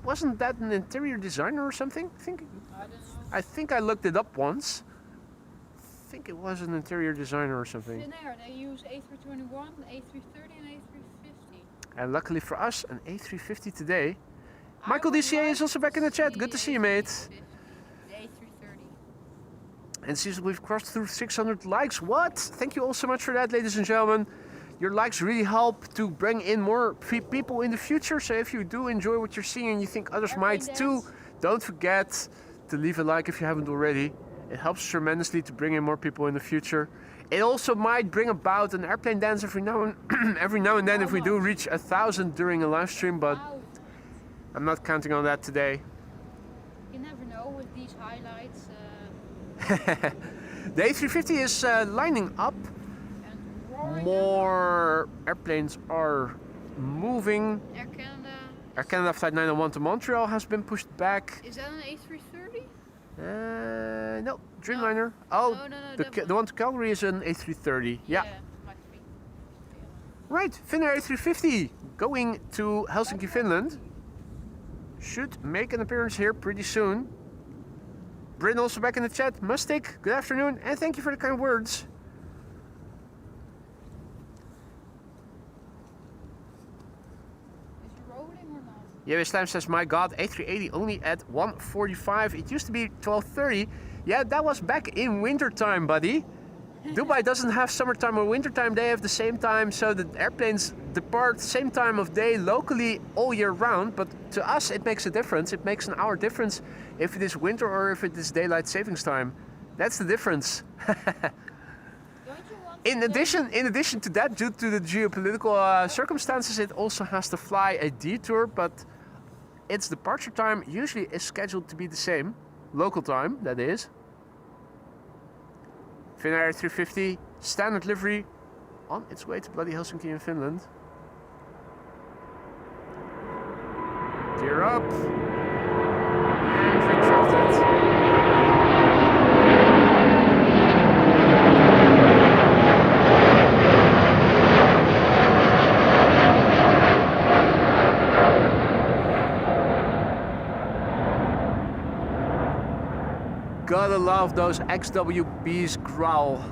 wasn't that an interior designer or something? I don't know. I think I looked it up once. I think it was an interior designer or something. Finnair, they use A321, A330, and A350. And luckily for us, an A350 today. I Michael would DCA is like also back in the chat. Good to see you, mate. A350, The A330. And since we've crossed through 600 likes, what? Thank you all so much for that, ladies and gentlemen. Your likes really help to bring in more people in the future. So if you do enjoy what you're seeing and you think others might too, don't forget to leave a like if you haven't already. It helps tremendously to bring in more people in the future. It also might bring about an airplane dance every now and then if we do reach 1,000 during a live stream, but Wow. I'm not counting on that today. You never know with these highlights. The A350 is lining up. And roaring More airplanes are moving. Air Canada. Air Canada Flight 901 to Montreal has been pushed back. Is that an A330? No, Dreamliner. Oh, No, the one to Calgary is an A330. Yeah. might be. Right, Finnair A350 going to Helsinki, Finland. Should make an appearance here pretty soon. Bryn also back in the chat. Mustik, good afternoon, and thank you for the kind words. Is he rolling or not? Yeah, Slam says, my god, A380 only at 1:45. It used to be 12:30. Yeah, that was back in winter time, buddy. Dubai doesn't have summertime or wintertime, they have the same time, so the airplanes depart same time of day locally all year round, but to us it makes a difference. It makes an hour difference if it is winter or if it is daylight savings time. That's the difference. Don't you want In addition to that, due to the geopolitical circumstances, it also has to fly a detour, but its departure time usually is scheduled to be the same, local time, that is. Finnair 350, standard livery, on its way to bloody Helsinki in Finland. Gear up. And retracted. Gotta love those XWB's growl.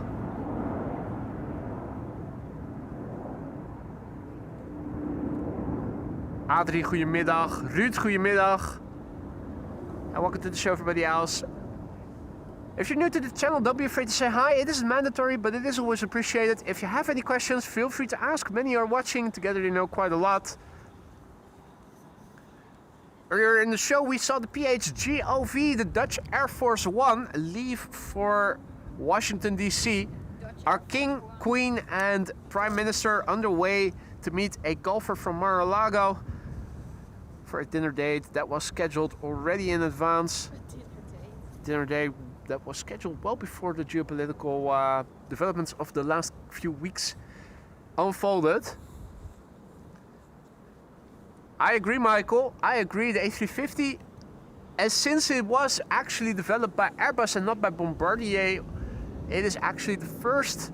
Adrie, goedemiddag. Ruud, goedemiddag. And welcome to the show, everybody else. If you're new to the channel, don't be afraid to say hi. It isn't mandatory, but it is always appreciated. If you have any questions, feel free to ask. Many are watching. Together they know quite a lot. Earlier in the show, we saw the PHGOV, the Dutch Air Force One, leave for Washington, D.C. Our King, Queen, and Prime Minister underway to meet a golfer from Mar-a-Lago for a dinner date that was scheduled already in advance. Dinner date that was scheduled well before the geopolitical developments of the last few weeks unfolded. I agree, Michael. I agree. The A350, and since it was actually developed by Airbus and not by Bombardier, it is actually the first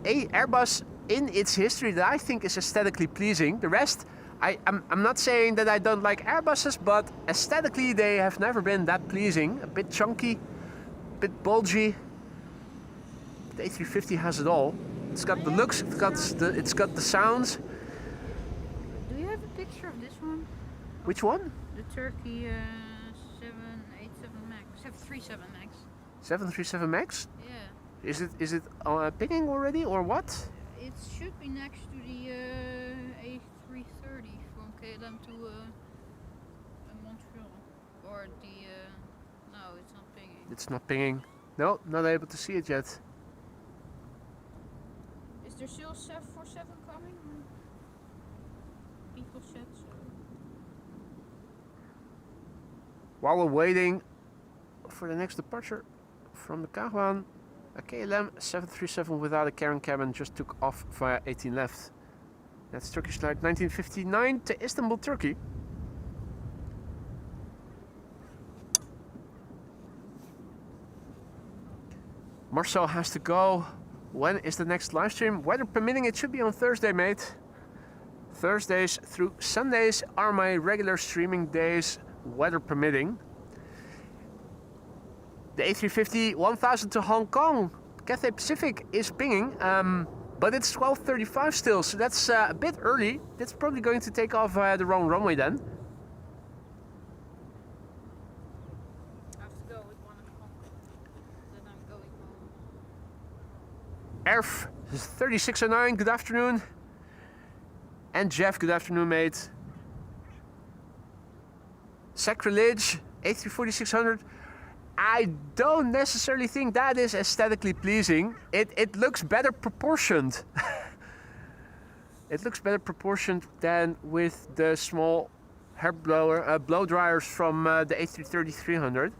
Airbus in its history that I think is aesthetically pleasing. The rest, I'm not saying that I don't like Airbuses, but aesthetically they have never been that pleasing. A bit chunky, a bit bulgy. The A350 has it all. It's got the looks, it's got the sounds. Do you have a picture of this one? Which one? The Turkey 787 Max, 737 Max. 737 Max? Yeah. Is it pinging already or what? It should be next to the A330 from KLM to Montreal. Or the no, it's not pinging. It's not pinging. No, not able to see it yet. Is there still 747 coming? People said so. While we're waiting for the next departure from the Kaagbaan, a KLM 737 without a carrying cabin just took off via 18 left. That's Turkish flight 1959 to Istanbul, Turkey. Marcel has to go. When is the next live stream? Weather permitting, it should be on Thursday, mate. Thursdays through Sundays are my regular streaming days, weather permitting. The A350 1000 to Hong Kong, Cathay Pacific is pinging, but it's 12:35 still, so that's a bit early. That's probably going to take off the wrong runway then. I have to go with 1 o'clock. Then I'm going home. Erf 3609, good afternoon. And Jeff, good afternoon, mate. Sacrilege, A340-600. I don't necessarily think that is aesthetically pleasing. It looks better proportioned. It looks better proportioned than with the small hair blow dryers from the A330-300.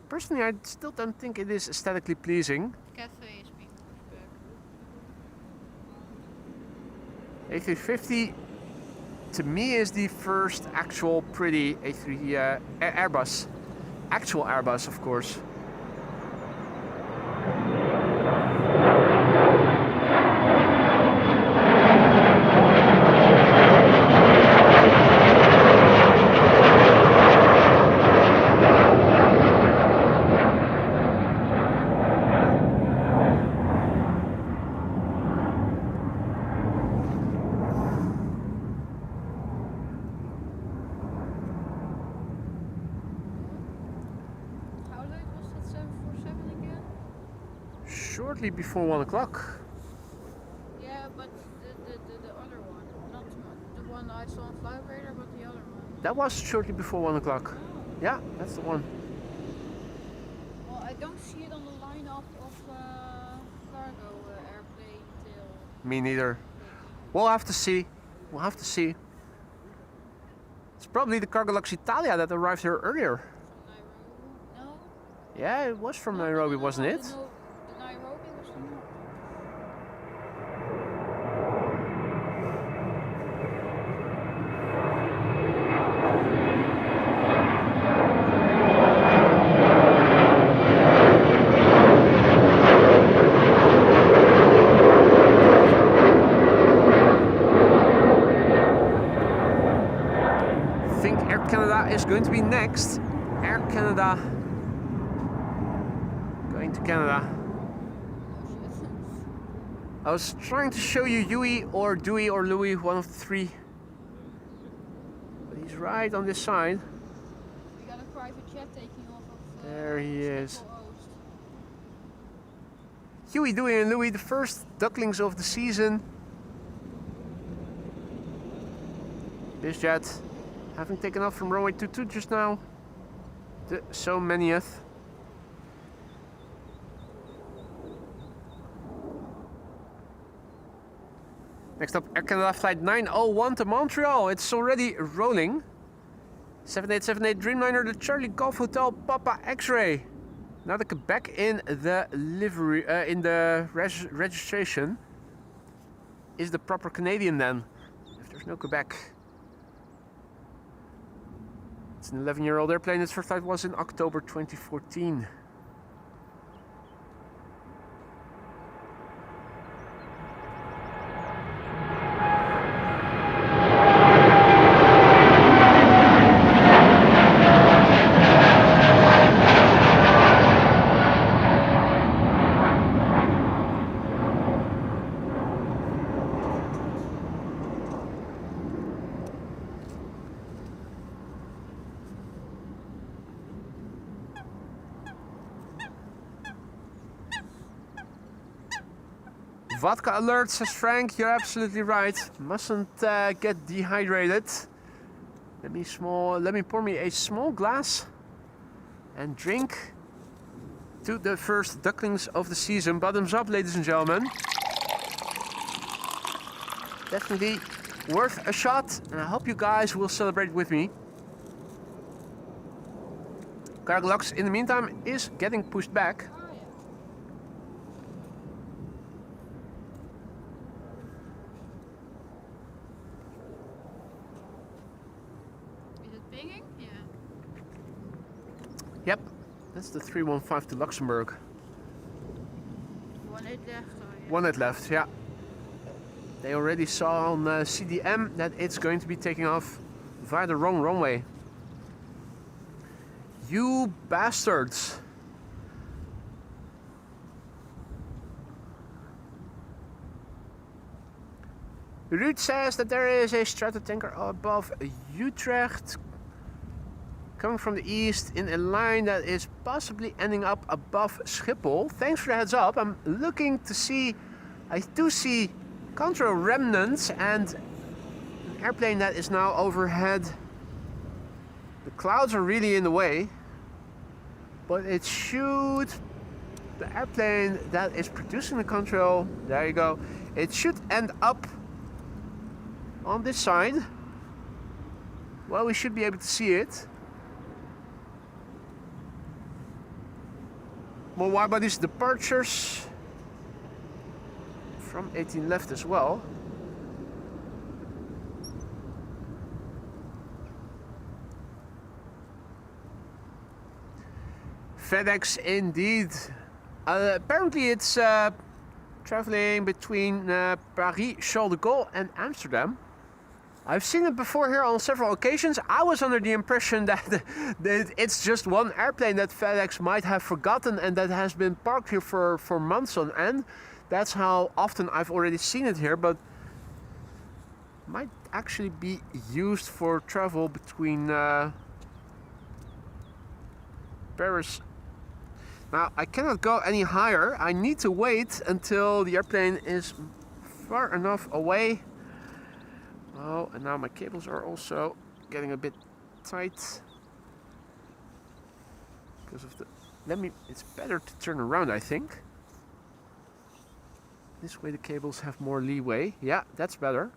Personally, I still don't think it is aesthetically pleasing. Cathay is being pushed back. A350 to me is the first actual pretty A3 Airbus. Actual Airbus, of course. How late was shortly before 1 o'clock. Yeah, but the other one, not the one I saw on Flyradar, but the other one. That was shortly before 1 o'clock. Oh. Yeah, that's the one. Well, I don't see it on the lineup of cargo airplane till. Me neither. We'll have to see. We'll have to see. It's probably the Cargolux Italia that arrived here earlier. From Nairobi? No? Yeah, it was from Nairobi, wasn't it? The Nairobi was from. I think Air Canada is going to be next. Air Canada going to Canada. Oh shit. I was trying to show you Huey or Dewey or Louis, one of the three. But he's right on this side. We got a private jet taking off of. There he is. Schiphol Oost. Huey, Dewey and Louis, the first ducklings of the season. BizJet having taken off from runway 22 just now. The so manyth. Next up, Air Canada flight 901 to Montreal. It's already rolling. 7878 Dreamliner, the Charlie Golf Hotel Papa X-Ray. Now the Quebec in the livery, in the registration. Is the proper Canadian then? If there's no Quebec. It's an 11-year-old airplane. Its first flight was in October 2014. Vodka alert, says Frank. You're absolutely right. Mustn't get dehydrated. Let me pour me a small glass and drink to the first ducklings of the season. Bottoms up, ladies and gentlemen. Definitely worth a shot, and I hope you guys will celebrate with me. Cargolux, in the meantime, is getting pushed back. Oh yeah. Is it pinging? Yeah. Yep, that's the 315 to Luxembourg. 1-8 left. Oh, yeah. 1 net left, yeah. They already saw on CDM that it's going to be taking off via the wrong runway. You bastards! Ruud says that there is a stratotanker above Utrecht coming from the east in a line that is possibly ending up above Schiphol. Thanks for the heads up. I'm looking to see, I do see control remnants and an airplane that is now overhead. The clouds are really in the way, but it should, the airplane that is producing the control, there you go, it should end up on this side. Well, we should be able to see it. More Widebody's departures from 18 left as well. FedEx indeed. Apparently it's traveling between Paris, Charles de Gaulle and Amsterdam. I've seen it before here on several occasions. I was under the impression that it's just one airplane that FedEx might have forgotten and that has been parked here for months on end. That's how often I've already seen it here, but might actually be used for travel between Paris. Now, I cannot go any higher. I need to wait until the airplane is far enough away. Oh, and now my cables are also getting a bit tight. Because of the... It's better to turn around, I think. This way the cables have more leeway. Yeah, that's better.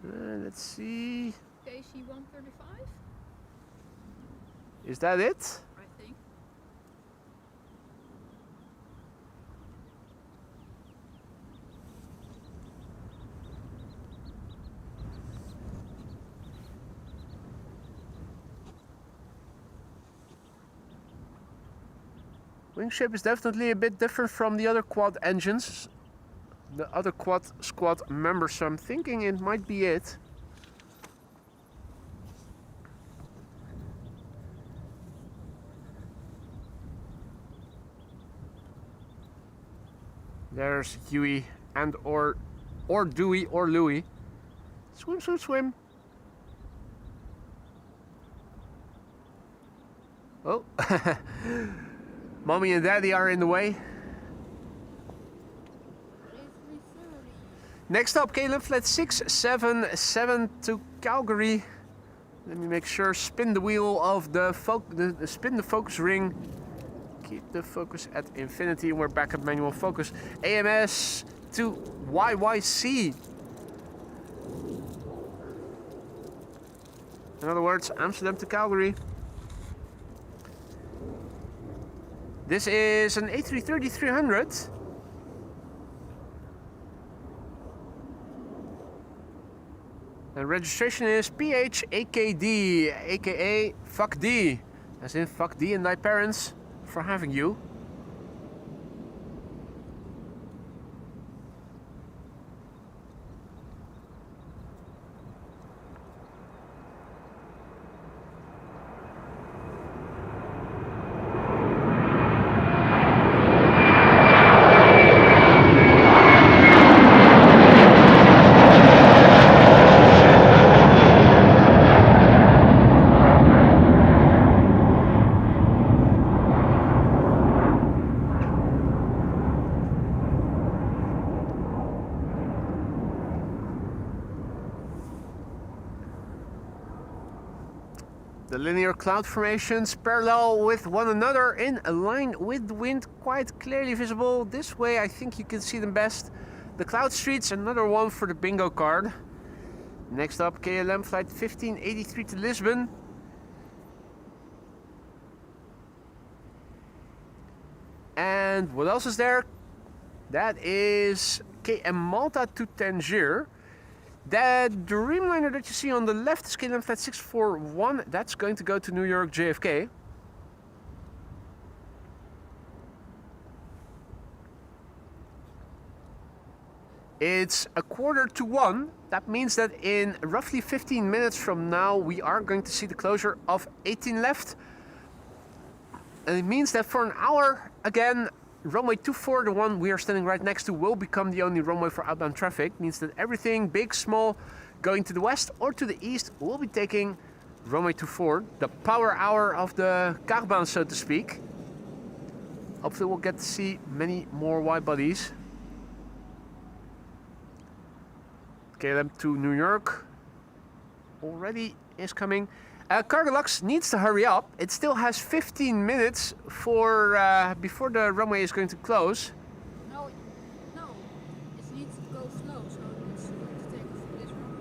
Let's see. KC 135? Is that it? I think. Wing shape is definitely a bit different from the other quad engines. The other quad squad members, so I'm thinking it might be it. There's Huey and or Dewey or Louie. Swim, swim, swim. Oh. Mommy and Daddy are in the way. Next up, KLM flight 677 to Calgary. Let me make sure. Spin the wheel of spin the focus ring. Keep the focus at infinity. We're back at manual focus. AMS to YYC. In other words, Amsterdam to Calgary. This is an A330-300. And registration is PHAKD, aka fuck D, as in fuck D and thy parents for having you. The linear cloud formations parallel with one another in a line with the wind quite clearly visible. This way I think you can see them best. The cloud streets, another one for the bingo card. Next up, KLM flight 1583 to Lisbon. And what else is there? That is KM Malta to Tangier. That Dreamliner that you see on the left is KLM flight 641. That's going to go to New York JFK. It's 1:45. That means that in roughly 15 minutes from now we are going to see the closure of 18 left. And it means that for an hour again, runway 24, the one we are standing right next to, will become the only runway for outbound traffic. Means that everything big, small, going to the west or to the east will be taking runway 24, the power hour of the Kaagbaan, so to speak. Hopefully we'll get to see many more wide bodies. KLM to New York already is coming. Cargolux needs to hurry up. It still has 15 minutes for before the runway is going to close. No, it needs to go slow, so it's going to take off this runway.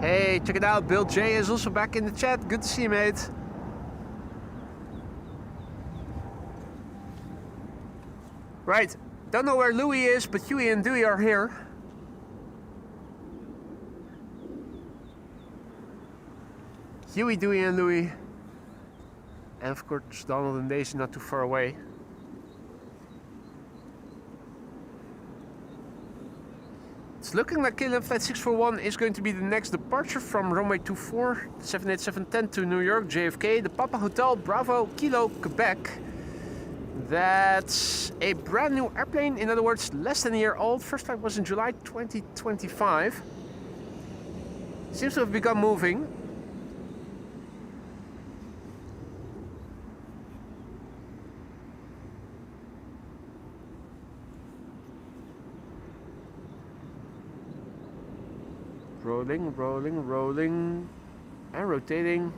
Hey, check it out. Bill J is also back in the chat. Good to see you, mate. Right. Don't know where Louie is, but Huey and Dewey are here. Huey, Dewey, and Louie. And of course, Donald and Daisy not too far away. It's looking like KLM Flight 641 is going to be the next departure from runway 24, 78710 to New York, JFK, the Papa Hotel, Bravo, Kilo, Quebec. That's a brand new airplane, in other words, less than a year old. First flight was in July 2025. Seems to have begun moving. Rolling, rolling, rolling, and rotating.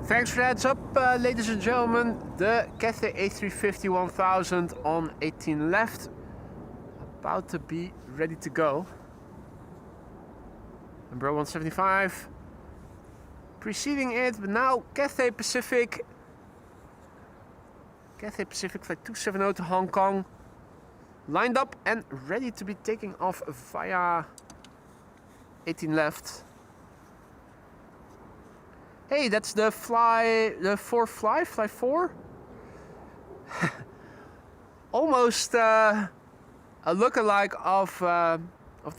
Thanks for the heads up, ladies and gentlemen. The Cathay A350-1000 on 18 left, about to be ready to go. Number 175 preceding it, but now Cathay Pacific Flight 270 to Hong Kong, lined up and ready to be taking off via 18 left. Hey, that's the fly 4. Almost a lookalike of the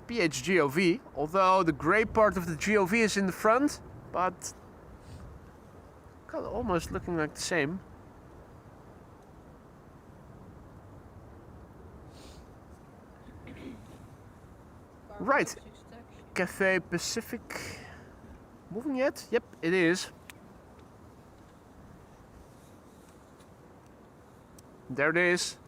PHGOV, although the grey part of the GOV is in the front, but kind of almost looking like the same. Right, Cathay Pacific. Moving yet? Yep, it is. There it is.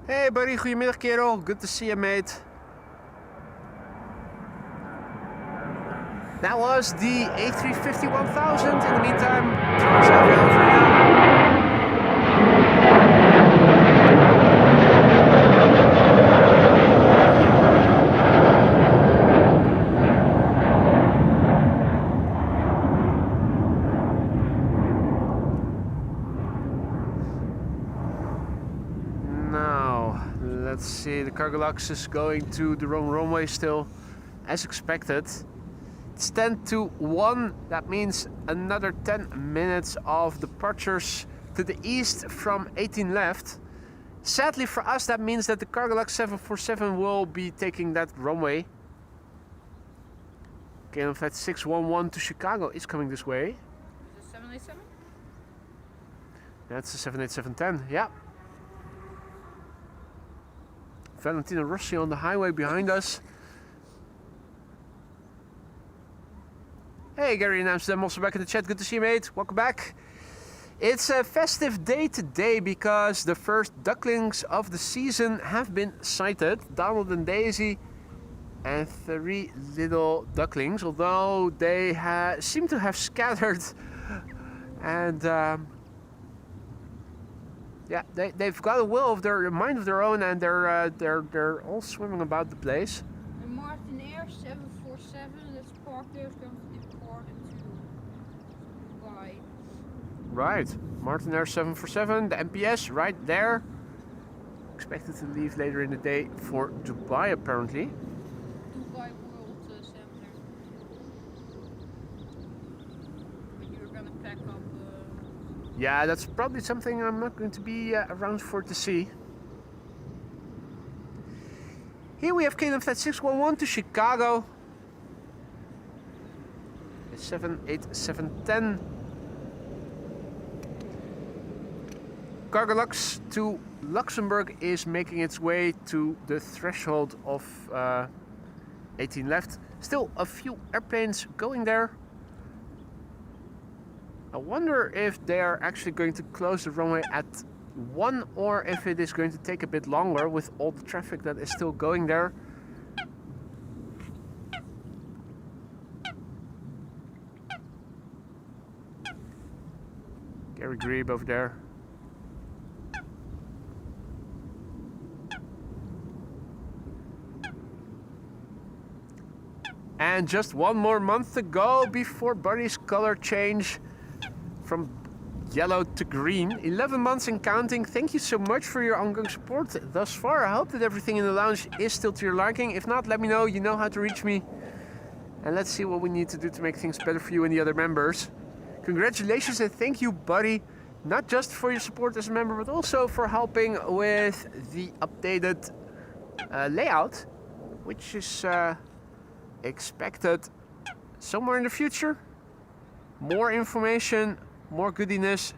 Hey buddy, goedemiddag kerel. Good to see you, mate. That was the A350-1000. In the meantime, throw yourself over here. Let's see, the Kaagbaan is going to the wrong runway still, as expected. It's 10 to 1, that means another 10 minutes of departures to the east from 18 left. Sadly for us, that means that the Kaagbaan 747 will be taking that runway. KLM Flight 611 to Chicago is coming this way. Is it 787? That's the 787-10, yeah. Valentino Rossi on the highway behind us. Hey, Gary in Amsterdam, also back in the chat. Good to see you, mate. Welcome back. It's a festive day today because the first ducklings of the season have been sighted. Donald and Daisy and 3 little ducklings, although they seem to have scattered and yeah, they've got a mind of their own, and they're all swimming about the place. And Martin Air 747 that's parked there is going to depart to Dubai. Right, Martin Air 747, the MPS right there. expected to leave later in the day for Dubai apparently. Dubai World Center. But you're gonna pack up. Yeah, that's probably something I'm not going to be around for to see. Here we have KLM flight 611 to Chicago. It's 78710. Cargolux to Luxembourg is making its way to the threshold of 18 left. Still a few airplanes going there. I wonder if they are actually going to close the runway at 1 or if it is going to take a bit longer with all the traffic that is still going there. Gary Grebe over there. And just one more month to go before Buddy's color change from yellow to green. 11 months and counting. Thank you so much for your ongoing support thus far. I hope that everything in the lounge is still to your liking. If not, let me know. You know how to reach me. And let's see what we need to do to make things better for you and the other members. Congratulations and thank you, Buddy. Not just for your support as a member, but also for helping with the updated layout, which is expected somewhere in the future. More information, more goodiness.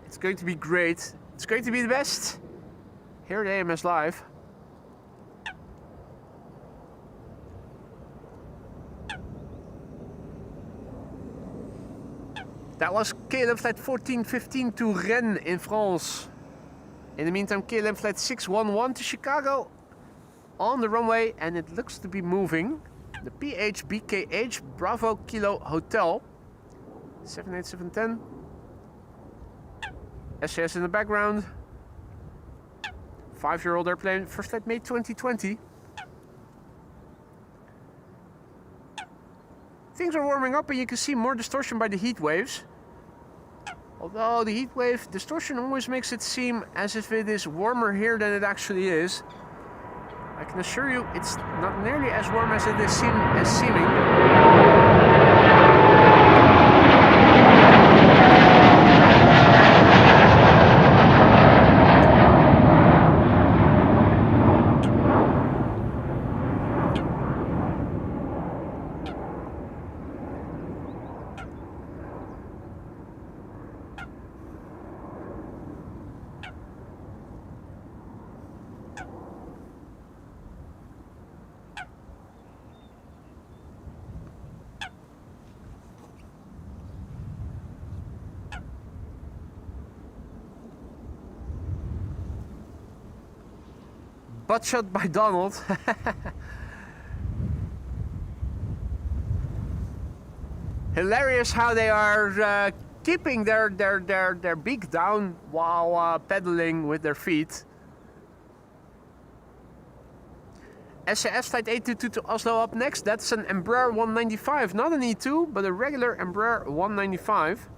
It's going to be great. It's going to be the best here at AMS Live. That was KLM flight 1415 to Rennes in France. In the meantime, KLM flight 611 to Chicago on the runway, and it looks to be moving. The PHBKH Bravo Kilo Hotel 78710. SAS in the background. 5-year-old airplane, first flight May 2020. Things are warming up and you can see more distortion by the heat waves. Although the heat wave distortion always makes it seem as if it is warmer here than it actually is. I can assure you it's not nearly as warm as it is seeming. Butt shot by Donald. Hilarious how they are keeping their beak down while pedaling with their feet. SAS flight 822 to Oslo up next. That's an Embraer 195, not an E2, but a regular Embraer 195.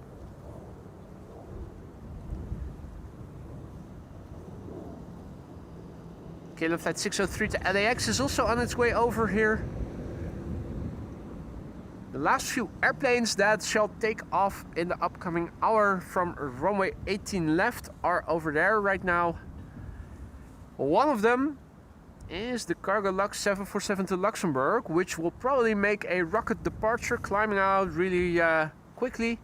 KLM flight 603 to LAX is also on its way over here. The last few airplanes that shall take off in the upcoming hour from runway 18 left are over there right now. One of them is the Cargolux 747 to Luxembourg, which will probably make a rocket departure, climbing out really quickly.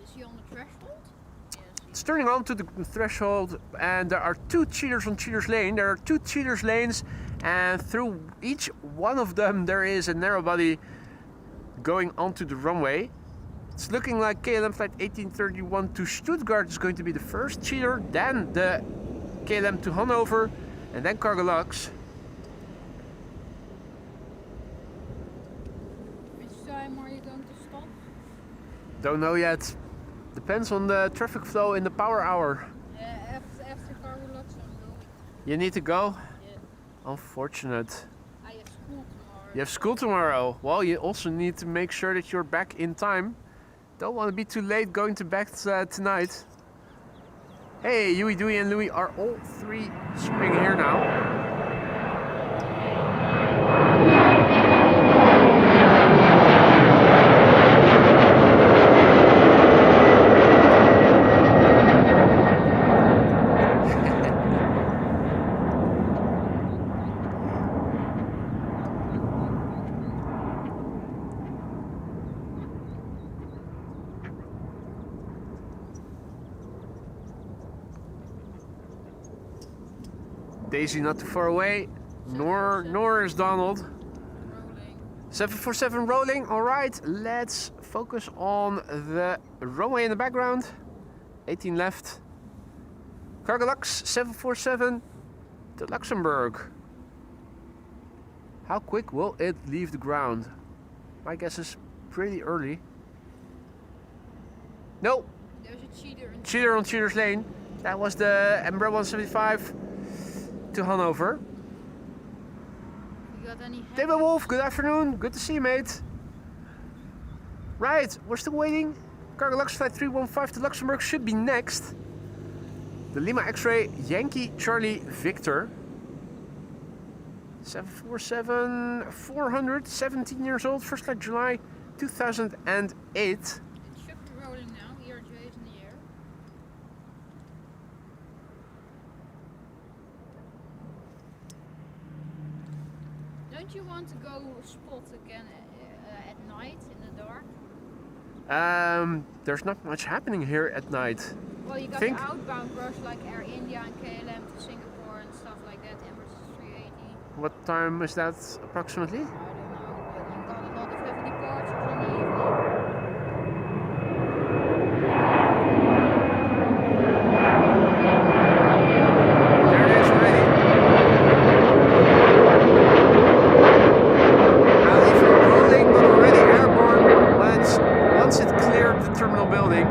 Is he on the threshold? It's turning on to the threshold, and there are two cheaters on Cheaters Lane. There are two Cheaters Lanes, and through each one of them there is a narrow body going onto the runway. It's looking like KLM flight 1831 to Stuttgart is going to be the first cheater, then the KLM to Hanover, and then Cargolux. Which time are you going to stop? Don't know yet. Depends on the traffic flow in the power hour. Yeah, after Cargolux I'm going. You need to go? Yeah. Unfortunate. I have school tomorrow. You have school tomorrow. Well, you also need to make sure that you're back in time. Don't want to be too late going to bed tonight. Hey, Yui, Dewey, and Louie are all three swimming here now. Daisy not too far away, nor is Donald. Rolling. 747 rolling, alright, let's focus on the runway in the background. 18 left. Cargolux 747 to Luxembourg. How quick will it leave the ground? My guess is pretty early. No, There's a cheater. cheater on Cheater's Lane. That was the Embraer 175 to Hanover. You got any? David Wolf, good afternoon. Good to see you, mate. Right, we're still waiting. Cargolux flight 315 to Luxembourg should be next. The Lima X-ray Yankee Charlie Victor. 747 400, 17 years old, first flight July 2008. It should be rolling now. ERJ is in the air. Don't you want to go spot again at night in the dark? There's not much happening here at night. Well, you got Think- the outbound rush like Air India and KLM to Singapore and stuff like that. Emirates 380. What time is that approximately? I don't know, but you got a lot of heavy departures in the evening. There it is already. Now even rolling, but already airborne once it cleared the terminal building.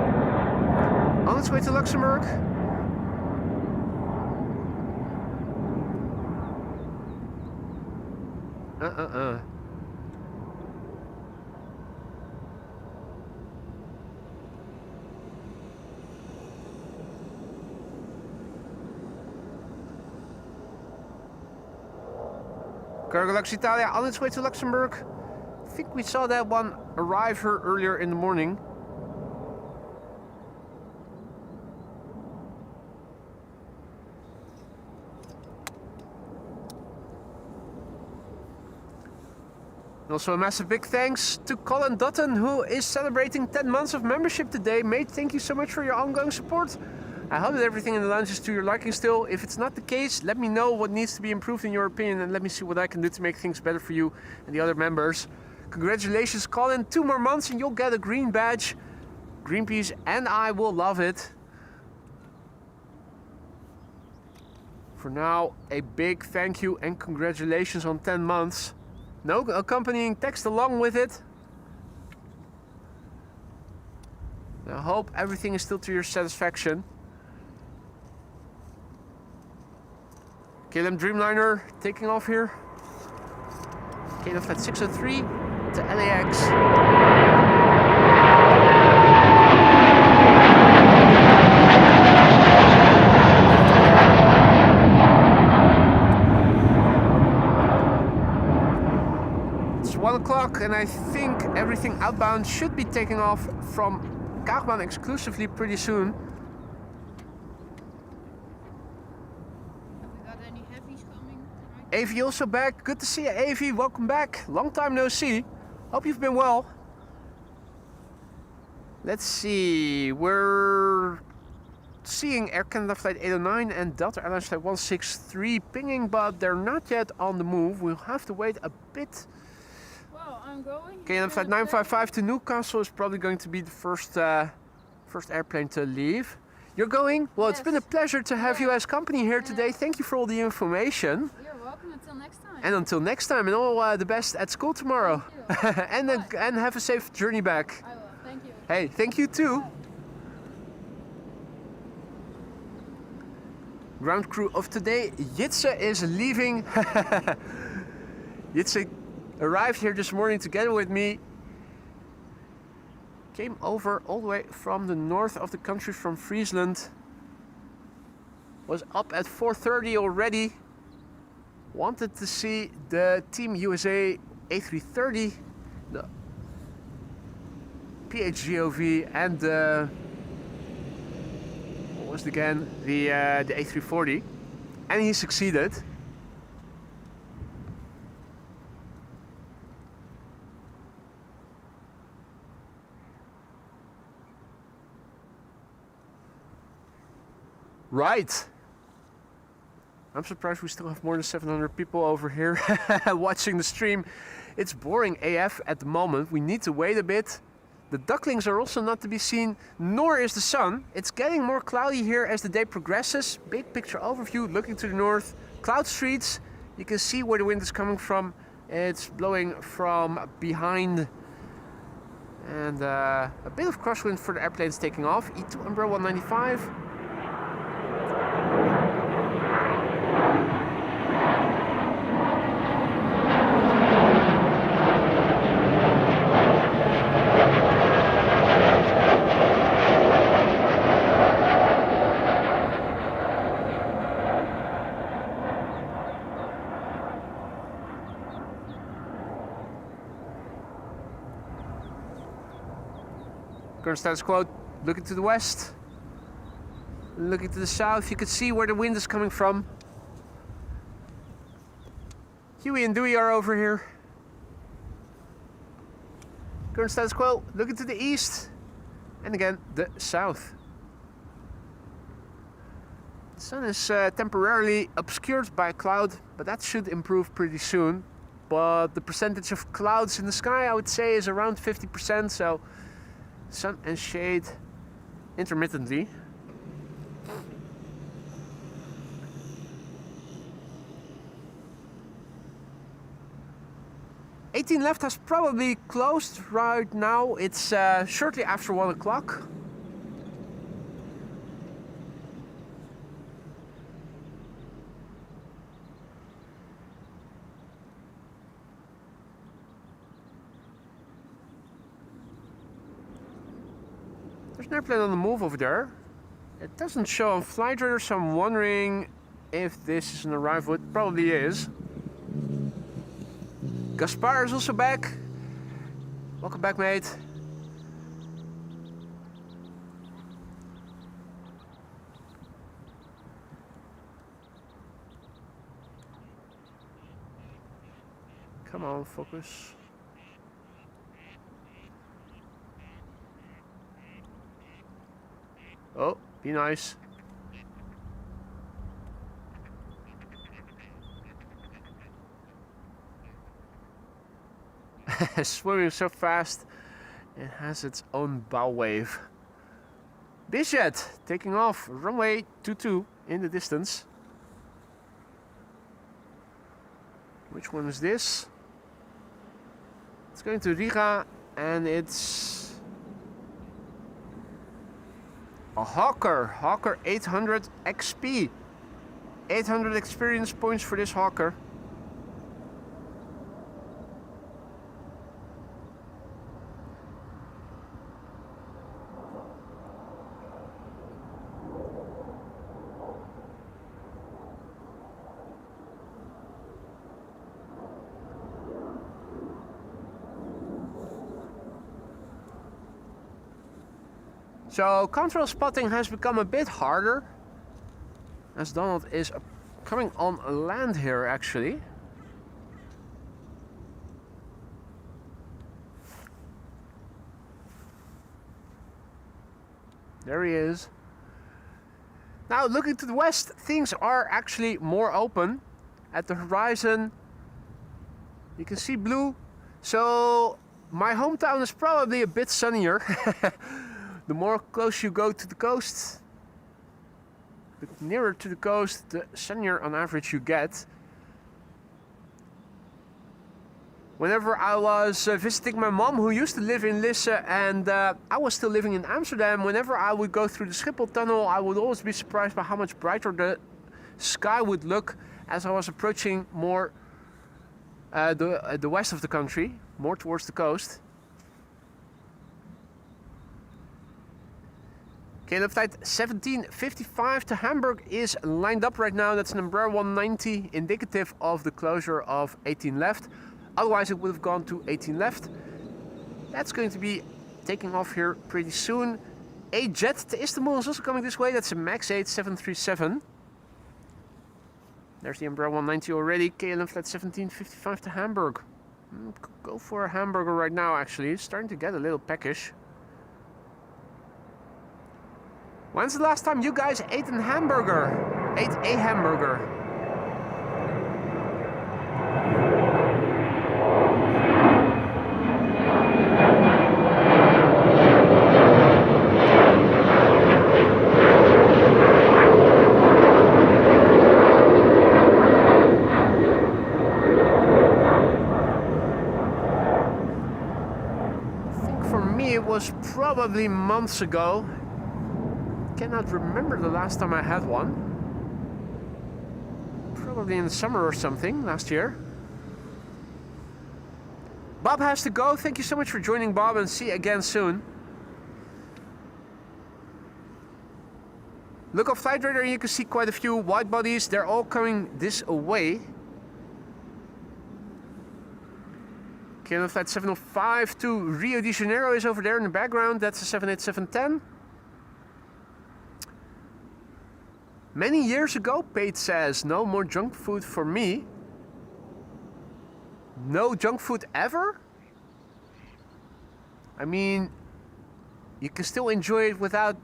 On its way to Luxembourg. Cargolux Italia on its way to Luxembourg. I think we saw that one arrive here earlier in the morning. Also a massive big thanks to Colin Dutton, who is celebrating 10 months of membership today. Mate, thank you so much for your ongoing support. I hope that everything in the lounge is to your liking still. If it's not the case, let me know what needs to be improved in your opinion and let me see what I can do to make things better for you and the other members. Congratulations, Colin. 2 more months and you'll get a green badge. Greenpeace and I will love it. For now, a big thank you and congratulations on 10 months. No accompanying text along with it. I hope everything is still to your satisfaction. KLM Dreamliner taking off here. KLM flight 603 to LAX. It's 1 o'clock and I think everything outbound should be taking off from Kaagbaan exclusively pretty soon. Have we got any heavies coming tonight? Avi also back. Good to see you, Avi. Welcome back. Long time no see. Hope you've been well. Let's see. We're seeing Air Canada flight 809 and Delta Airlines flight 163 pinging, but they're not yet on the move. We'll have to wait a bit. Well, I'm going. KLM flight 955 to Newcastle is probably going to be the first airplane to leave. You're going? Well, it's been a pleasure to have you as company here today. Thank you for all the information. You're welcome. Until next time. And until next time, and all the best at school tomorrow. Thank you. and have a safe journey back. I will. Thank you. Hey, thank you too. Ground crew of today, Jitse is leaving. Jitse arrived here this morning together with me. Came over all the way from the north of the country, from Friesland. Was up at 4:30 already. Wanted to see the Team USA A330, the PHGOV, and the what was it again? The A340, and he succeeded. Right. I'm surprised we still have more than 700 people over here watching the stream. It's boring AF at the moment. We need to wait a bit. The ducklings are also not to be seen, nor is the sun. It's getting more cloudy here as the day progresses. Big picture overview, looking to the north. Cloud streets. You can see where the wind is coming from. It's blowing from behind. And a bit of crosswind for the airplanes taking off. E2 Umbrella 195. Current status quo, looking to the west, looking to the south. You can see where the wind is coming from. Huey and Dewey are over here. Current status quo, looking to the east, and again the south. The sun is temporarily obscured by a cloud, but that should improve pretty soon. But the percentage of clouds in the sky, I would say, is around 50%, so sun and shade intermittently. '18 left has probably closed right now. It's shortly after 1 o'clock. There's an airplane on the move over there. It doesn't show on flight radar, so I'm wondering if this is an arrival. It probably is. Gaspar is also back. Welcome back, mate. Come on, focus. Oh, be nice. Swimming so fast, it has its own bow wave. Busiest taking off, runway 22 in the distance. Which one is this? It's going to Riga, and it's a Hawker 800 XP. 800 experience points for this Hawker. So control spotting has become a bit harder, as Donald is coming on land here actually. There he is. Now looking to the west, things are actually more open. At the horizon you can see blue, so my hometown is probably a bit sunnier. The more close you go to the coast, the nearer to the coast, the sunnier on average you get. Whenever I was visiting my mom, who used to live in Lisse, and I was still living in Amsterdam, whenever I would go through the Schiphol tunnel, I would always be surprised by how much brighter the sky would look as I was approaching more the west of the country, more towards the coast. KLM flight 1755 to Hamburg is lined up right now. That's an Embraer 190, indicative of the closure of 18 left. Otherwise it would have gone to 18 left. That's going to be taking off here pretty soon. A jet to Istanbul is also coming this way. That's a MAX 8 737. There's the Embraer 190 already. KLM flight 1755 to Hamburg. Could go for a hamburger right now actually. It's starting to get a little peckish. When's the last time you guys ate a hamburger? Ate a hamburger? I think for me it was probably months ago. Cannot remember the last time I had one. Probably in the summer or something last year. Bob has to go. Thank you so much for joining, Bob, and see you again soon. Look on Flight Radar, you can see quite a few wide bodies. They're all coming this way. KLM flight 705 to Rio de Janeiro is over there in the background. That's a 787-10. Many years ago, Pate says, no more junk food for me. No junk food ever? I mean, you can still enjoy it without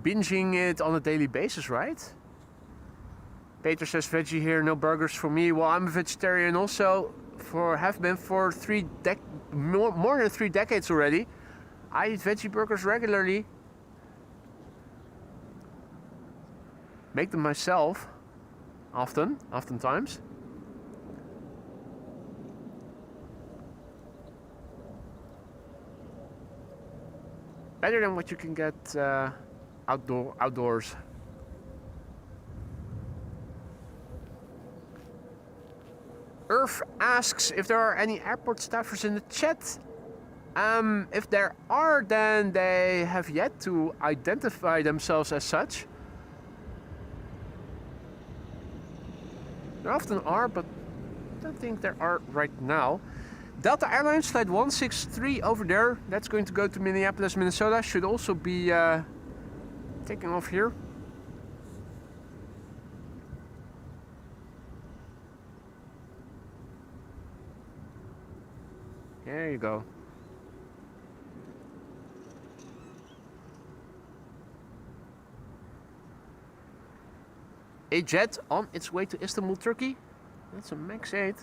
binging it on a daily basis, right? Peter says, veggie here, no burgers for me. Well, I'm a vegetarian also, have been for more than 3 decades already. I eat veggie burgers regularly. Make them myself, oftentimes. Better than what you can get outdoors. Earth asks if there are any airport staffers in the chat. If there are, then they have yet to identify themselves as such. There often are, but I don't think there are right now. Delta Airlines flight 163 over there. That's going to go to Minneapolis, Minnesota. Should also be taking off here. There you go. A jet on its way to Istanbul, Turkey. That's a MAX 8.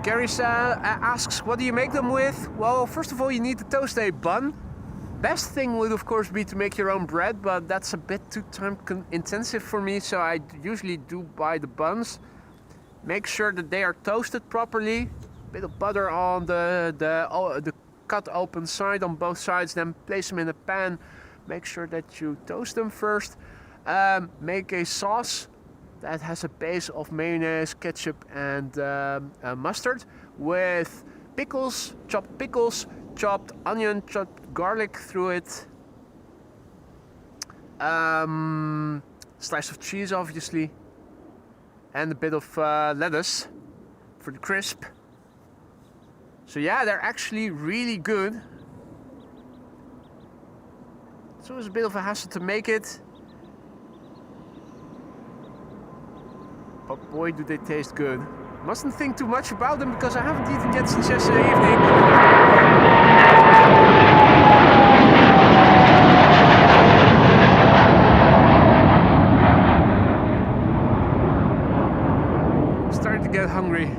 Gary asks, what do you make them with? Well, first of all, you need to toast a bun. Best thing would of course be to make your own bread, but that's a bit too time intensive for me, so I usually do buy the buns. Make sure that they are toasted properly. Bit of butter on the cut open side on both sides, then place them in a pan. Make sure that you toast them first. Make a sauce that has a base of mayonnaise, ketchup and mustard with pickles, chopped onion, chopped garlic through it, slice of cheese obviously, and a bit of lettuce for the crisp. So yeah, they're actually really good. It's always a bit of a hassle to make it, but boy do they taste good. Mustn't think too much about them because I haven't eaten yet since yesterday evening. Starting to get hungry.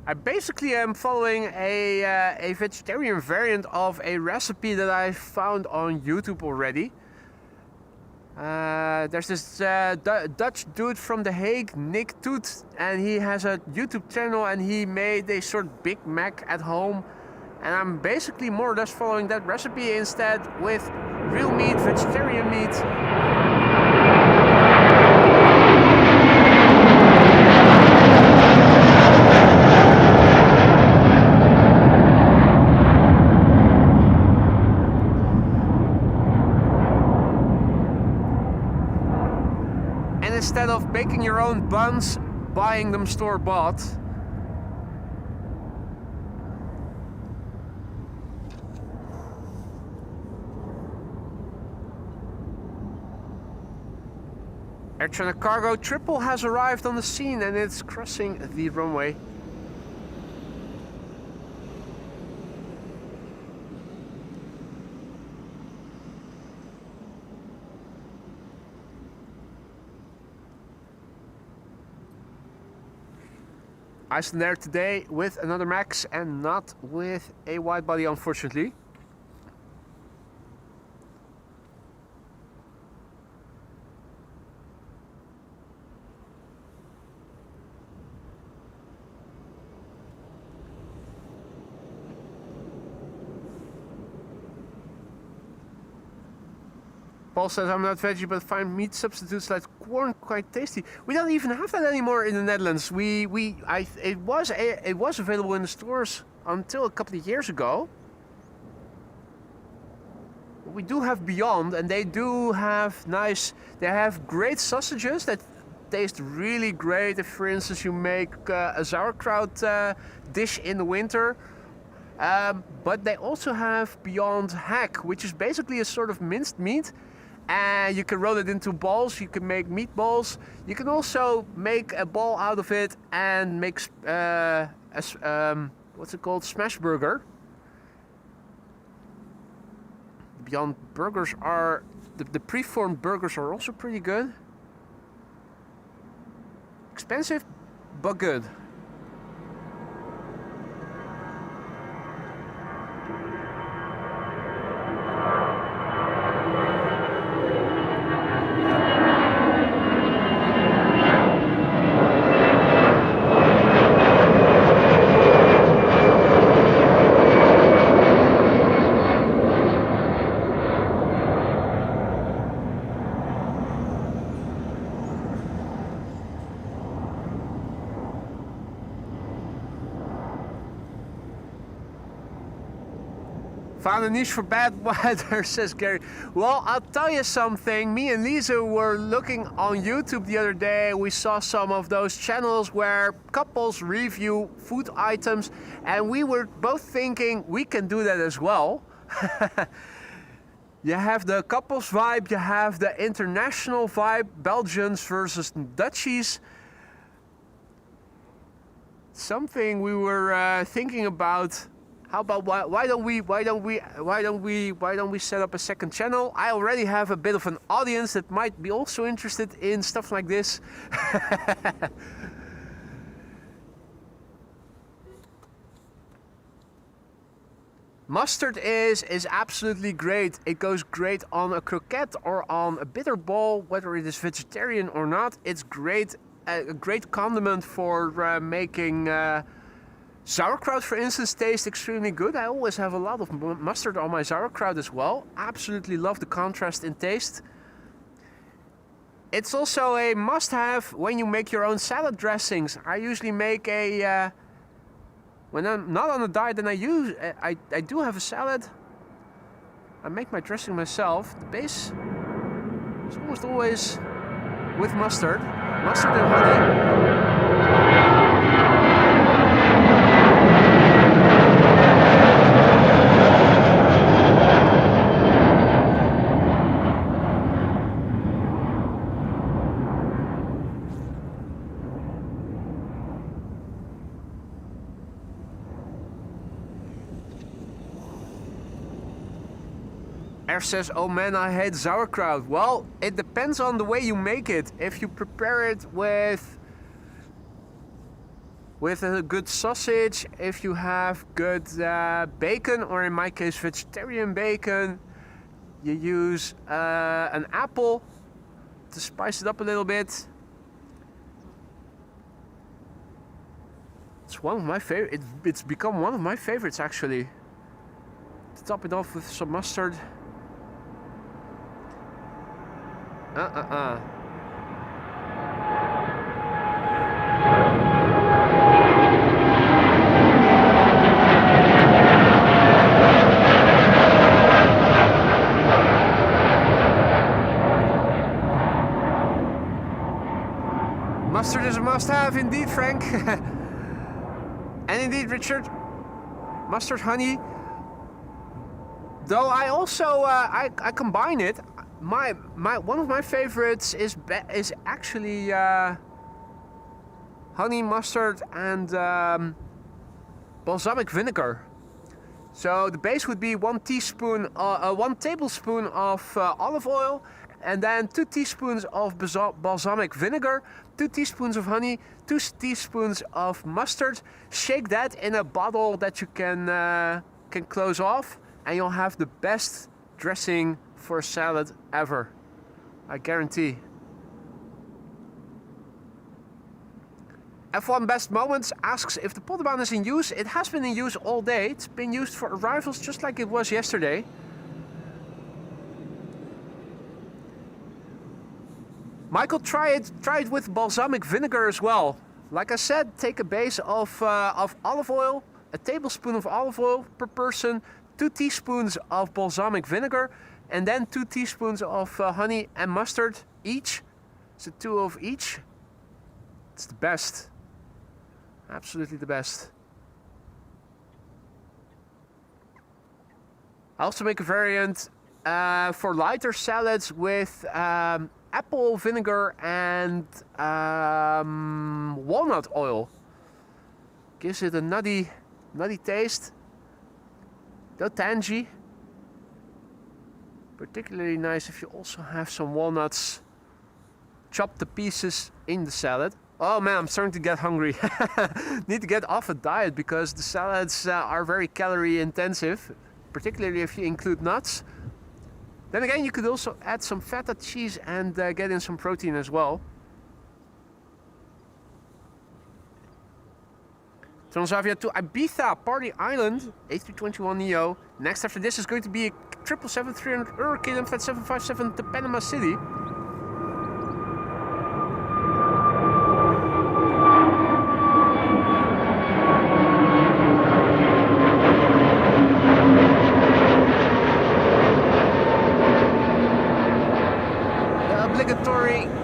I basically am following a vegetarian variant of a recipe that I found on YouTube already. There's this Dutch dude from The Hague, Nick Toet, and he has a YouTube channel and he made a sort of Big Mac at home. And I'm basically more or less following that recipe instead with real meat, vegetarian meat. And instead of baking your own buns, buying them store-bought. Air China Cargo Triple has arrived on the scene and it's crossing the runway. Iceland today with another Max and not with a wide body, unfortunately. Paul says, I'm not veggie, but find meat substitutes like corn quite tasty. We don't even have that anymore in the Netherlands. It was available in the stores until a couple of years ago. We do have Beyond, and they do have they have great sausages that taste really great. If, for instance, you make a sauerkraut dish in the winter. But they also have Beyond Hack, which is basically a sort of minced meat. And you can roll it into balls, you can make meatballs. You can also make a ball out of it and make, what's it called, smash burger. Beyond burgers are, the preformed burgers are also pretty good. Expensive, but good. Found a niche for bad weather, says Gary. Well, I'll tell you something. Me and Lisa were looking on YouTube the other day. We saw some of those channels where couples review food items, and we were both thinking we can do that as well. You have the couples vibe, you have the international vibe, Belgians versus Dutchies. Something we were thinking about. How about why don't we set up a second channel? I already have a bit of an audience that might be also interested in stuff like this. Mustard is absolutely great. It goes great on a croquette or on a bitter ball, whether it is vegetarian or not. It's great, a great condiment for making sauerkraut, for instance, tastes extremely good. I always have a lot of mustard on my sauerkraut as well. Absolutely love the contrast in taste. It's also a must-have when you make your own salad dressings. I usually make a when I'm not on a diet, then I do have a salad. I make my dressing myself. The base is almost always with mustard and honey. Air says, oh man, I hate sauerkraut. Well, it depends on the way you make it. If you prepare it with with a good sausage, if you have good bacon, or in my case vegetarian bacon, you use an apple to spice it up a little bit. It's one of my favorite. It's become one of my favorites actually. To top it off with some mustard. Mustard is a must-have indeed, Frank. And indeed, Richard, mustard, honey. Though I also I combine it. One of my favorites is actually honey, mustard, and balsamic vinegar. So the base would be 1 tablespoon of olive oil, and then 2 teaspoons of balsamic vinegar, 2 teaspoons of honey, 2 teaspoons of mustard. Shake that in a bottle that you can close off, and you'll have the best dressing for a salad ever. I guarantee. F1 Best Moments asks if the Kaagbaan is in use. It has been in use all day. It's been used for arrivals just like it was yesterday. Michael, try it with balsamic vinegar as well. Like I said, take a base of olive oil, a tablespoon of olive oil per person, 2 teaspoons of balsamic vinegar, and then 2 teaspoons of honey and mustard each. So 2 of each. It's the best. Absolutely the best. I also make a variant for lighter salads with apple vinegar and walnut oil. Gives it a nutty taste. Though tangy. Particularly nice if you also have some walnuts chopped to pieces in the salad. Oh man, I'm starting to get hungry. Need to get off a diet because the salads are very calorie intensive, particularly if you include nuts. Then again, you could also add some feta cheese and get in some protein as well. Transavia to Ibiza, Party Island, A321neo. Next after this is going to be a 777-300 KLM Flight 757 to Panama City.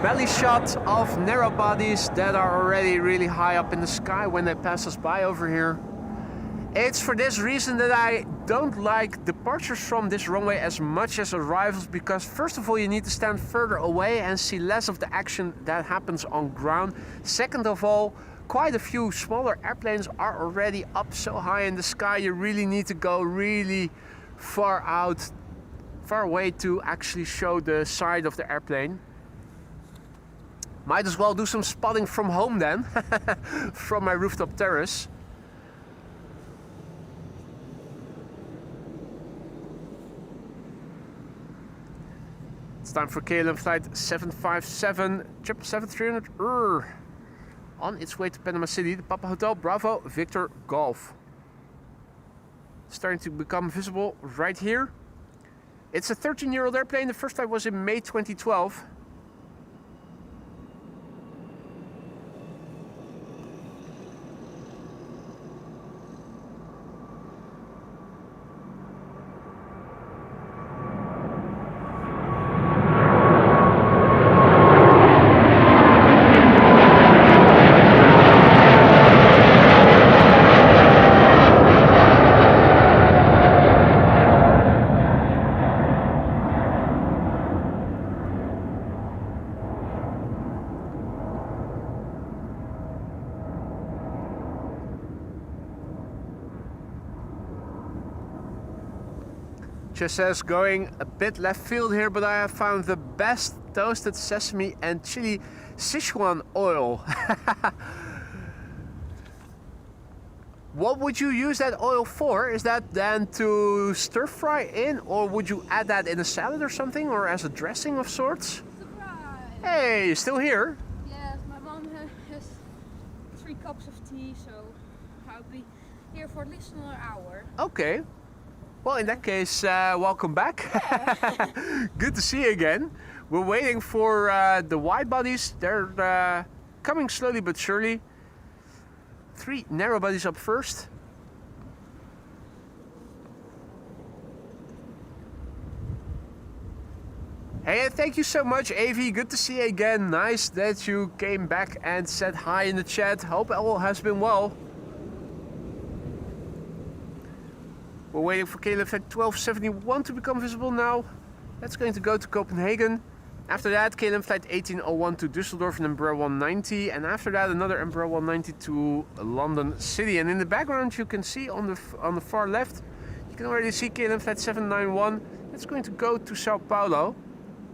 Belly shot of narrow bodies that are already really high up in the sky when they pass us by over here. It's for this reason that I don't like departures from this runway as much as arrivals, because first of all you need to stand further away and see less of the action that happens on ground. Second of all, quite a few smaller airplanes are already up so high in the sky, you really need to go really far away to actually show the side of the airplane. Might as well do some spotting from home then, from my rooftop terrace. It's time for KLM Flight 757, 777-300 on its way to Panama City, the Papa Hotel Bravo Victor Golf. Starting to become visible right here. It's a 13-year-old airplane. The first flight was in May 2012. Just says going a bit left field here, but I have found the best toasted sesame and chili Sichuan oil. What would you use that oil for? Is that then to stir fry in, or would you add that in a salad or something, or as a dressing of sorts? Surprise! Hey, you still here? Yes, my mom has 3 cups of tea, so I'll be here for at least another hour. Okay. Well, in that case, welcome back. Good to see you again. We're waiting for the wide bodies. They're coming slowly but surely. 3 narrow bodies up first. Hey, thank you so much, Avi. Good to see you again. Nice that you came back and said hi in the chat. Hope all has been well. We're waiting for KLM flight 1271 to become visible now. That's going to go to Copenhagen. After that, KLM flight 1801 to Düsseldorf and Embraer 190. And after that, another Embraer 190 to London City. And in the background, you can see on the far left, you can already see KLM flight 791. That's going to go to Sao Paulo.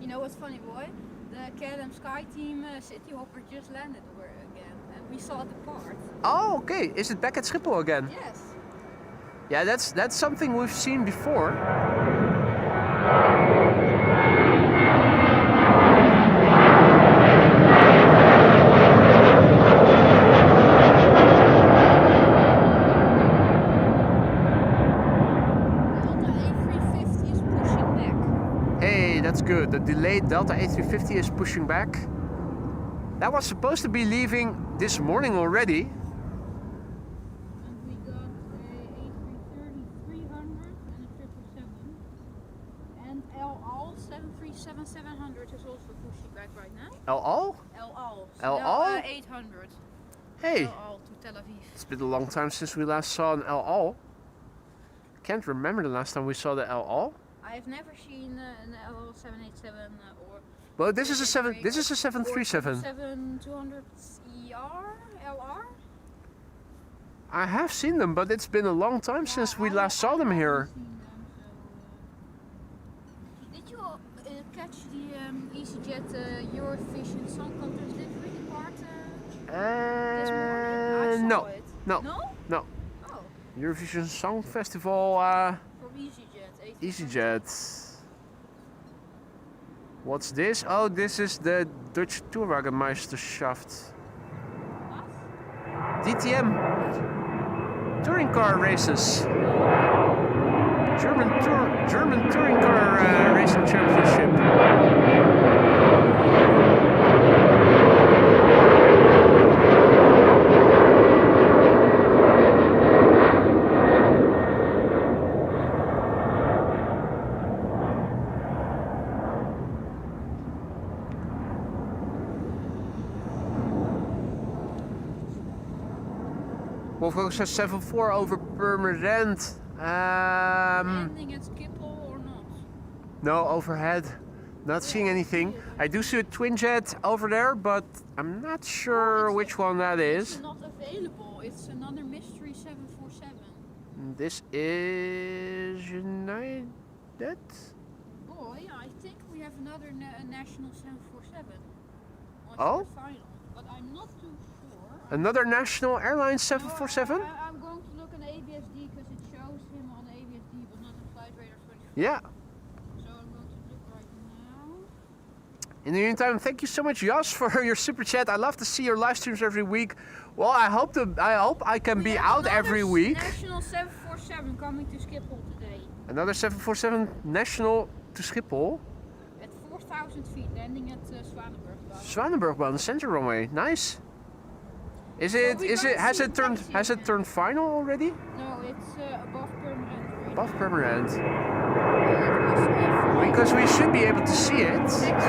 You know what's funny, boy? The KLM Sky Team City Hopper just landed again, and we saw the part. Oh, okay. Is it back at Schiphol again? Yes. Yeah, that's something we've seen before. That's good. The delayed Delta A350 is pushing back. That was supposed to be leaving this morning already. And we got a A330-300 and a 777. And El Al 737-700 is also pushing back right now. El Al? El Al. El Al? 800. Hey. El Al to Tel Aviv. It's been a long time since we last saw an El Al. Can't remember the last time we saw the El Al. I've never seen an L787 or. Well, this is a 737. 200 ER LR. I have seen them, but it's been a long time since we last saw them here. Did you catch the EasyJet Eurovision Song Contest livery part this morning? I saw it. No. No? No. Oh. Eurovision Song Festival. From EasyJet. EasyJet. What's this? Oh, this is the Dutch Tourwagenmeisterschaft. What? DTM. Touring car races. German touring car racing championship. Wolfgang says 7-4 over Purmerend. Landing at Schiphol or not? No, overhead. Not seeing anything. I do see a twin jet over there, but I'm not sure which one that It's is. not available. It's another mystery 747. This is United? Boy, I think we have another national 747. Oh? The final, but I'm not too sure. Another National Airlines 747? I'm going to look on ABSD because it shows him on ABSD, but not on Flight Radar 24. Yeah. So I'm going to look right now. In the meantime, thank you so much, Jos, for your super chat. I love to see your live streams every week. Well, I hope I can be out every week. National 747 coming to Schiphol today. Another 747 National to Schiphol. At 4,000 feet, landing at Zwanenburgbaan. Zwanenburgbaan, the center runway. Nice. Has it turned final already? No, it's above Purmerend. Right? Above Purmerend. It was Because we should be able to see it. next to the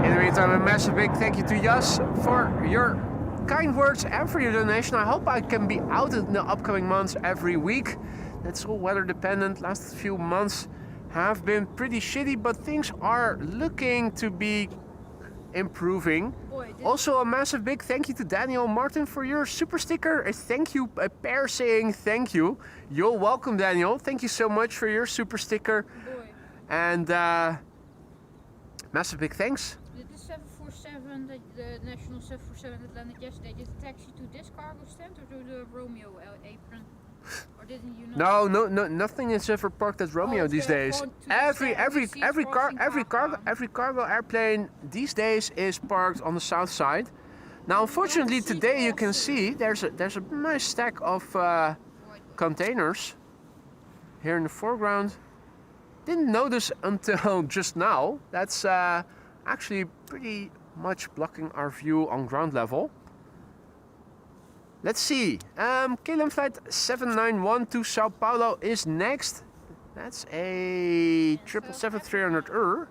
In the meantime, a massive big thank you to Jas for your kind words and for your donation. I hope I can be out in the upcoming months every week. That's all weather dependent. Last few months have been pretty shitty, but things are looking to be improving. Boy, this Also, a massive big thank you to Daniel Martin for your super sticker. A thank you, a pair saying thank you. You're welcome, Daniel. Thank you so much for your super sticker. boy. And massive big thanks. The 747, the national 747 that landed yesterday, did it taxi to this cargo stand or to the Romeo apron? Or didn't you know? No, nothing is ever parked at Romeo it's these gonna days. go to the stand. Every cargo airplane these days is parked on the south side. Now, unfortunately, today you can see there's a nice stack of containers here in the foreground. Didn't notice until just now. That's actually pretty much blocking our view on ground level. Let's see. KLM flight 791 to Sao Paulo is next. That's a 777-300ER.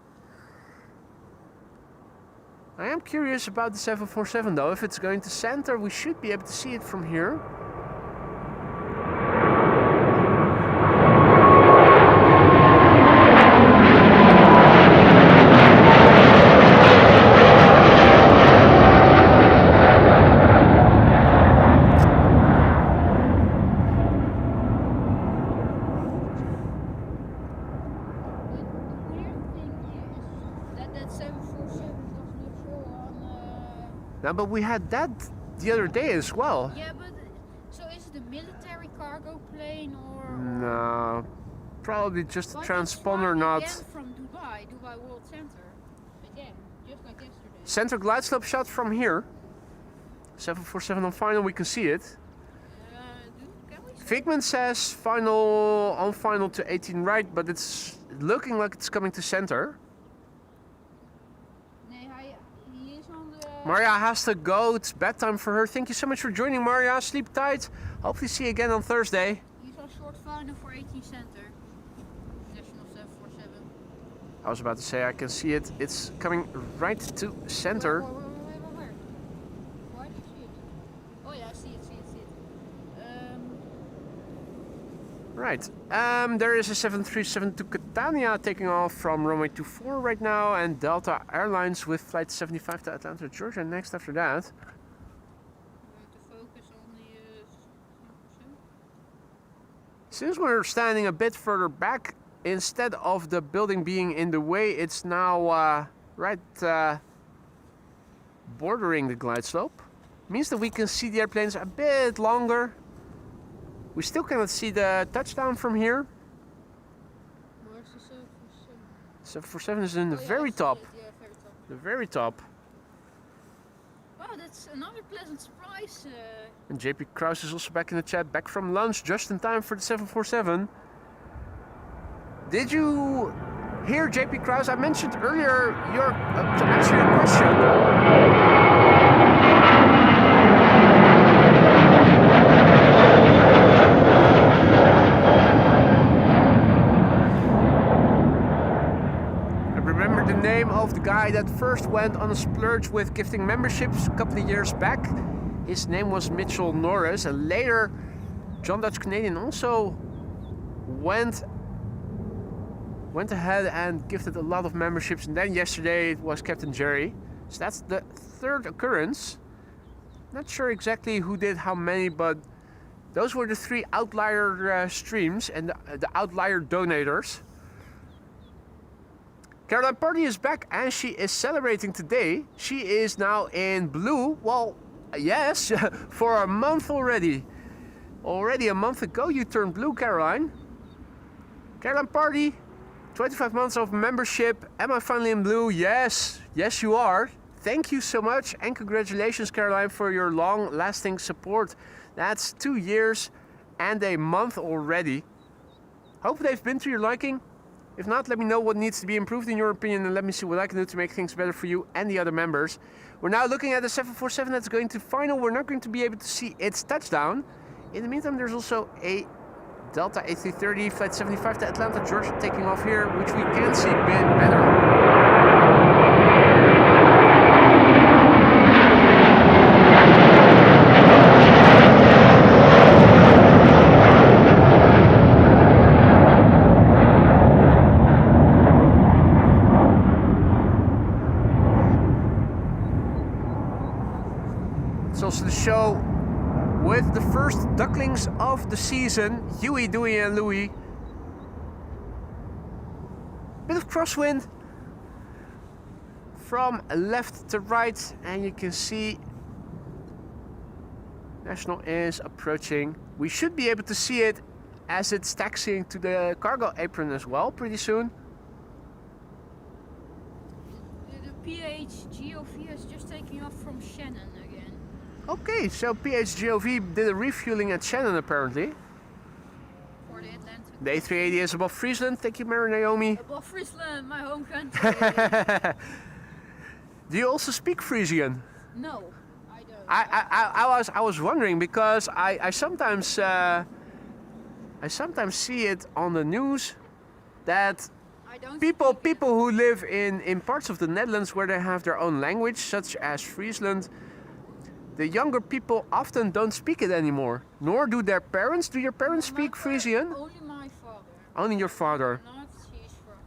I am curious about the 747 though. If it's going to center, we should be able to see it from here. No, but we had that the other day as well. Yeah, but so is it a military cargo plane or? No, probably just a Why transponder, fly not. again from Dubai World Center, again, just like yesterday. Center glide slope shot from here. 747 on final, we can see it. Can we see? Figment says final on final to 18 right, but it's looking like it's coming to center. He is on the. Maria has to go. It's bedtime for her. Thank you so much for joining, Maria. Sleep tight. Hopefully see you again on Thursday. He's on short final for 18 center. National 747. I was about to say I can see it. It's coming right to center. Where? Why do you see it? Oh yeah, I see it. Right. There is a 737 to Catania taking off from runway 24 right now, and Delta Airlines with flight 75 to Atlanta, Georgia next after that. I'm going to focus on the 7%. Since we're standing a bit further back, instead of the building being in the way, it's now right bordering the glide slope. Means that we can see the airplanes a bit longer. We still cannot see the touchdown from here. Where's the 747 747? is in the very top. Yeah, very top. The very top. Wow, that's another pleasant surprise. And JP Kraus is also back in the chat, back from lunch, just in time for the 747. Did you hear, JP Kraus? I mentioned earlier to answer your question. The name of the guy that first went on a splurge with gifting memberships a couple of years back. His name was Mitchell Norris, and later John Dutch Canadian also went ahead and gifted a lot of memberships, and then yesterday it was Captain Jerry. So that's the third occurrence. Not sure exactly who did how many, but those were the three outlier streams and the outlier donators. Caroline Party is back and she is celebrating today. She is now in blue. Well, yes, for a month already. Already a month ago you turned blue, Caroline. Caroline Party, 25 months of membership. Am I finally in blue? Yes, yes you are. Thank you so much and congratulations, Caroline, for your long-lasting support. That's 2 years and a month already. Hope they've been to your liking. If not, let me know what needs to be improved in your opinion and let me see what I can do to make things better for you and the other members. We're now looking at the 747 that's going to final. We're not going to be able to see its touchdown. In the meantime, there's also a Delta A330 flight 75 to Atlanta, Georgia taking off here, which we can see a bit better. also the show with the first ducklings of the season, Huey, Dewey and Louie. Bit of crosswind from left to right, and you can see National is approaching. We should be able to see it as it's taxiing to the cargo apron as well pretty soon. The PHGOV is just taking off from Shannon again. Okay, so PHGOV did a refueling at Shannon apparently. For the Atlantic. The A380 is above Friesland. Thank you, Mary Naomi. Above Friesland, my home country. Do you also speak Frisian? No, I don't. I was wondering because I sometimes see it on the news that I don't people speak it. who live in parts of the Netherlands where they have their own language, such as Friesland, the younger people often don't speak it anymore. Nor do their parents. Do your parents speak Frisian? Only my father. Only your father. Not, she's from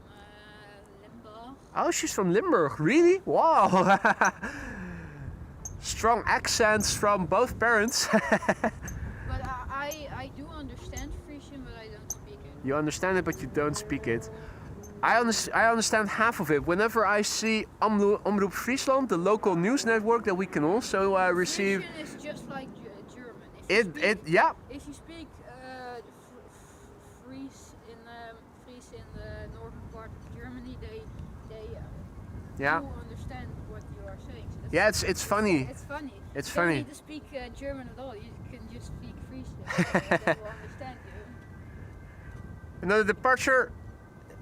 Limburg. Oh, she's from Limburg. Really? Wow. Strong accents from both parents. But I do understand Frisian, but I don't speak it. You understand it, but you don't speak it. I understand half of it. Whenever I see Omroep Friesland, the local news network that we can also receive. Frisian is just like German. Yeah. If you speak Fries in the northern part of Germany, they Yeah. do understand what you are saying. So Yeah, it's funny. It's funny. It's You funny. don't need to speak German at all. You can just speak Frisian. They will understand you. Another departure,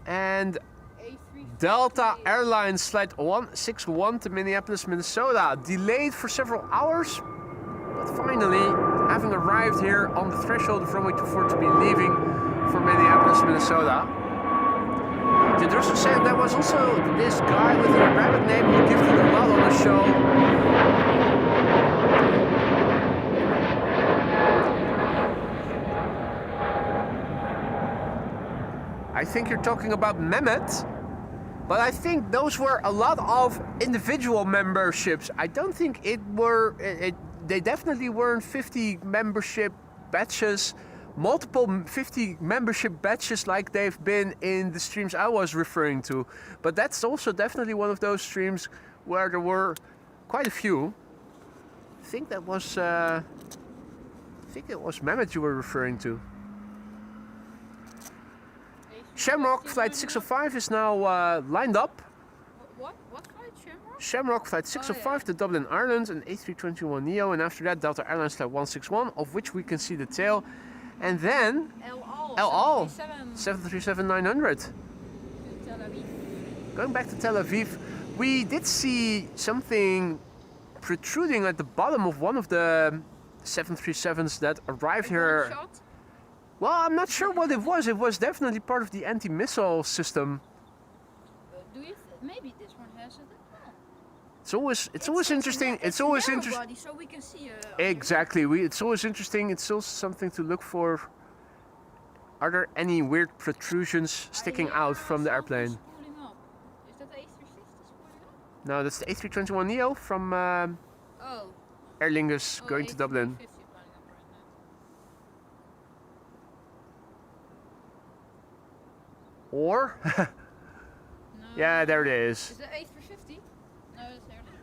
and A350. Delta Airlines Flight 161 to Minneapolis, Minnesota. Delayed for several hours, but finally having arrived here on the threshold of runway 24 to be leaving for Minneapolis, Minnesota. Did also say there was also this guy with a rabbit name who gifted a lot on the show. I think you're talking about Mehmet, but I think those were a lot of individual memberships. I don't think they definitely weren't 50 membership batches, multiple 50 membership batches like they've been in the streams I was referring to. But that's also definitely one of those streams where there were quite a few. I think it was Mehmet you were referring to. Shamrock Flight 605 is now lined up. What flight? Shamrock? Shamrock Flight 605 to Dublin, Ireland, an A321neo, and after that Delta Airlines Flight 161, of which we can see the tail. And then El Al 737 737-900. to Tel Aviv. Going back to Tel Aviv, we did see something protruding at the bottom of one of the 737s that arrived here. Shot? Well, I'm not sure what it was. It was definitely part of the anti-missile system. Do you? Maybe this one has it. Oh. It's always interesting. It's always interesting. Body, so we can see. Exactly. It's always interesting. It's also something to look for. Are there any weird protrusions sticking out from the airplane? Spooling up. Is that the A350 spooling up? No, that's the A321neo from Aer Lingus going to Dublin. A350 spooling up right now. Or No. yeah, there it is. Is that A350? No, it's Aer Lingus.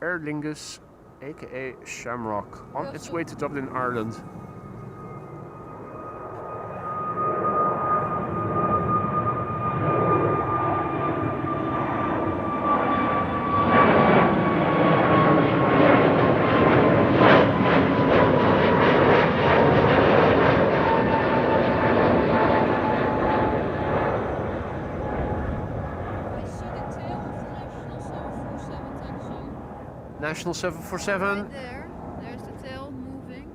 Aer Lingus, aka Shamrock, on its way to Dublin, Ireland. National 747. Right there. There's the tail moving,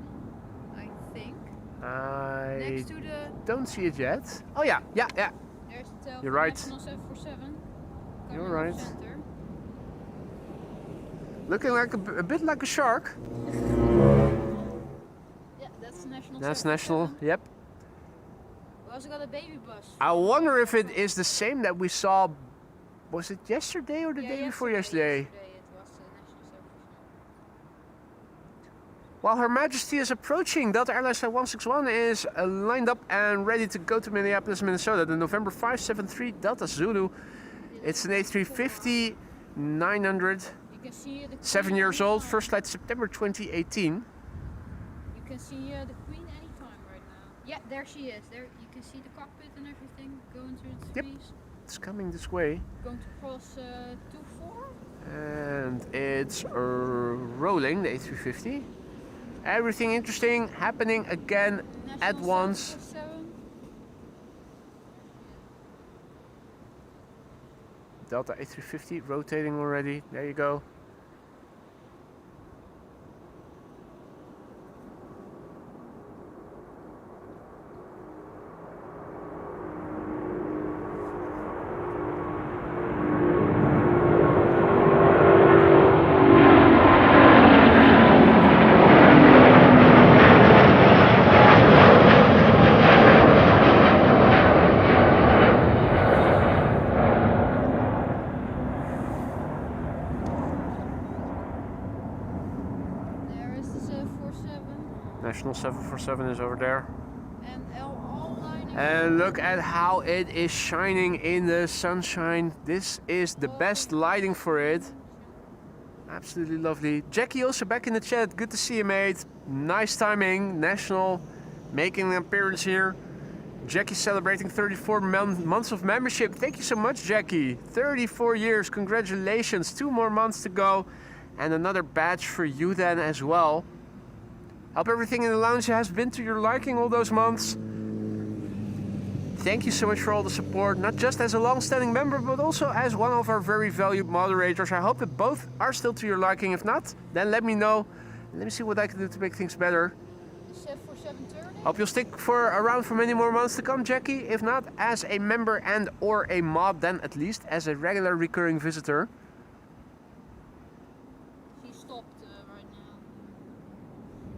I think. I Next to the... don't see it yet. Oh yeah. There's the tail. You're for right. National 747. You're coming right. center. Looking like a bit like a shark. Yeah, that's National That's 747. national. Yep. We also got a baby bus. I wonder if it is the same that we saw Was it yesterday or the Yeah, day before yesterday? It was the National Service. While Her Majesty is approaching, Delta Airlines Flight 161 is lined up and ready to go to Minneapolis, Minnesota. The November 573 Delta Zulu. It's an A350 900. You can see the 7 Queen years old. anytime. First flight September 2018. You can see the Queen anytime right now. Yeah, there she is. There you can see the cockpit and everything going through the Yep. trees. It's coming this way. Going to cross 24. And it's rolling, the A350. Everything interesting happening again at National once. 747. Delta A350 rotating already. There you go. There is the 747. National 747 is over there. And all lining. And look at how it is shining in the sunshine. This is the best lighting for it. Absolutely lovely. Jackie also back in the chat. Good to see you, mate. Nice timing. National making an appearance here. Jackie celebrating 34 months of membership. Thank you so much, Jackie. 34 years. Congratulations. 2 more months to go. And another badge for you then as well. Hope everything in the lounge has been to your liking all those months. Thank you so much for all the support, not just as a long-standing member, but also as one of our very valued moderators. I hope that both are still to your liking. If not, then let me know. Let me see what I can do to make things better. The 747 turning. Hope you'll stick around for many more months to come, Jackie. If not, as a member and or a mod, then at least as a regular recurring visitor. She stopped right now.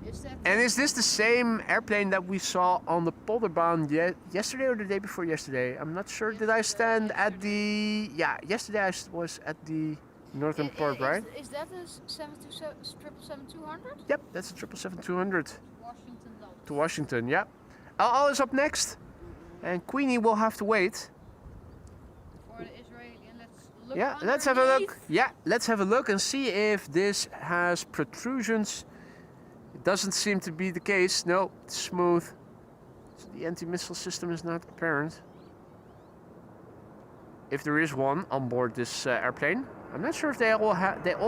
Is that? And is this the same airplane that we saw on the Polderbaan yesterday or the day before yesterday? I'm not sure. Did I stand at the... Yeah, yesterday I was at the northern part, right? Is that a 777-200? Yep, that's a 777-200 Washington Delta. to Washington, yeah. Al is up next. And Queenie will have to wait. For the Israeli. And let's look Yeah, let's have a look. underneath. Yeah, let's have a look and see if this has protrusions. It doesn't seem to be the case. No, it's smooth. So the anti-missile system is not apparent. If there is one on board this airplane. I'm not sure if they all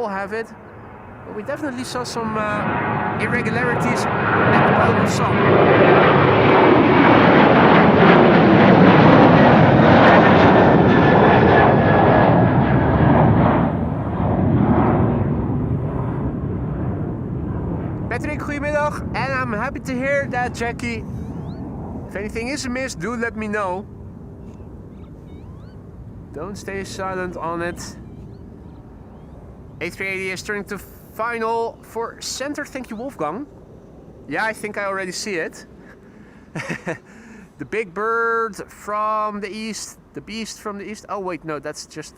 have it. But we definitely saw some irregularities at the bottom of some. Patrick, goedemiddag. And I'm happy to hear that, Jackie. If anything is amiss, do let me know. Don't stay silent on it. A380 is turning to final for center. Thank you, Wolfgang. Yeah, I think I already see it. The big bird from the east. The beast from the east. Oh, wait, no, that's just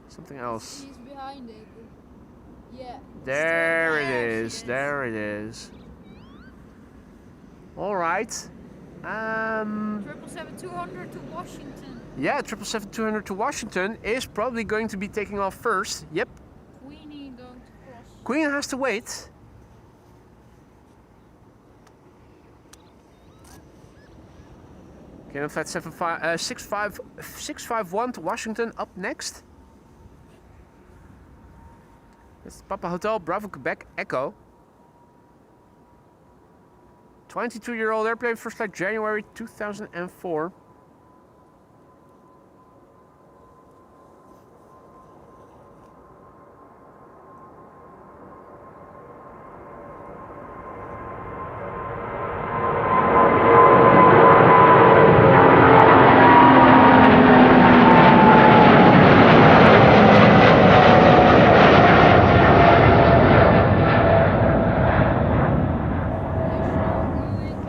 something else. She's behind it. Yeah. There it There she is. There it is. All right. 777-200 to Washington. Yeah, 777-200 to Washington is probably going to be taking off first. Yep. Queenie going to cross. Queen has to wait. Okay, flight 651 to Washington up next. That's Papa Hotel Bravo Quebec Echo. 22-year-old airplane, first flight January 2004.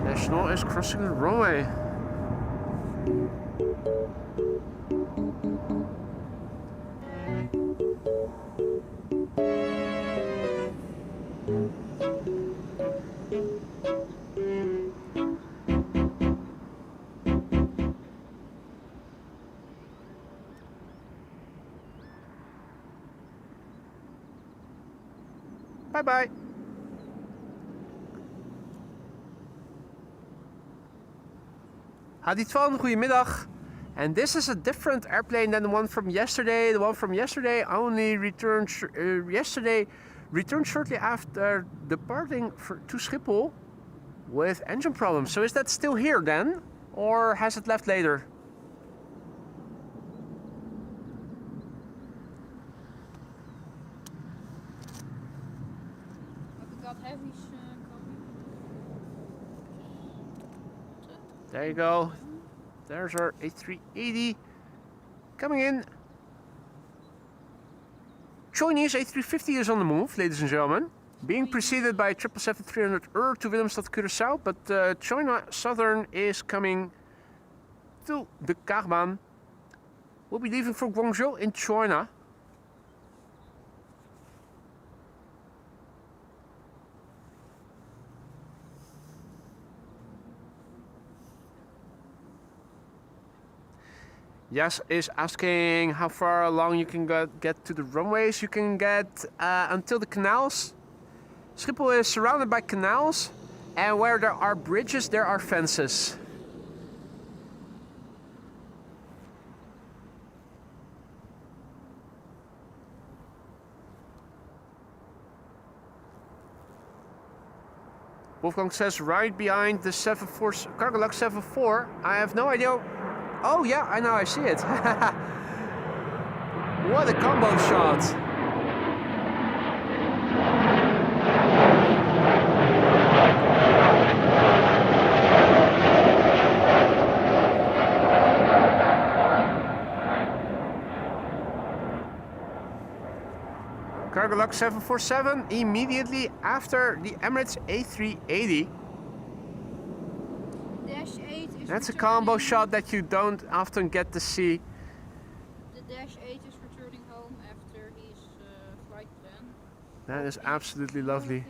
National is crossing the runway. Bye bye. Haditvan, goedemiddag. And this is a different airplane than the one from yesterday. The one from yesterday only returned returned shortly after departing to Schiphol with engine problems. So is that still here then? Or has it left later? We got heavies coming. There you go. There's our A380 coming in. Chinese A350 is on the move, ladies and gentlemen. Being preceded by 777-300 to Willemstad, Curaçao, but China Southern is coming to the Kaagbaan. We'll be leaving for Guangzhou in China. Yes is asking how far along you can get to the runways. You can get until the canals. Schiphol is surrounded by canals, and where there are bridges, there are fences. Wolfgang says right behind the 74 Cargolux 74. I have no idea. Oh yeah, I know, I see it. What a combo shot. Cargolux 747 immediately after the Emirates A380. That's a combo shot that you don't often get to see. The Dash 8 is returning home after his flight plan. That is absolutely lovely.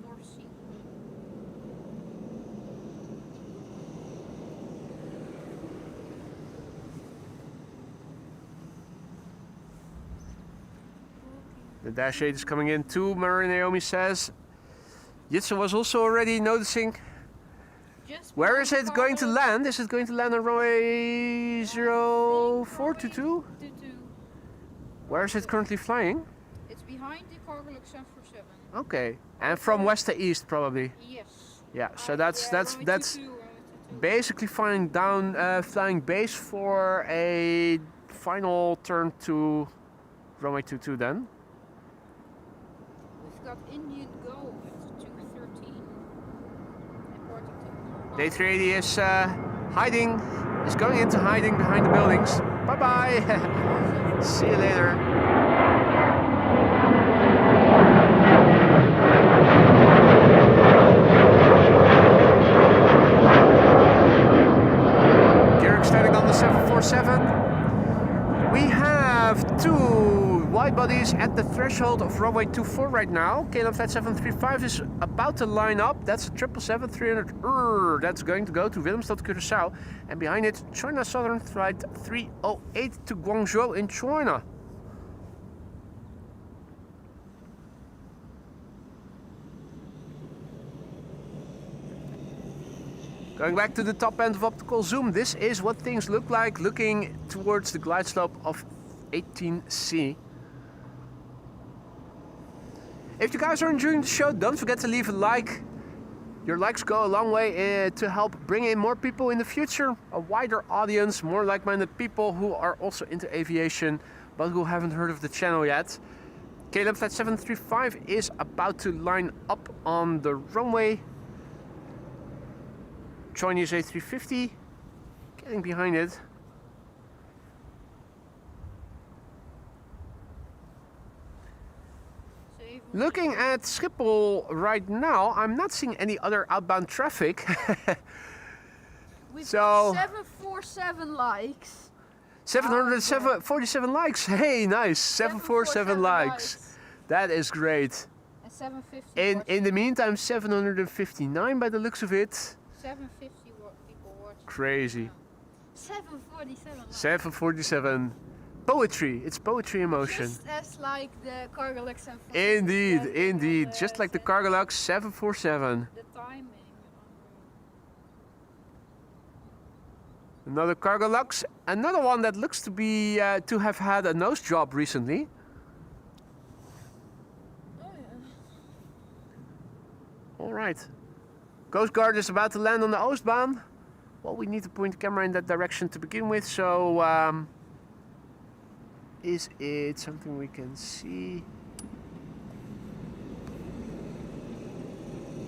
North Sea. The Dash 8 is coming in too, Marie Naomi says. Jitsen was also already noticing. Where is it going to land? Is it going to land on runway 0422? Where is it currently flying? It's behind the Cargolux 747. Okay, and from west to east probably. Yes. Yeah, so that's basically flying down, flying base for a final turn to runway 22 then. We've got Indian Go at 213. The A380 is hiding, is going into hiding behind the buildings. Bye bye. See you later. Garrick standing on the 747. We have two wide bodies at the threshold of runway 24 right now. KLM Flight 735 is about to line up. That's a 777-300 that's going to go to Willemstad, Curaçao. And behind it, China Southern Flight 308 to Guangzhou in China. Going back to the top end of optical zoom, this is what things look like looking towards the glide slope of 18C. If you guys are enjoying the show, don't forget to leave a like. Your likes go a long way to help bring in more people in the future, a wider audience, more like-minded people who are also into aviation, but who haven't heard of the channel yet. KLM Flight 735 is about to line up on the runway. Chinese A350 getting behind it. Looking at Schiphol right now, I'm not seeing any other outbound traffic. We've So got 747 likes. 747 likes. Hey, nice. 747 likes. That is great. And 750. In the meantime, 759 by the looks of it. 750 people watching. Crazy. 747 likes. 747. Poetry. It's poetry in motion. Just as like the Cargolux 747. Indeed, indeed. Just like the Cargolux 747. The timing. Another Cargolux. Another one that looks to be to have had a nose job recently. Oh yeah. All right. Coast Guard is about to land on the Oostbaan. Well, we need to point the camera in that direction to begin with. So, is it something we can see?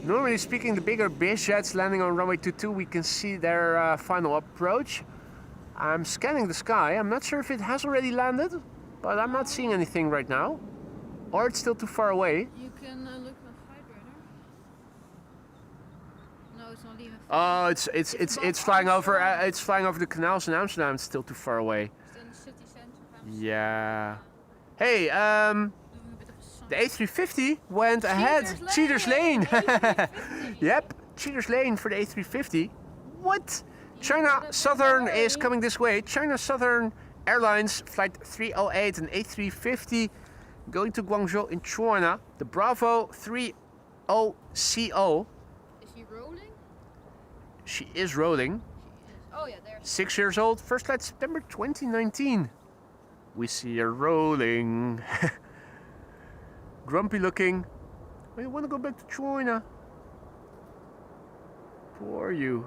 Normally speaking, the bigger biz jets landing on runway 22, we can see their final approach. I'm scanning the sky. I'm not sure if it has already landed, but I'm not seeing anything right now. Or it's still too far away. You can look at the flight radar. No, it's not even. Oh, it's flying over. It's flying over the canals in Amsterdam. It's still too far away. It's in the city center of Amsterdam. Yeah. Hey, Doing a bit of a sun. the A350 went ahead. Cheaters Lane. A350. Yep, Cheaters Lane for the A350. What? China Southern is coming this way. China Southern Airlines flight 308 and A350 going to Guangzhou in China. The Bravo 30CO. Is he rolling? She is rolling. Oh yeah, there's. 6 years old. First flight September 2019. We see her rolling. Grumpy looking. Oh, you want to go back to China? Poor you.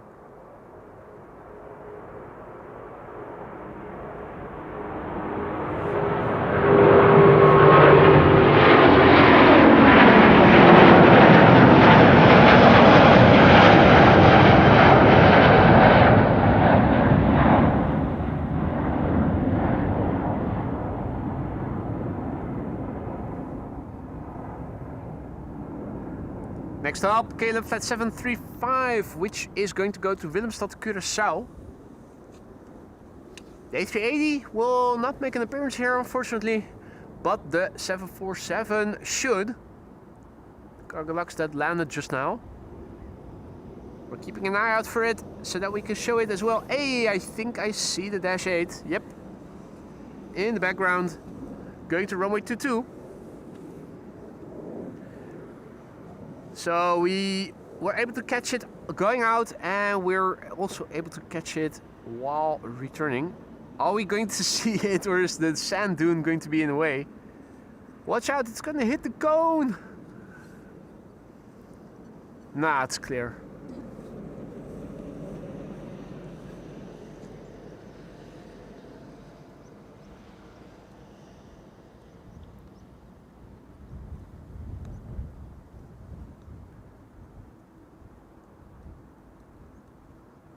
Next up, KLM flight 735, which is going to go to Willemstad, Curaçao. The A380 will not make an appearance here, unfortunately, but the 747 should. Cargolux that landed just now. We're keeping an eye out for it so that we can show it as well. Hey, I think I see the Dash 8. Yep. In the background, going to runway 22. So we were able to catch it going out, and we're also able to catch it while returning. Are we going to see it, or is the sand dune going to be in the way? Watch out, it's gonna hit the cone! Nah, it's clear.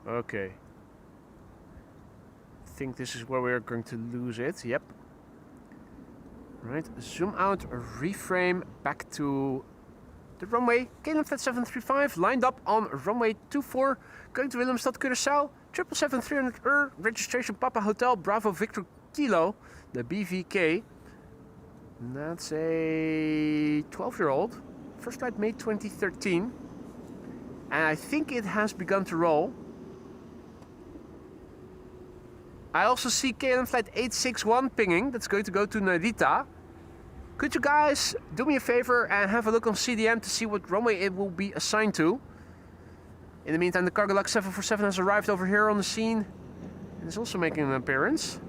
Okay. I think this is where we're going to lose it. Yep. Right. Zoom out, reframe back to the runway. KLM flight 735 lined up on runway 24, going to Willemstad, Curaçao. 777-300 registration Papa Hotel Bravo Victor Kilo, the BVK. And that's a 12-year-old. First flight May 2013. And I think it has begun to roll. I also see KLM flight 861 pinging. That's going to go to Narita. Could you guys do me a favor and have a look on CDM to see what runway it will be assigned to? In the meantime, the Cargolux 747 has arrived over here on the scene and is also making an appearance.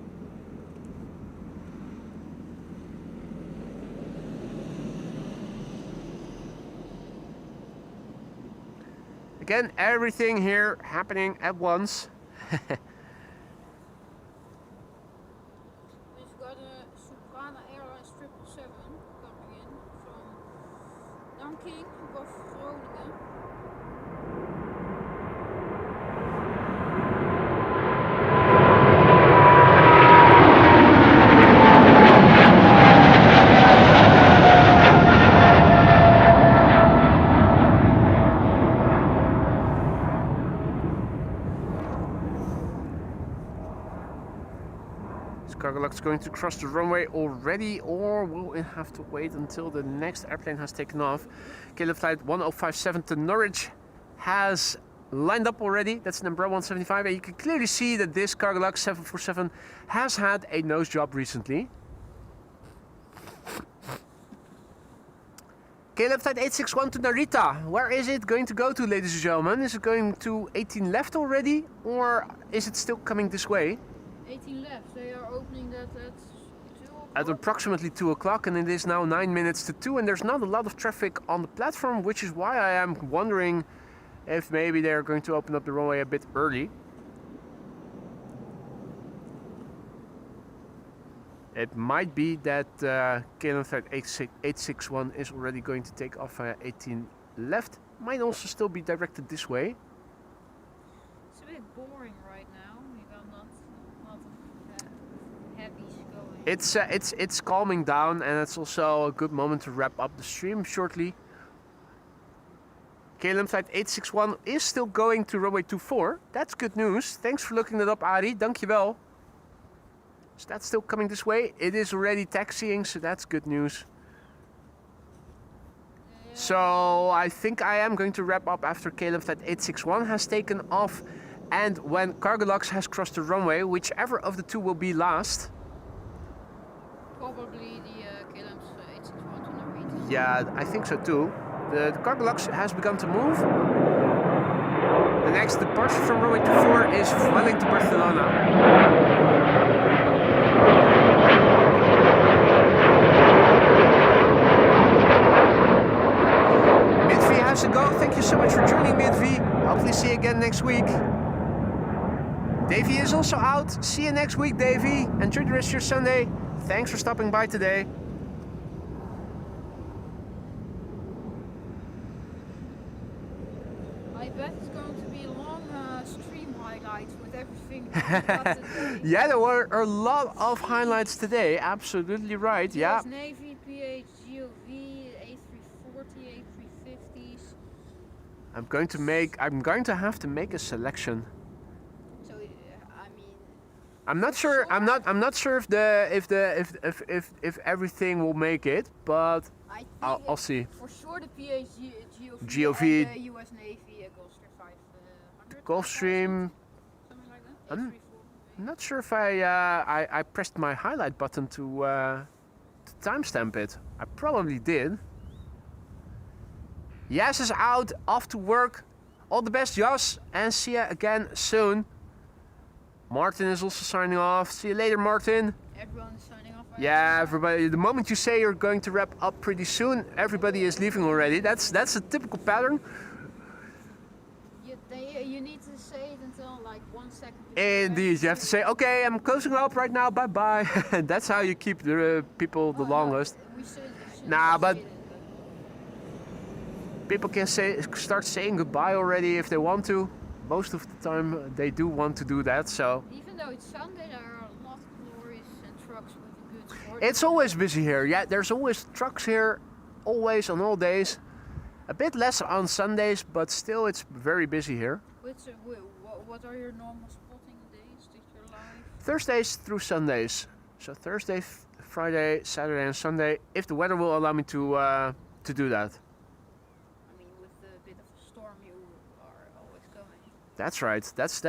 Again, everything here happening at once. We've got a Soprana Airlines 777 coming in from Duckling above Groningen. Is Cargolux going to cross the runway already, or will it have to wait until the next airplane has taken off? KLM flight 1057 to Norwich has lined up already. That's number 175, and you can clearly see that this Cargolux 747 has had a nose job recently. KLM flight 861 to Narita. Where is it going to go to, ladies and gentlemen? Is it going to 18 left already, or is it still coming this way? 18 left. They are opening that at 2 o'clock. At approximately 2 o'clock, and it is now 9 minutes to 2, and there's not a lot of traffic on the platform, which is why I am wondering if maybe they're going to open up the runway a bit early. It might be that KLM flight 861 is already going to take off 18 left. Might also still be directed this way. It's a bit boring right now. We got not of heavies going. It's calming down, and it's also a good moment to wrap up the stream shortly. KLM flight 861 is still going to runway 24. That's good news. Thanks for looking that up, Ari. Dankjewel. So that's still coming this way. It is already taxiing, so that's good news. Yeah. So I think I am going to wrap up after KLM flight 861 has taken off, and when Cargolux has crossed the runway, whichever of the two will be last. Probably the KLM 861 to Narita. Yeah, I think so too. The Cargolux has begun to move. The next departure from runway 24 is Vueling to Barcelona. Midvi has to go. Thank you so much for joining, Midvi. Hopefully see you again next week. Davey is also out. See you next week, Davey. Enjoy the rest of your Sunday. Thanks for stopping by today. I bet it's going to be a long stream highlights with everything we got today. Yeah, there were a lot of highlights today. Absolutely right. Yeah. US Navy, PH, GOV, A340, A350s. I'm going to have to make a selection. So I mean, I'm not sure. I'm not sure if everything will make it, but I think I'll see. for sure the PH, GOV. and the US Navy Gulfstream 500. Gulfstream. Something like that. I'm- A340. I'm not sure if I pressed my highlight button to timestamp it. I probably did. Jas is out, off to work. All the best, Jas, and see you again soon. Martin is also signing off. See you later, Martin. Everyone is signing off. Yeah, everybody. The moment you say you're going to wrap up pretty soon, everybody is leaving already. That's a typical pattern. You need to say it until like 1 second. before Indeed, you have to say, okay, I'm closing up right now. Bye bye. That's how you keep the people the Oh, no, longest. we should Nah, but say it. people can start saying goodbye already if they want to. Most of the time, they do want to do that. So Even though it's Sunday, there are a lot of lorries and trucks with goods. it's always busy here. Yeah, there's always trucks here, always on all days. A bit less on Sundays, but still it's very busy here. What are your normal spotting days that you're live? Thursdays through Sundays. So Thursday, Friday, Saturday, and Sunday, if the weather will allow me to do that. I mean, with a bit of a storm, you are always going. That's right. That's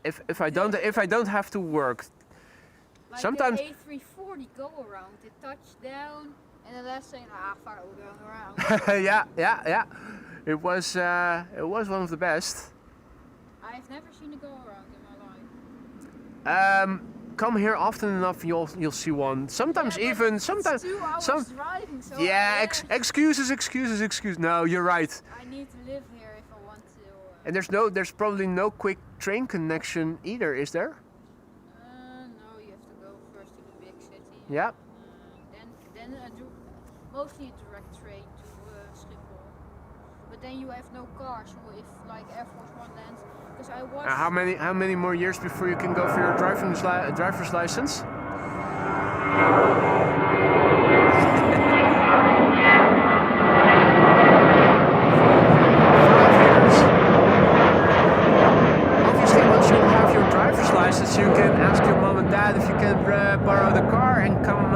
if I don't have to work. Like Sometimes- the A340 go around, it touched down, and the last thing, fuck, we're going around. yeah. It was one of the best. I've never seen it go around in my life. Come here often enough, you'll see one. Sometimes Yeah, but even it's sometimes 2 hours some. driving, so Yeah, I excuses. No, you're right. need to live here if I want to. And there's probably no quick train connection either, is there? No, you have to go first to the big city. Yeah. Then mostly a direct train to Schiphol. But then you have no car, so if like Air Force One lands, because I watched. How many more years before you can go for your driver's license? Obviously, once you have your driver's license, you can ask your mom and dad if you can borrow the car and come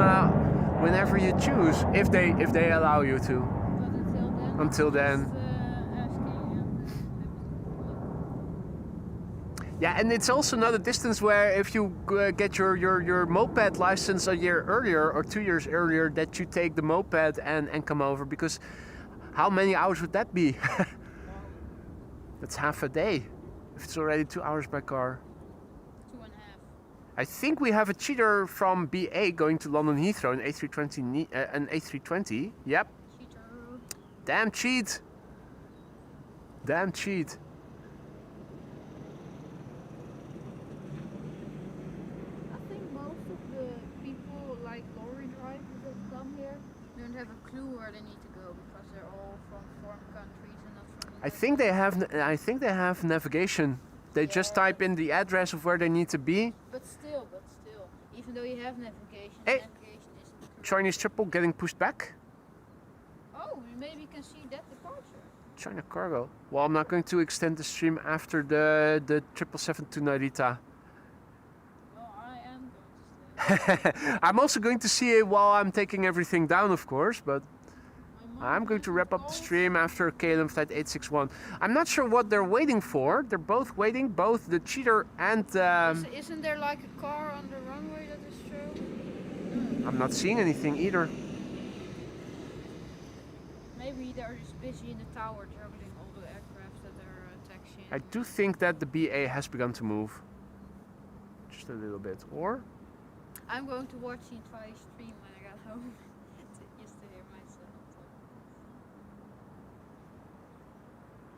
whenever you choose, if they allow you to. But until then. Until then. Just, asking. Yeah, and it's also not a distance where if you get your moped license a year earlier or 2 years earlier, that you take the moped and come over, because how many hours would that be? That's half a day if it's already 2 hours by car. 2.5. I think we have a cheater from BA going to London Heathrow, an A320. Yep. Cheater. Damn cheat. Damn cheat. I think most of the people, like lorry drivers that come here, don't have a clue where they need to go because they're all from foreign countries and not from. I think they have navigation. They just type in the address of where they need to be. But still, even though you have navigation, Hey. navigation isn't. Chinese triple getting pushed back. Oh, maybe you can see that departure. China cargo. Well, I'm not going to extend the stream after the 777 to Narita. Well, I am going to stay. I'm also going to see it while I'm taking everything down, of course, but My mom I'm going to hasn't wrap up the called. stream after KLM flight 861. I'm not sure what they're waiting for. They're both waiting, both the cheater and... Isn't there like a car on the runway that is shown? I'm not seeing anything either. Maybe they're just busy in the tower juggling all the aircraft that are taxiing. I do think that the BA has begun to move. Just a little bit. Or? I'm going to watch the entire stream when I got home. Just to hear myself.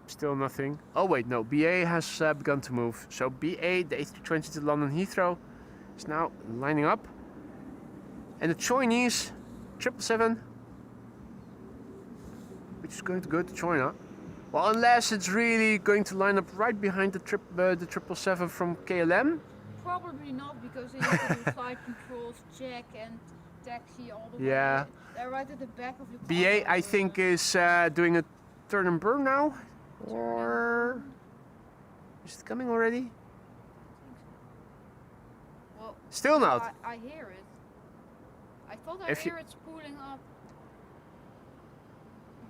Still nothing. Oh wait, no. BA has begun to move. So BA, the A320 to London Heathrow, is now lining up. And the Chinese 777, which is going to go to China. Well, unless it's really going to line up right behind the 777 from KLM. Probably not, because they need to do flight controls, check and taxi all the Yeah. way. They're right at the back of the BA, I think, is doing a turn and burn now. Or is it coming already? Well, Still not. I hear it. I thought I If hear it spooling up.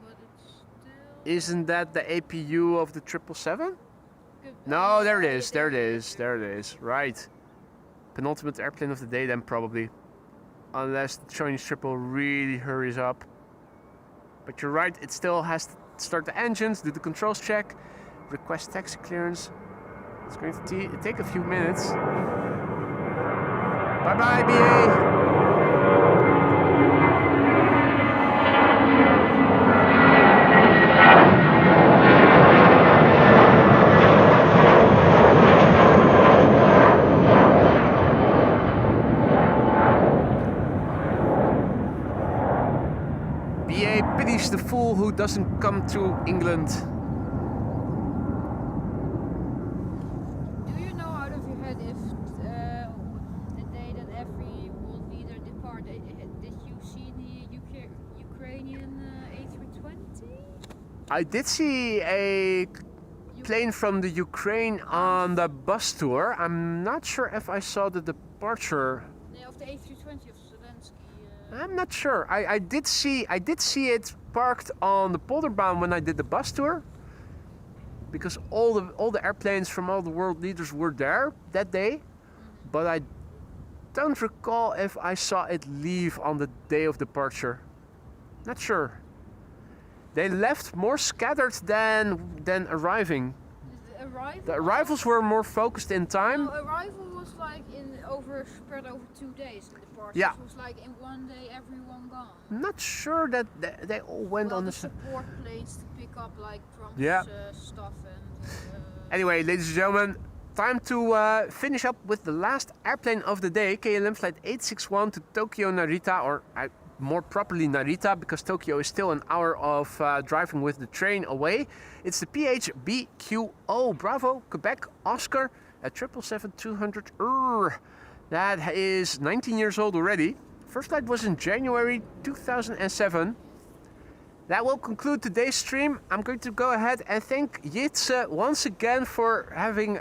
But it's still... Isn't that the APU of the 777? Good. No, there it is. There it is. There it is. Right. Penultimate airplane of the day, then probably. Unless the Chinese triple really hurries up. But you're right, it still has to start the engines, do the controls check, request taxi clearance. It's going to take a few minutes. Bye bye, BA! BA pities the fool who doesn't come to England. Do you know out of your head if the day that every world leader departed, did you see the Ukrainian A320? I did see a plane from the Ukraine on the bus tour. I'm not sure if I saw the departure. Yeah, of the A320 of Zelensky. I'm not sure. I did see it parked on the Polderbaan when I did the bus tour, because all the airplanes from all the world leaders were there that day, but I don't recall if I saw it leave on the day of departure. Not sure. They left more scattered than arriving. The arrival? The arrivals were more focused in time. No, arrival was like spread over 2 days. The departure Yeah. was like in one day everyone gone. Not sure that they all went Well, on the the support planes to pick up like Trump's Yeah. stuff and. Anyway, ladies and gentlemen, time to finish up with the last airplane of the day, KLM flight 861 to Tokyo Narita, or more properly Narita, because Tokyo is still an hour of driving with the train away. It's the PHBQO Bravo Quebec Oscar at 777-200. That is 19 years old already. First flight was in January 2007. That will conclude today's stream. I'm going to go ahead and thank Jitse once again for having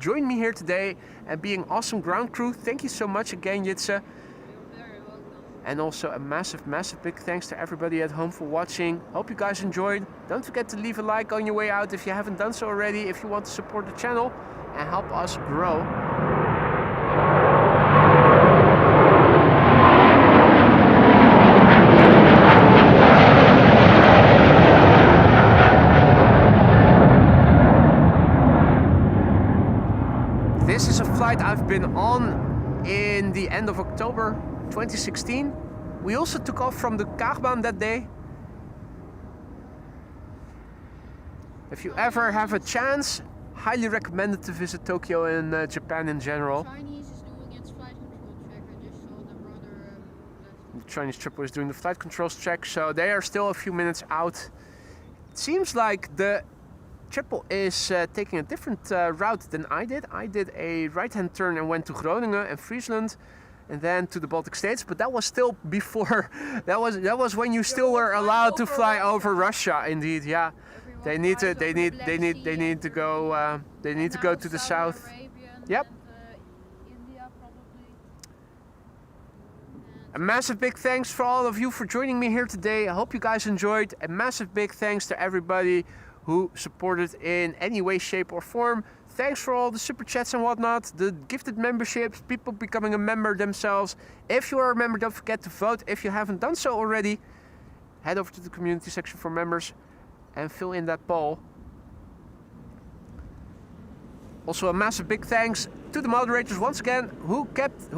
joining me here today and being awesome ground crew. Thank you so much again, Jitse. You're very welcome. And also a massive, massive big thanks to everybody at home for watching. Hope you guys enjoyed. Don't forget to leave a like on your way out if you haven't done so already, if you want to support the channel and help us grow. This is a flight I've been on in the end of October 2016. We also took off from the Kaagbaan that day. If you ever have a chance, highly recommended to visit Tokyo and Japan in general. Chinese is doing its flight control check. I just saw them rather. The Chinese tripper is doing the flight controls check, so they are still a few minutes out. It seems like the triple is taking a different route than I did. I did a right-hand turn and went to Groningen and Friesland, and then to the Baltic States. But that was still before. That was when you still were allowed to fly over Russia. Indeed, yeah. They need to go. They need to go to the south. Yep. India probably. A massive big thanks for all of you for joining me here today. I hope you guys enjoyed. A massive big thanks to everybody who supported in any way, shape or form. Thanks for all the super chats and whatnot, the gifted memberships, people becoming a member themselves. If you are a member, don't forget to vote. If you haven't done so already, head over to the community section for members and fill in that poll. Also a massive big thanks to the moderators once again who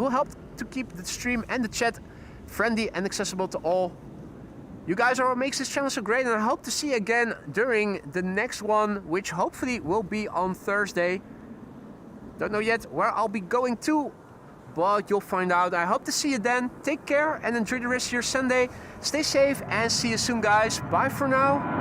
helped to keep the stream and the chat friendly and accessible to all. You guys are what makes this channel so great, and I hope to see you again during the next one, which hopefully will be on Thursday. Don't know yet where I'll be going to, but you'll find out. I hope to see you then. Take care and enjoy the rest of your Sunday. Stay safe and see you soon, guys. Bye for now.